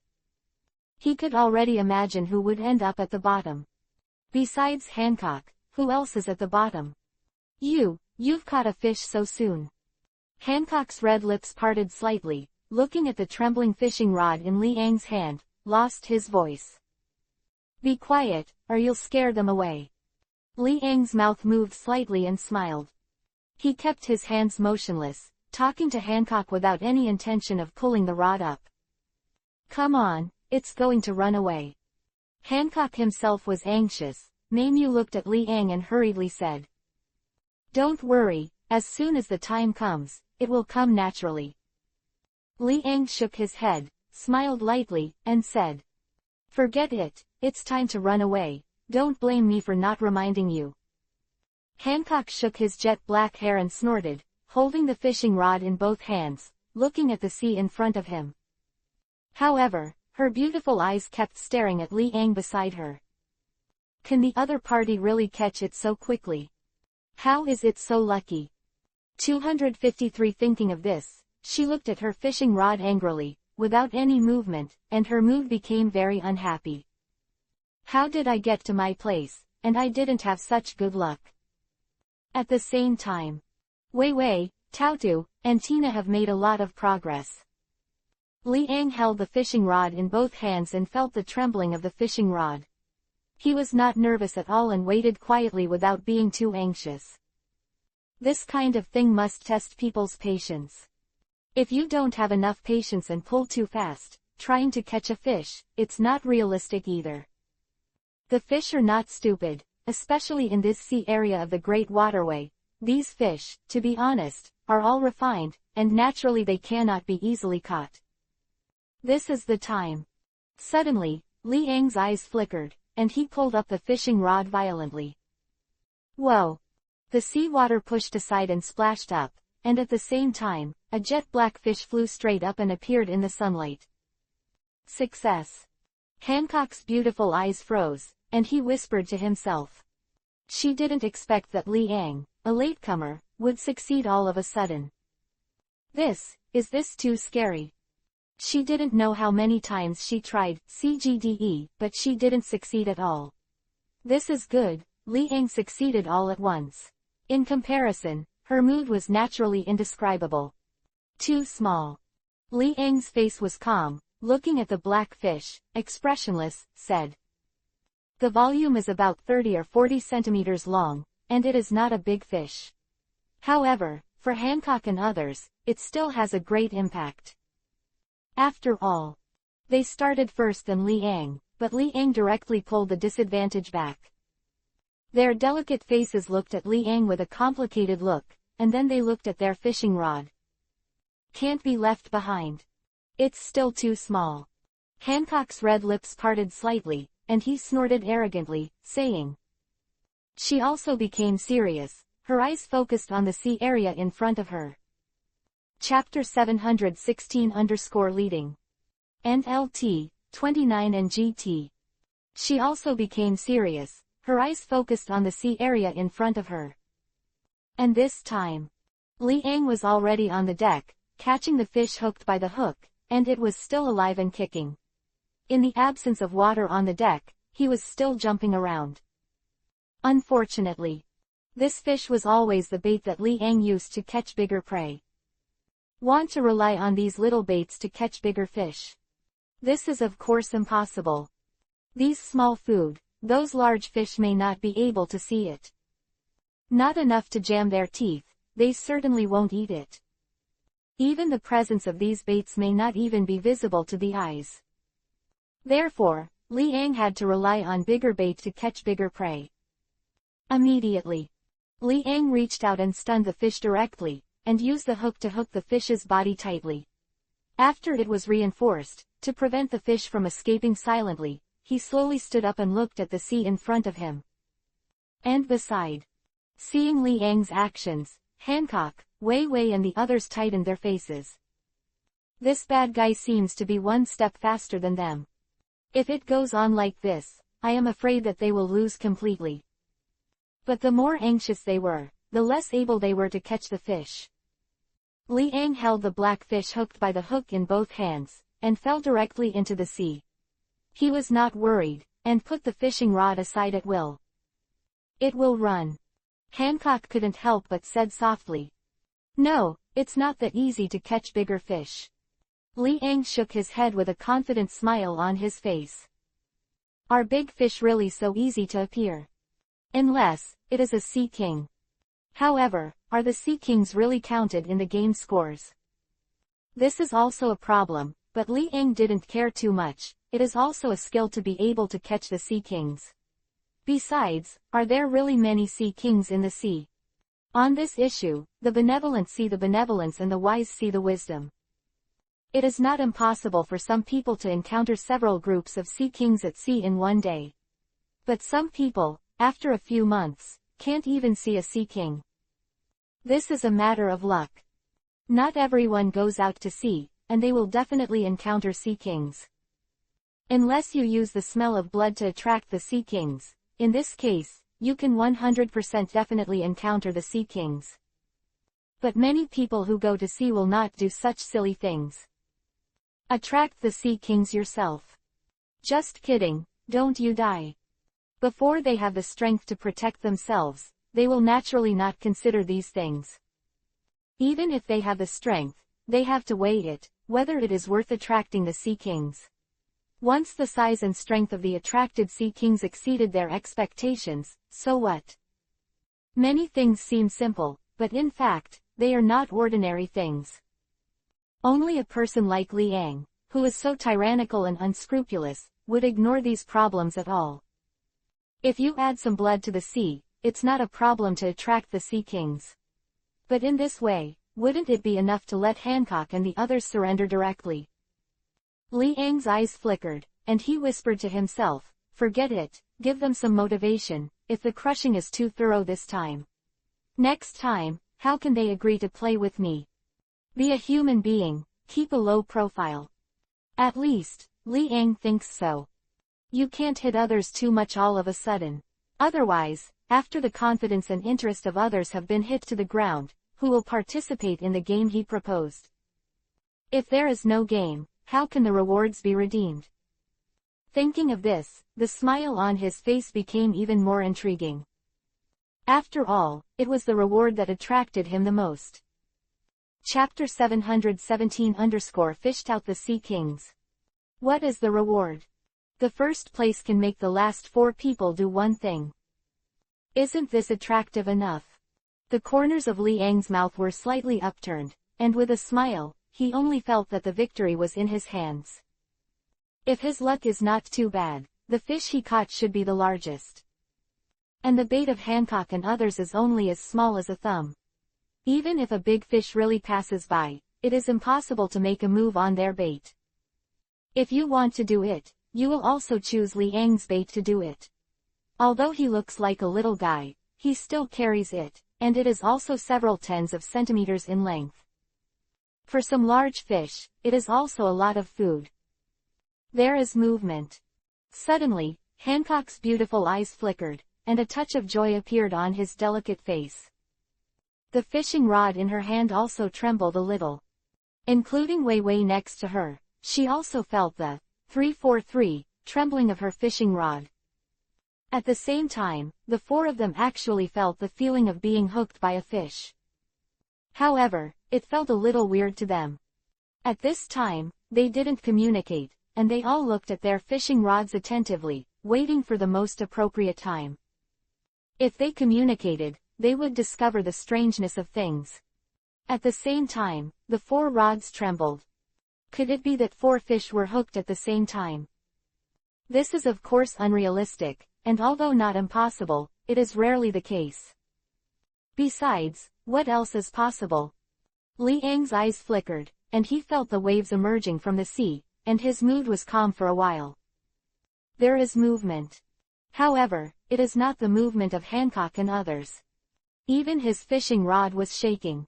He could already imagine who would end up at the bottom. Besides Hancock, who else is at the bottom? You've caught a fish so soon. Hancock's red lips parted slightly, looking at the trembling fishing rod in Li Ang's hand, lost his voice. Be quiet, or you'll scare them away. Li Ang's mouth moved slightly and smiled. He kept his hands motionless, talking to Hancock without any intention of pulling the rod up. Come on, it's going to run away. Hancock himself was anxious. Maimyu looked at Li Ang and hurriedly said, Don't worry, as soon as the time comes, it will come naturally. Li Ang shook his head, smiled lightly, and said, Forget it, it's time to run away, don't blame me for not reminding you. Hancock shook his jet black hair and snorted, holding the fishing rod in both hands, looking at the sea in front of him. However, her beautiful eyes kept staring at Li Ang beside her. Can the other party really catch it so quickly? How is it so lucky? 253 Thinking of this, she looked at her fishing rod angrily, without any movement, and her mood became very unhappy. How did I get to my place, and I didn't have such good luck? At the same time, Wei Wei, Taotu, and Tina have made a lot of progress. Li Ang held the fishing rod in both hands and felt the trembling of the fishing rod. He was not nervous at all and waited quietly without being too anxious. This kind of thing must test people's patience. If you don't have enough patience and pull too fast, trying to catch a fish, it's not realistic either. The fish are not stupid, especially in this sea area of the Great Waterway. These fish, to be honest, are all refined, and naturally they cannot be easily caught. This is the time. Suddenly, Li Ang's eyes flickered, and he pulled up the fishing rod violently. Whoa! The seawater pushed aside and splashed up, and at the same time, a jet black fish flew straight up and appeared in the sunlight. Success! Hancock's beautiful eyes froze, and he whispered to himself. She didn't expect that Li Ang, a latecomer, would succeed all of a sudden. Is this too scary? She didn't know how many times she tried CGDE, but she didn't succeed at all. This is good, Li Ang succeeded all at once. In comparison, her mood was naturally indescribable. Too small. Li Ang's face was calm, looking at the black fish, expressionless, said. The volume is about 30 or 40 centimeters long, and it is not a big fish. However, for Hancock and others, it still has a great impact. After all, they started first than Li Ang, but Li Ang directly pulled the disadvantage back. Their delicate faces looked at Li Ang with a complicated look, and then they looked at their fishing rod. Can't be left behind. It's still too small. Hancock's red lips parted slightly, and he snorted arrogantly, saying. She also became serious, her eyes focused on the sea area in front of her. Chapter 716-Reading. NLT, 29 and GT. She also became serious, her eyes focused on the sea area in front of her. And this time, Li Ang was already on the deck, catching the fish hooked by the hook, and it was still alive and kicking. In the absence of water on the deck, he was still jumping around. Unfortunately, this fish was always the bait that Li Ang used to catch bigger prey. Want to rely on these little baits to catch bigger fish? This is of course impossible. These small food, those large fish may not be able to see it. Not enough to jam their teeth, they certainly won't eat it. Even the presence of these baits may not even be visible to the eyes. Therefore, Li Ang had to rely on bigger bait to catch bigger prey. Immediately, Li Ang reached out and stunned the fish directly, and used the hook to hook the fish's body tightly. After it was reinforced, to prevent the fish from escaping silently, he slowly stood up and looked at the sea in front of him. And beside, seeing Li Ang's actions, Hancock, Wei Wei and the others tightened their faces. This bad guy seems to be one step faster than them. If it goes on like this, I am afraid that they will lose completely. But the more anxious they were, the less able they were to catch the fish. Liang held the black fish hooked by the hook in both hands, and fell directly into the sea. He was not worried, and put the fishing rod aside at will. "It will run." Hancock couldn't help but said softly. "No, it's not that easy to catch bigger fish." Liang shook his head with a confident smile on his face. "Are big fish really so easy to appear? Unless it is a sea king. However, are the sea kings really counted in the game scores? This is also a problem, but Liang didn't care too much. It is also a skill to be able to catch the sea kings. Besides, are there really many sea kings in the sea? On this issue, the benevolent see the benevolence and the wise see the wisdom. It is not impossible for some people to encounter several groups of sea kings at sea in one day. But some people, after a few months, can't even see a sea king. This is a matter of luck. Not everyone goes out to sea, and they will definitely encounter sea kings. Unless you use the smell of blood to attract the sea kings, in this case, you can 100% definitely encounter the sea kings. But many people who go to sea will not do such silly things. Attract the sea kings yourself. Just kidding, don't you die. Before they have the strength to protect themselves, they will naturally not consider these things. Even if they have the strength, they have to weigh it, whether it is worth attracting the sea kings. Once the size and strength of the attracted sea kings exceeded their expectations, so what? Many things seem simple, but in fact, they are not ordinary things. Only a person like Liang, who is so tyrannical and unscrupulous, would ignore these problems at all. If you add some blood to the sea, it's not a problem to attract the sea kings. But in this way, wouldn't it be enough to let Hancock and the others surrender directly? Liang's eyes flickered, and he whispered to himself, "Forget it, give them some motivation, if the crushing is too thorough this time. Next time, how can they agree to play with me? Be a human being, keep a low profile." At least, Liang thinks so. You can't hit others too much all of a sudden. Otherwise, after the confidence and interest of others have been hit to the ground, who will participate in the game he proposed? If there is no game, how can the rewards be redeemed? Thinking of this, the smile on his face became even more intriguing. After all, it was the reward that attracted him the most. Chapter 717 fished out the sea kings. What is the reward? The first place can make the last 4 people do one thing. Isn't this attractive enough? The corners of Liang's mouth were slightly upturned, and with a smile, he only felt that the victory was in his hands. If his luck is not too bad, the fish he caught should be the largest. And the bait of Hancock and others is only as small as a thumb. Even if a big fish really passes by, it is impossible to make a move on their bait. If you want to do it, you will also choose Liang's bait to do it. Although he looks like a little guy, he still carries it, and it is also several tens of centimeters in length. For some large fish, it is also a lot of food. There is movement. Suddenly, Hancock's beautiful eyes flickered, and a touch of joy appeared on his delicate face. The fishing rod in her hand also trembled a little. Including Wei Wei next to her, she also felt the 343 trembling of her fishing rod. At the same time, the 4 of them actually felt the feeling of being hooked by a fish. However, it felt a little weird to them. At this time, they didn't communicate, and they all looked at their fishing rods attentively, waiting for the most appropriate time. If they communicated, they would discover the strangeness of things. At the same time, the 4 rods trembled. Could it be that 4 fish were hooked at the same time? This is of course unrealistic, and although not impossible, it is rarely the case. Besides, what else is possible? Liang's eyes flickered, and he felt the waves emerging from the sea, and his mood was calm for a while. There is movement. However, it is not the movement of Hancock and others. Even his fishing rod was shaking.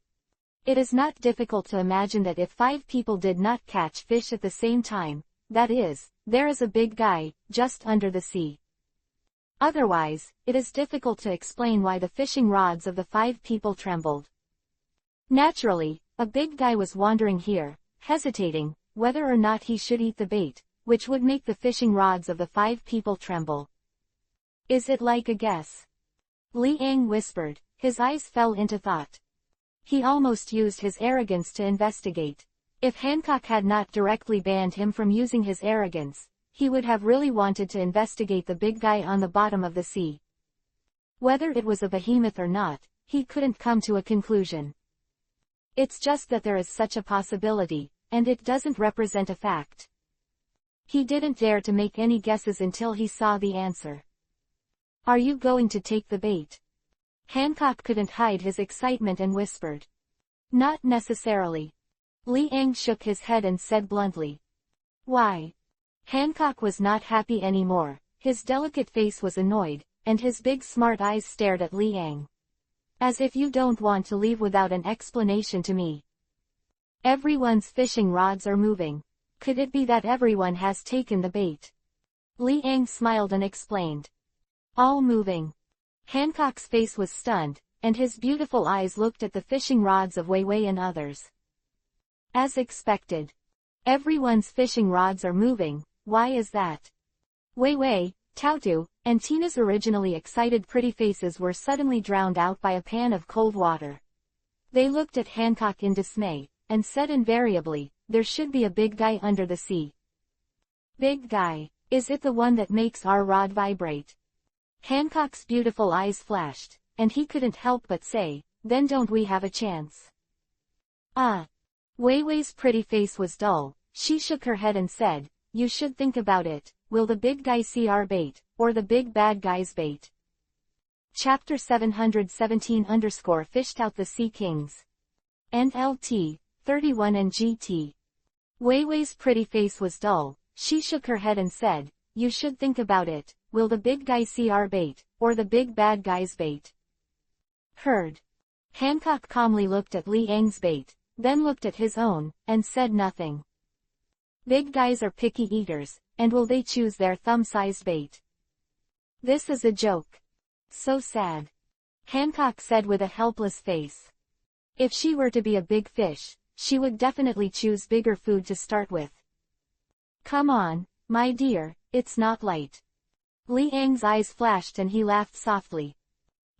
It is not difficult to imagine that if 5 people did not catch fish at the same time, that is, there is a big guy, just under the sea. Otherwise, it is difficult to explain why the fishing rods of the 5 people trembled. Naturally, a big guy was wandering here, hesitating whether or not he should eat the bait, which would make the fishing rods of the 5 people tremble. Is it like a guess? Li Ang whispered. His eyes fell into thought. He almost used his arrogance to investigate. If Hancock had not directly banned him from using his arrogance, he would have really wanted to investigate the big guy on the bottom of the sea. Whether it was a behemoth or not, he couldn't come to a conclusion. It's just that there is such a possibility, and it doesn't represent a fact. He didn't dare to make any guesses until he saw the answer. Are you going to take the bait? Hancock couldn't hide his excitement and whispered. Not necessarily. Li Ang shook his head and said bluntly. Why? Hancock was not happy anymore, his delicate face was annoyed, and his big smart eyes stared at Li Ang. As if you don't want to leave without an explanation to me. Everyone's fishing rods are moving. Could it be that everyone has taken the bait? Li Ang smiled and explained. All moving. Hancock's face was stunned, and his beautiful eyes looked at the fishing rods of Wei Wei and others. As expected. Everyone's fishing rods are moving. Why is that? Wei Wei, Tautu, and Tina's originally excited pretty faces were suddenly drowned out by a pan of cold water. They looked at Hancock in dismay, and said invariably, there should be a big guy under the sea. Big guy, is it the one that makes our rod vibrate? Hancock's beautiful eyes flashed, and he couldn't help but say, then don't we have a chance? Ah. Wei Wei's pretty face was dull, she shook her head and said, you should think about it, will the big guy see our bait, or the big bad guy's bait? Chapter 717 Fished Out the Sea Kings. NLT, 31 and GT. Wei Wei's pretty face was dull, she shook her head and said, you should think about it, will the big guy see our bait, or the big bad guy's bait? Heard. Hancock calmly looked at Li Ang's bait, then looked at his own, and said nothing. Big guys are picky eaters, and will they choose their thumb-sized bait? This is a joke. So sad. Hancock said with a helpless face. If she were to be a big fish, she would definitely choose bigger food to start with. Come on, my dear, it's not light. Li Ang's eyes flashed and he laughed softly.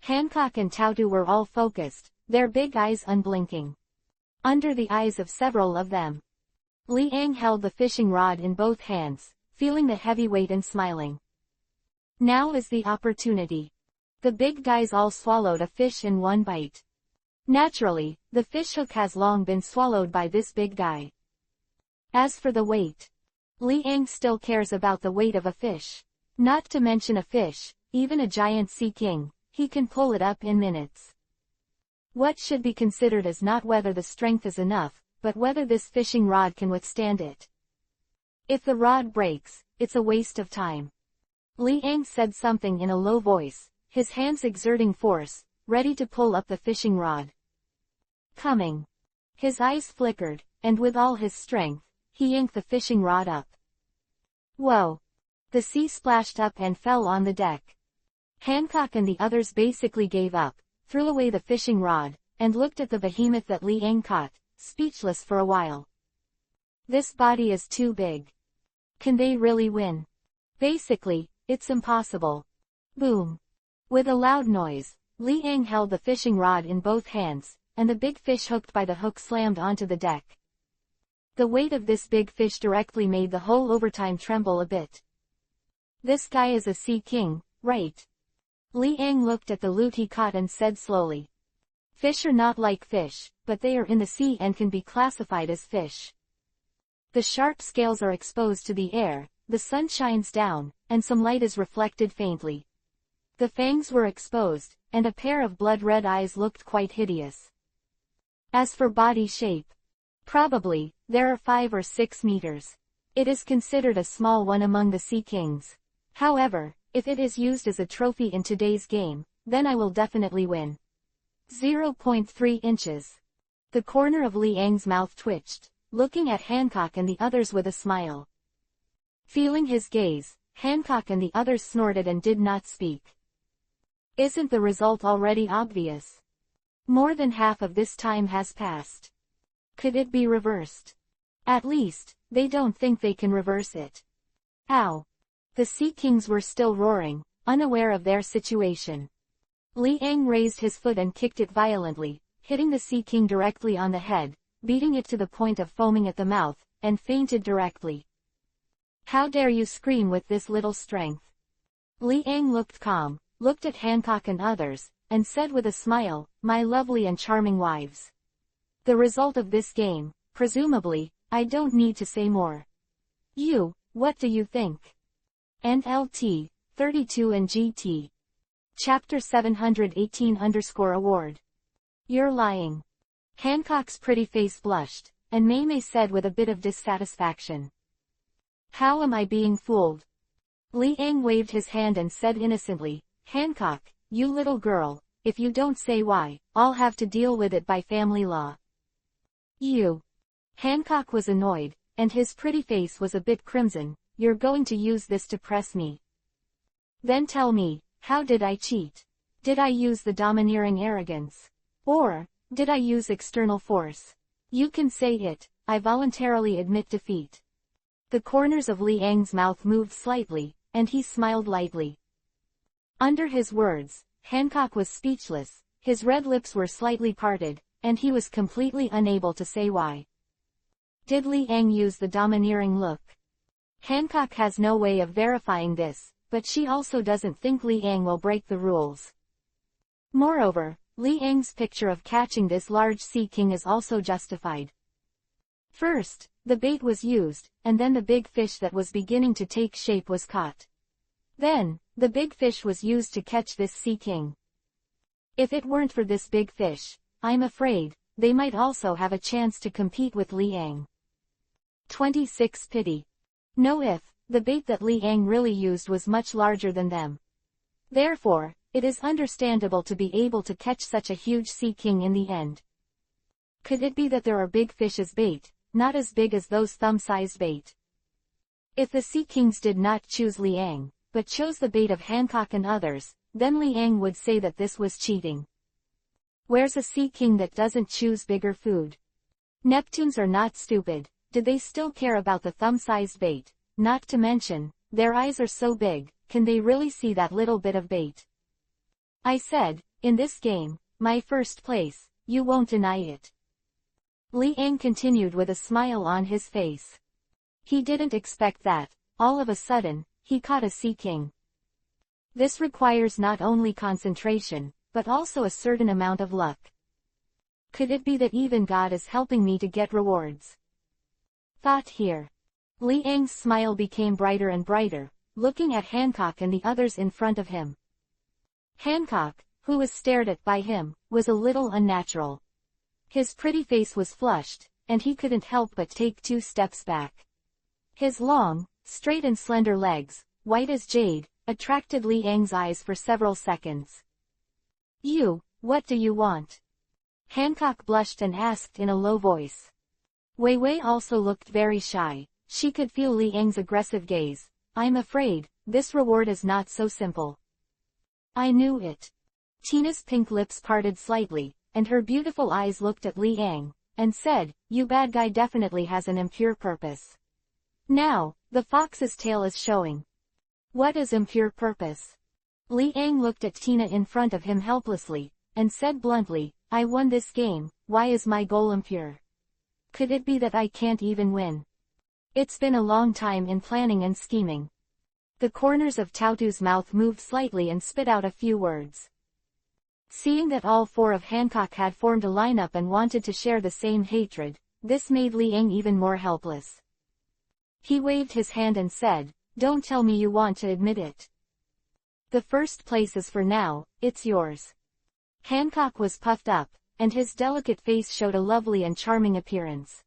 Hancock and Tautu were all focused, their big eyes unblinking. Under the eyes of several of them, Li Ang held the fishing rod in both hands, feeling the heavy weight and smiling. Now is the opportunity. The big guys all swallowed a fish in one bite. Naturally, the fish hook has long been swallowed by this big guy. As for the weight, Li Ang still cares about the weight of a fish. Not to mention a fish, even a giant sea king, he can pull it up in minutes. What should be considered is not whether the strength is enough, but whether this fishing rod can withstand it. If the rod breaks, it's a waste of time. Li Ang said something in a low voice, his hands exerting force, ready to pull up the fishing rod. Coming. His eyes flickered, and with all his strength, he yanked the fishing rod up. Whoa! The sea splashed up and fell on the deck. Hancock and the others basically gave up, threw away the fishing rod, and looked at the behemoth that Li Ang caught, speechless for a while. This body is too big. Can they really win? Basically, it's impossible. Boom. With a loud noise, Li Ang held the fishing rod in both hands, and the big fish hooked by the hook slammed onto the deck. The weight of this big fish directly made the whole overtime tremble a bit. This guy is a sea king, right? Li Ang looked at the loot he caught and said slowly. Fish are not like fish, but they are in the sea and can be classified as fish. The sharp scales are exposed to the air, the sun shines down, and some light is reflected faintly. The fangs were exposed, and a pair of blood-red eyes looked quite hideous. As for body shape, probably, there are 5 or 6 meters. It is considered a small one among the sea kings. However, if it is used as a trophy in today's game, then I will definitely win. 0.3 inches. The corner of Li Ang's mouth twitched, looking at Hancock and the others with a smile. Feeling his gaze, Hancock and the others snorted and did not speak. Isn't the result already obvious? More than half of this time has passed. Could it be reversed? At least, they don't think they can reverse it. Ow! The Sea Kings were still roaring, unaware of their situation. Liang raised his foot and kicked it violently, hitting the Sea King directly on the head, beating it to the point of foaming at the mouth, and fainted directly. How dare you scream with this little strength? Liang looked calm, looked at Hancock and others, and said with a smile, my lovely and charming wives. The result of this game, presumably, I don't need to say more. You, what do you think? NLT, 32 and GT. Chapter 718_award. You're lying. Hancock's pretty face blushed, and Mei said with a bit of dissatisfaction. How am I being fooled? Liang waved his hand and said innocently, Hancock, you little girl, if you don't say why, I'll have to deal with it by family law. You. Hancock was annoyed, and his pretty face was a bit crimson. You're going to use this to press me. Then tell me, how did I cheat? Did I use the domineering arrogance? Or, did I use external force? You can say it, I voluntarily admit defeat. The corners of Liang's mouth moved slightly, and he smiled lightly. Under his words, Hancock was speechless, his red lips were slightly parted, and he was completely unable to say why. Did Liang use the domineering look? Hancock has no way of verifying this, but she also doesn't think Liang will break the rules. Moreover, Liang's picture of catching this large Sea King is also justified. First, the bait was used, and then the big fish that was beginning to take shape was caught. Then, the big fish was used to catch this Sea King. If it weren't for this big fish, I'm afraid, they might also have a chance to compete with Liang. 26 Pity. No, if the bait that Liang really used was much larger than them. Therefore, it is understandable to be able to catch such a huge Sea King in the end. Could it be that there are big fish as bait, not as big as those thumb-sized bait? If the Sea Kings did not choose Liang, but chose the bait of Hancock and others, then Liang would say that this was cheating. Where's a Sea King that doesn't choose bigger food? Neptunes are not stupid. Did they still care about the thumb-sized bait? Not to mention, their eyes are so big, can they really see that little bit of bait? I said, in this game, my first place, you won't deny it. Liang continued with a smile on his face. He didn't expect that, all of a sudden, he caught a Sea King. This requires not only concentration, but also a certain amount of luck. Could it be that even God is helping me to get rewards? Thought here. Liang's smile became brighter and brighter, looking at Hancock and the others in front of him. Hancock, who was stared at by him, was a little unnatural. His pretty face was flushed, and he couldn't help but take 2 steps back. His long, straight and slender legs, white as jade, attracted Liang's eyes for several seconds. You, what do you want? Hancock blushed and asked in a low voice. Wei Wei also looked very shy. She could feel Liang's aggressive gaze. I'm afraid, this reward is not so simple. I knew it. Tina's pink lips parted slightly, and her beautiful eyes looked at Liang, and said, you bad guy definitely has an impure purpose. Now, the fox's tail is showing. What is impure purpose? Liang looked at Tina in front of him helplessly, and said bluntly, I won this game, why is my goal impure? Could it be that I can't even win? It's been a long time in planning and scheming. The corners of Tautu's mouth moved slightly and spit out a few words. Seeing that all 4 of Hancock had formed a lineup and wanted to share the same hatred, this made Liang even more helpless. He waved his hand and said, don't tell me you want to admit it. The first place is for now, it's yours. Hancock was puffed up, and his delicate face showed a lovely and charming appearance.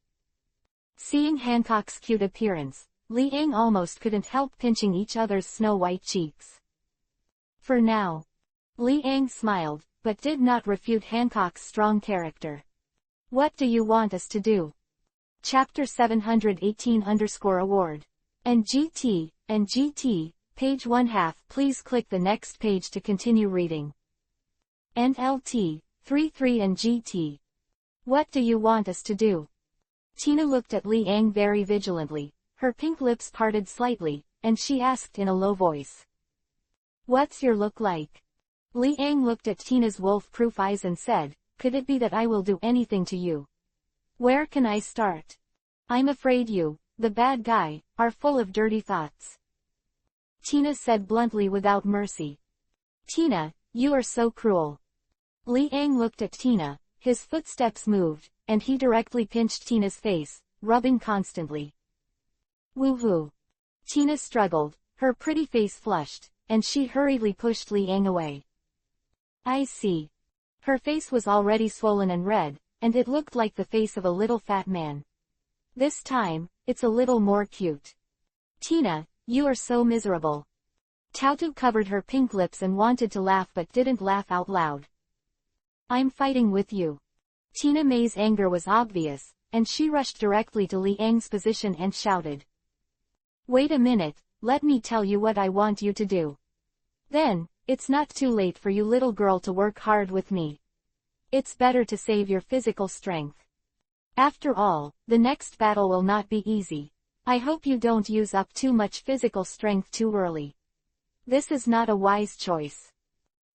Seeing Hancock's cute appearance, Liang almost couldn't help pinching each other's snow-white cheeks. For now. Liang smiled, but did not refute Hancock's strong character. What do you want us to do? Chapter 718_award. And GT, Page 1/2. Please click the next page to continue reading. NLT, 33 and GT. What do you want us to do? Tina looked at Li Ang very vigilantly, her pink lips parted slightly, and she asked in a low voice. What's your look like? Li Ang looked at Tina's wolf-proof eyes and said, could it be that I will do anything to you? Where can I start? I'm afraid you, the bad guy, are full of dirty thoughts. Tina said bluntly without mercy. Tina, you are so cruel. Li Ang looked at Tina, his footsteps moved, and he directly pinched Tina's face, rubbing constantly. Woo-hoo. Tina struggled, her pretty face flushed, and she hurriedly pushed Li Ang away. I see. Her face was already swollen and red, and it looked like the face of a little fat man. This time, it's a little more cute. Tina, you are so miserable. Tautu covered her pink lips and wanted to laugh but didn't laugh out loud. I'm fighting with you. Tina May's anger was obvious, and she rushed directly to Li Ang's position and shouted. Wait a minute, let me tell you what I want you to do. Then, it's not too late for you little girl to work hard with me. It's better to save your physical strength. After all, the next battle will not be easy. I hope you don't use up too much physical strength too early. This is not a wise choice.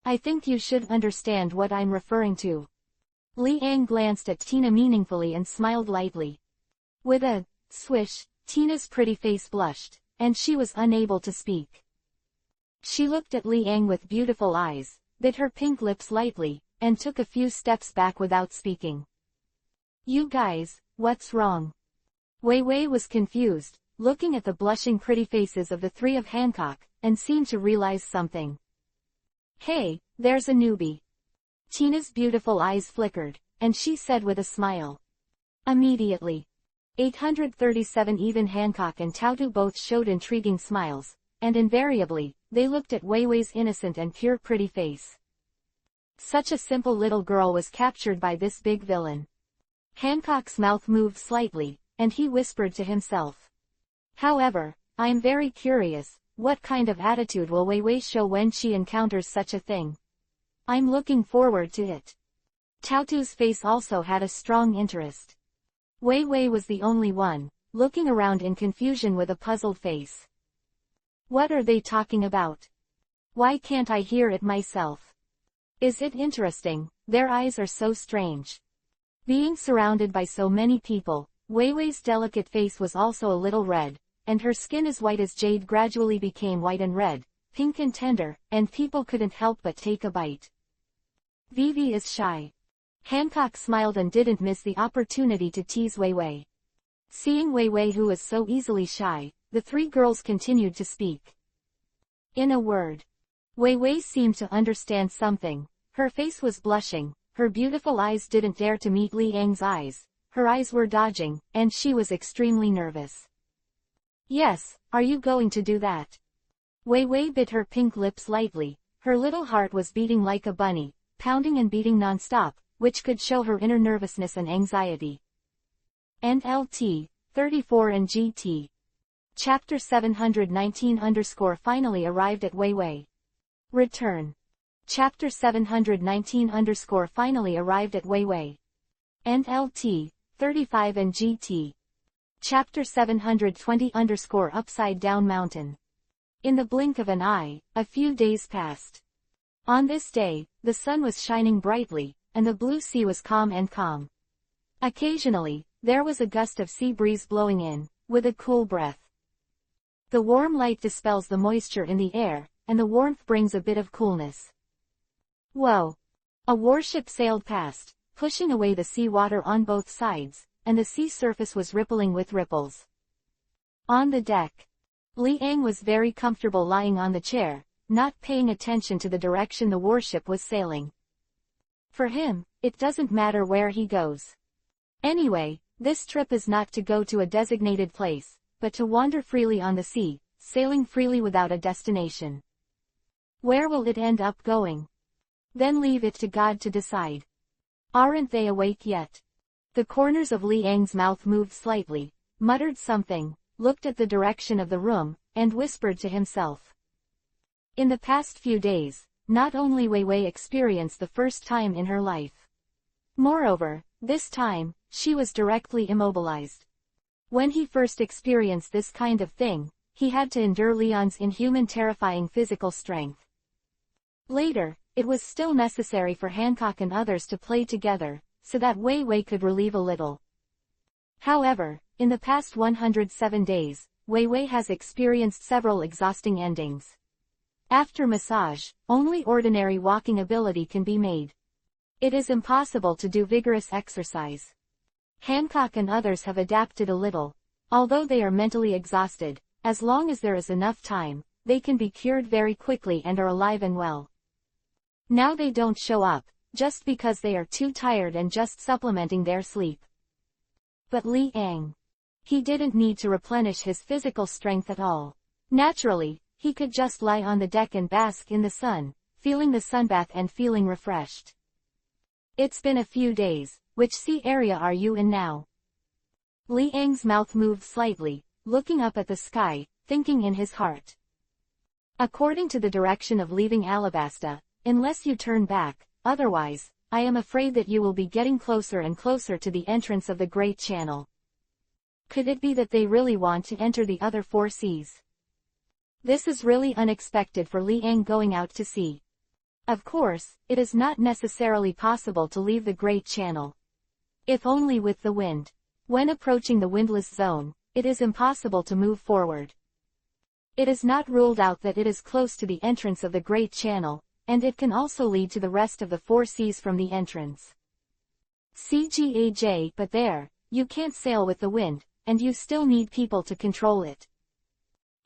I think you should understand what I'm referring to. Li Ang glanced at Tina meaningfully and smiled lightly. With a swish, Tina's pretty face blushed, and she was unable to speak. She looked at Li Ang with beautiful eyes, bit her pink lips lightly, and took a few steps back without speaking. You guys, what's wrong? Wei Wei was confused, looking at the blushing pretty faces of the three of Hancock, and seemed to realize something. Hey, there's a newbie. Tina's beautiful eyes flickered, and she said with a smile. Immediately. 837 Even Hancock and Tautu both showed intriguing smiles, and invariably, they looked at Wei Wei's innocent and pure pretty face. Such a simple little girl was captured by this big villain. Hancock's mouth moved slightly, and he whispered to himself. However, I'm very curious, what kind of attitude will Wei Wei show when she encounters such a thing? I'm looking forward to it. Tautu's face also had a strong interest. Wei Wei was the only one, looking around in confusion with a puzzled face. What are they talking about? Why can't I hear it myself? Is it interesting? Their eyes are so strange. Being surrounded by so many people, Wei Wei's delicate face was also a little red, and her skin as white as jade gradually became white and red, pink and tender, and people couldn't help but take a bite. Vivi is shy. Hancock smiled and didn't miss the opportunity to tease Wei Wei. Seeing Wei Wei who was so easily shy, the three girls continued to speak. In a word, Wei Wei seemed to understand something. Her face was blushing, her beautiful eyes didn't dare to meet Li Ang's eyes, her eyes were dodging, and she was extremely nervous. Yes, are you going to do that? Wei Wei bit her pink lips lightly, her little heart was beating like a bunny, pounding and beating non-stop, which could show her inner nervousness and anxiety. NLT, 34 and GT. Chapter 719 finally arrived at Wei Wei. Return. Chapter 719 finally arrived at Wei Wei. NLT, 35 and GT. Chapter 720 Upside Down Mountain. In the blink of an eye, a few days passed. On this day, the sun was shining brightly, and the blue sea was calm and calm. Occasionally, there was a gust of sea breeze blowing in, with a cool breath. The warm light dispels the moisture in the air, and the warmth brings a bit of coolness. Whoa! A warship sailed past, pushing away the sea water on both sides, and the sea surface was rippling with ripples. On the deck, Li Ang was very comfortable lying on the chair, not paying attention to the direction the warship was sailing. For him, it doesn't matter where he goes. Anyway, this trip is not to go to a designated place, but to wander freely on the sea, sailing freely without a destination. Where will it end up going? Then leave it to God to decide. Aren't they awake yet? The corners of Li Ang's mouth moved slightly, muttered something, looked at the direction of the room, and whispered to himself. In the past few days, not only Wei Wei experienced the first time in her life. Moreover, this time, she was directly immobilized. When he first experienced this kind of thing, he had to endure Leon's inhuman terrifying physical strength. Later, it was still necessary for Hancock and others to play together, so that Wei Wei could relieve a little. However, in the past 107 days, Wei Wei has experienced several exhausting endings. After massage, only ordinary walking ability can be made. It is impossible to do vigorous exercise. Hancock and others have adapted a little. Although they are mentally exhausted, as long as there is enough time, they can be cured very quickly and are alive and well. Now they don't show up, just because they are too tired and just supplementing their sleep. But Li Ang. He didn't need to replenish his physical strength at all. Naturally, he could just lie on the deck and bask in the sun, feeling the sunbath and feeling refreshed. It's been a few days. Which sea area are you in now? Li Ang's mouth moved slightly, looking up at the sky, thinking in his heart. According to the direction of leaving Alabasta, unless you turn back, otherwise, I am afraid that you will be getting closer and closer to the entrance of the Great Channel. Could it be that they really want to enter the other four seas? This is really unexpected for Li Ang going out to sea. Of course, it is not necessarily possible to leave the Great Channel. If only with the wind. When approaching the windless zone, it is impossible to move forward. It is not ruled out that it is close to the entrance of the Great Channel, and it can also lead to the rest of the four seas from the entrance. CGAJ, but there, you can't sail with the wind, and you still need people to control it.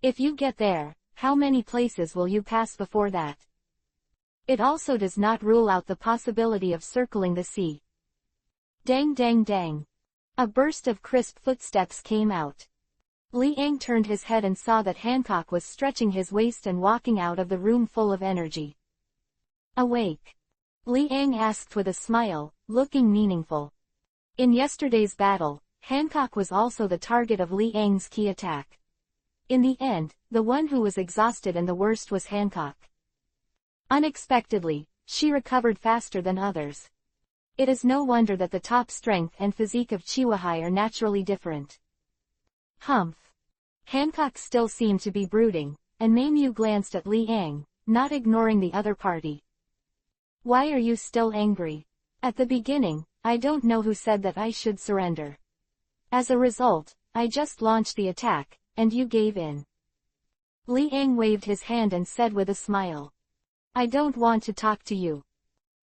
If you get there, how many places will you pass before that? It also does not rule out the possibility of circling the sea. Dang dang dang. A burst of crisp footsteps came out. Li Ang turned his head and saw that Hancock was stretching his waist and walking out of the room full of energy. Awake? Li Ang asked with a smile, looking meaningful. In yesterday's battle, Hancock was also the target of Li Ang's key attack. In the end, the one who was exhausted and the worst was Hancock. Unexpectedly, she recovered faster than others. It is no wonder that the top strength and physique of Chihuahua are naturally different. Humph. Hancock still seemed to be brooding, and Meimu glanced at Li Ang, not ignoring the other party. Why are you still angry? At the beginning, I don't know who said that I should surrender. As a result, I just launched the attack, and you gave in. Li Ang waved his hand and said with a smile. I don't want to talk to you.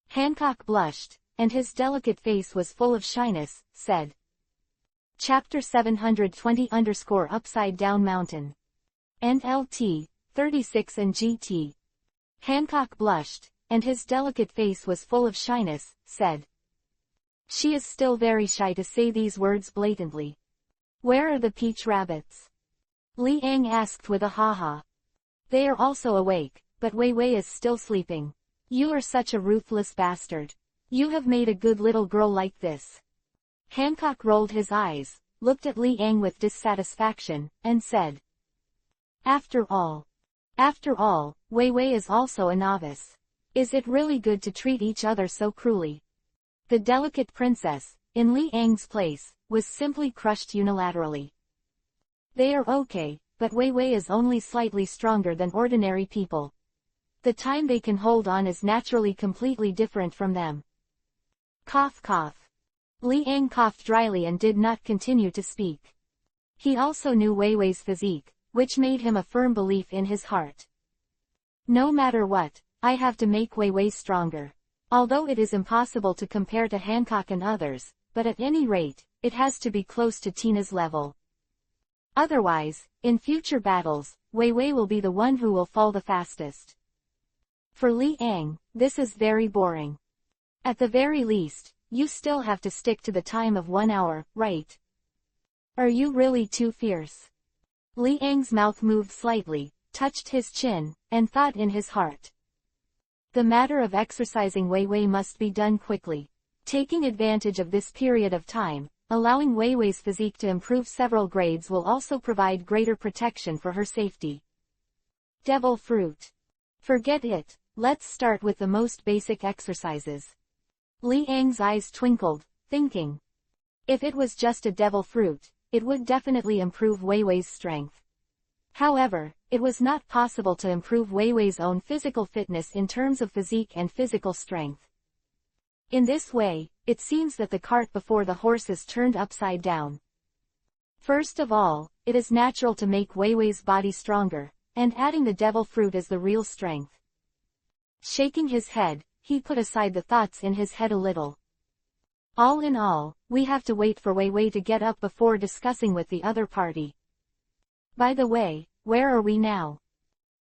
Hancock blushed, and his delicate face was full of shyness, said. Chapter 720 / Down Mountain. NLT, 36 and GT. Hancock blushed, and his delicate face was full of shyness, said. She is still very shy to say these words blatantly. Where are the peach rabbits? Li Ang asked with a ha-ha. They are also awake, but Wei Wei is still sleeping. You are such a ruthless bastard. You have made a good little girl like this. Hancock rolled his eyes, looked at Li Ang with dissatisfaction, and said. After all, Wei Wei is also a novice. Is it really good to treat each other so cruelly? The delicate princess, in Li Ang's place, was simply crushed unilaterally. They are okay, but Wei Wei is only slightly stronger than ordinary people. The time they can hold on is naturally completely different from them. Cough cough. Li Ang coughed dryly and did not continue to speak. He also knew Wei Wei's physique, which made him a firm belief in his heart. No matter what, I have to make Wei Wei stronger. Although it is impossible to compare to Hancock and others, but at any rate, it has to be close to Tina's level. Otherwise, in future battles, Wei Wei will be the one who will fall the fastest. For Li Ang, this is very boring. At the very least, you still have to stick to the time of 1 hour, right? Are you really too fierce? Li Ang's mouth moved slightly, touched his chin, and thought in his heart. The matter of exercising Wei Wei must be done quickly. Taking advantage of this period of time, allowing Wei Wei's physique to improve several grades will also provide greater protection for her safety. Devil fruit. Forget it, let's start with the most basic exercises. Li Ang's eyes twinkled, thinking. If it was just a devil fruit, it would definitely improve Wei Wei's strength. However, it was not possible to improve Wei Wei's own physical fitness in terms of physique and physical strength. In this way, it seems that the cart before the horse is turned upside down. First of all, it is natural to make Wei Wei's body stronger, and adding the devil fruit is the real strength. Shaking his head, he put aside the thoughts in his head a little. All in all, we have to wait for Wei Wei to get up before discussing with the other party. By the way, where are we now?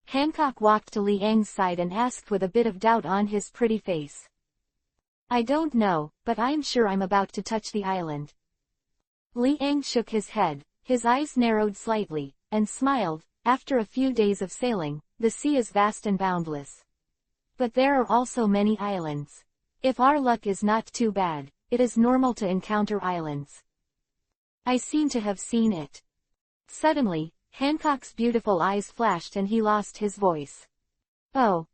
Hancock walked to Li Ang's side and asked with a bit of doubt on his pretty face. I don't know, but I'm sure I'm about to touch the island. Li Ang shook his head, his eyes narrowed slightly, and smiled. After a few days of sailing, the sea is vast and boundless. But there are also many islands. If our luck is not too bad, it is normal to encounter islands. I seem to have seen it. Suddenly, Hancock's beautiful eyes flashed and he lost his voice. Oh.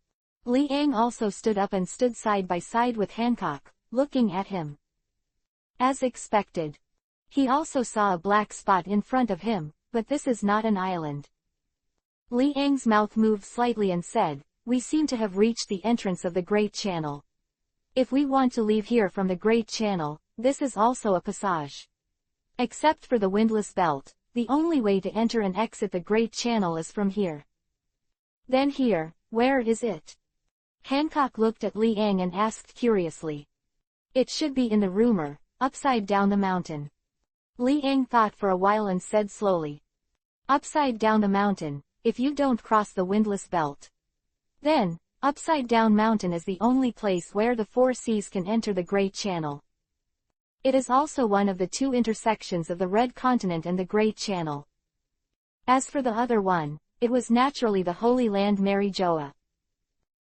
Li Ang also stood up and stood side by side with Hancock, looking at him. As expected. He also saw a black spot in front of him, but this is not an island. Li Ang's mouth moved slightly and said, we seem to have reached the entrance of the Great Channel. If we want to leave here from the Great Channel, this is also a passage. Except for the windlass belt, the only way to enter and exit the Great Channel is from here. Then here, where is it? Hancock looked at Li Ang and asked curiously. It should be in the rumor, upside down the mountain. Li Ang thought for a while and said slowly. Upside down the mountain, if you don't cross the windlass belt. Then, upside down mountain is the only place where the four seas can enter the Great Channel. It is also one of the two intersections of the Red Continent and the Great Channel. As for the other one, it was naturally the Holy Land Mary Joa.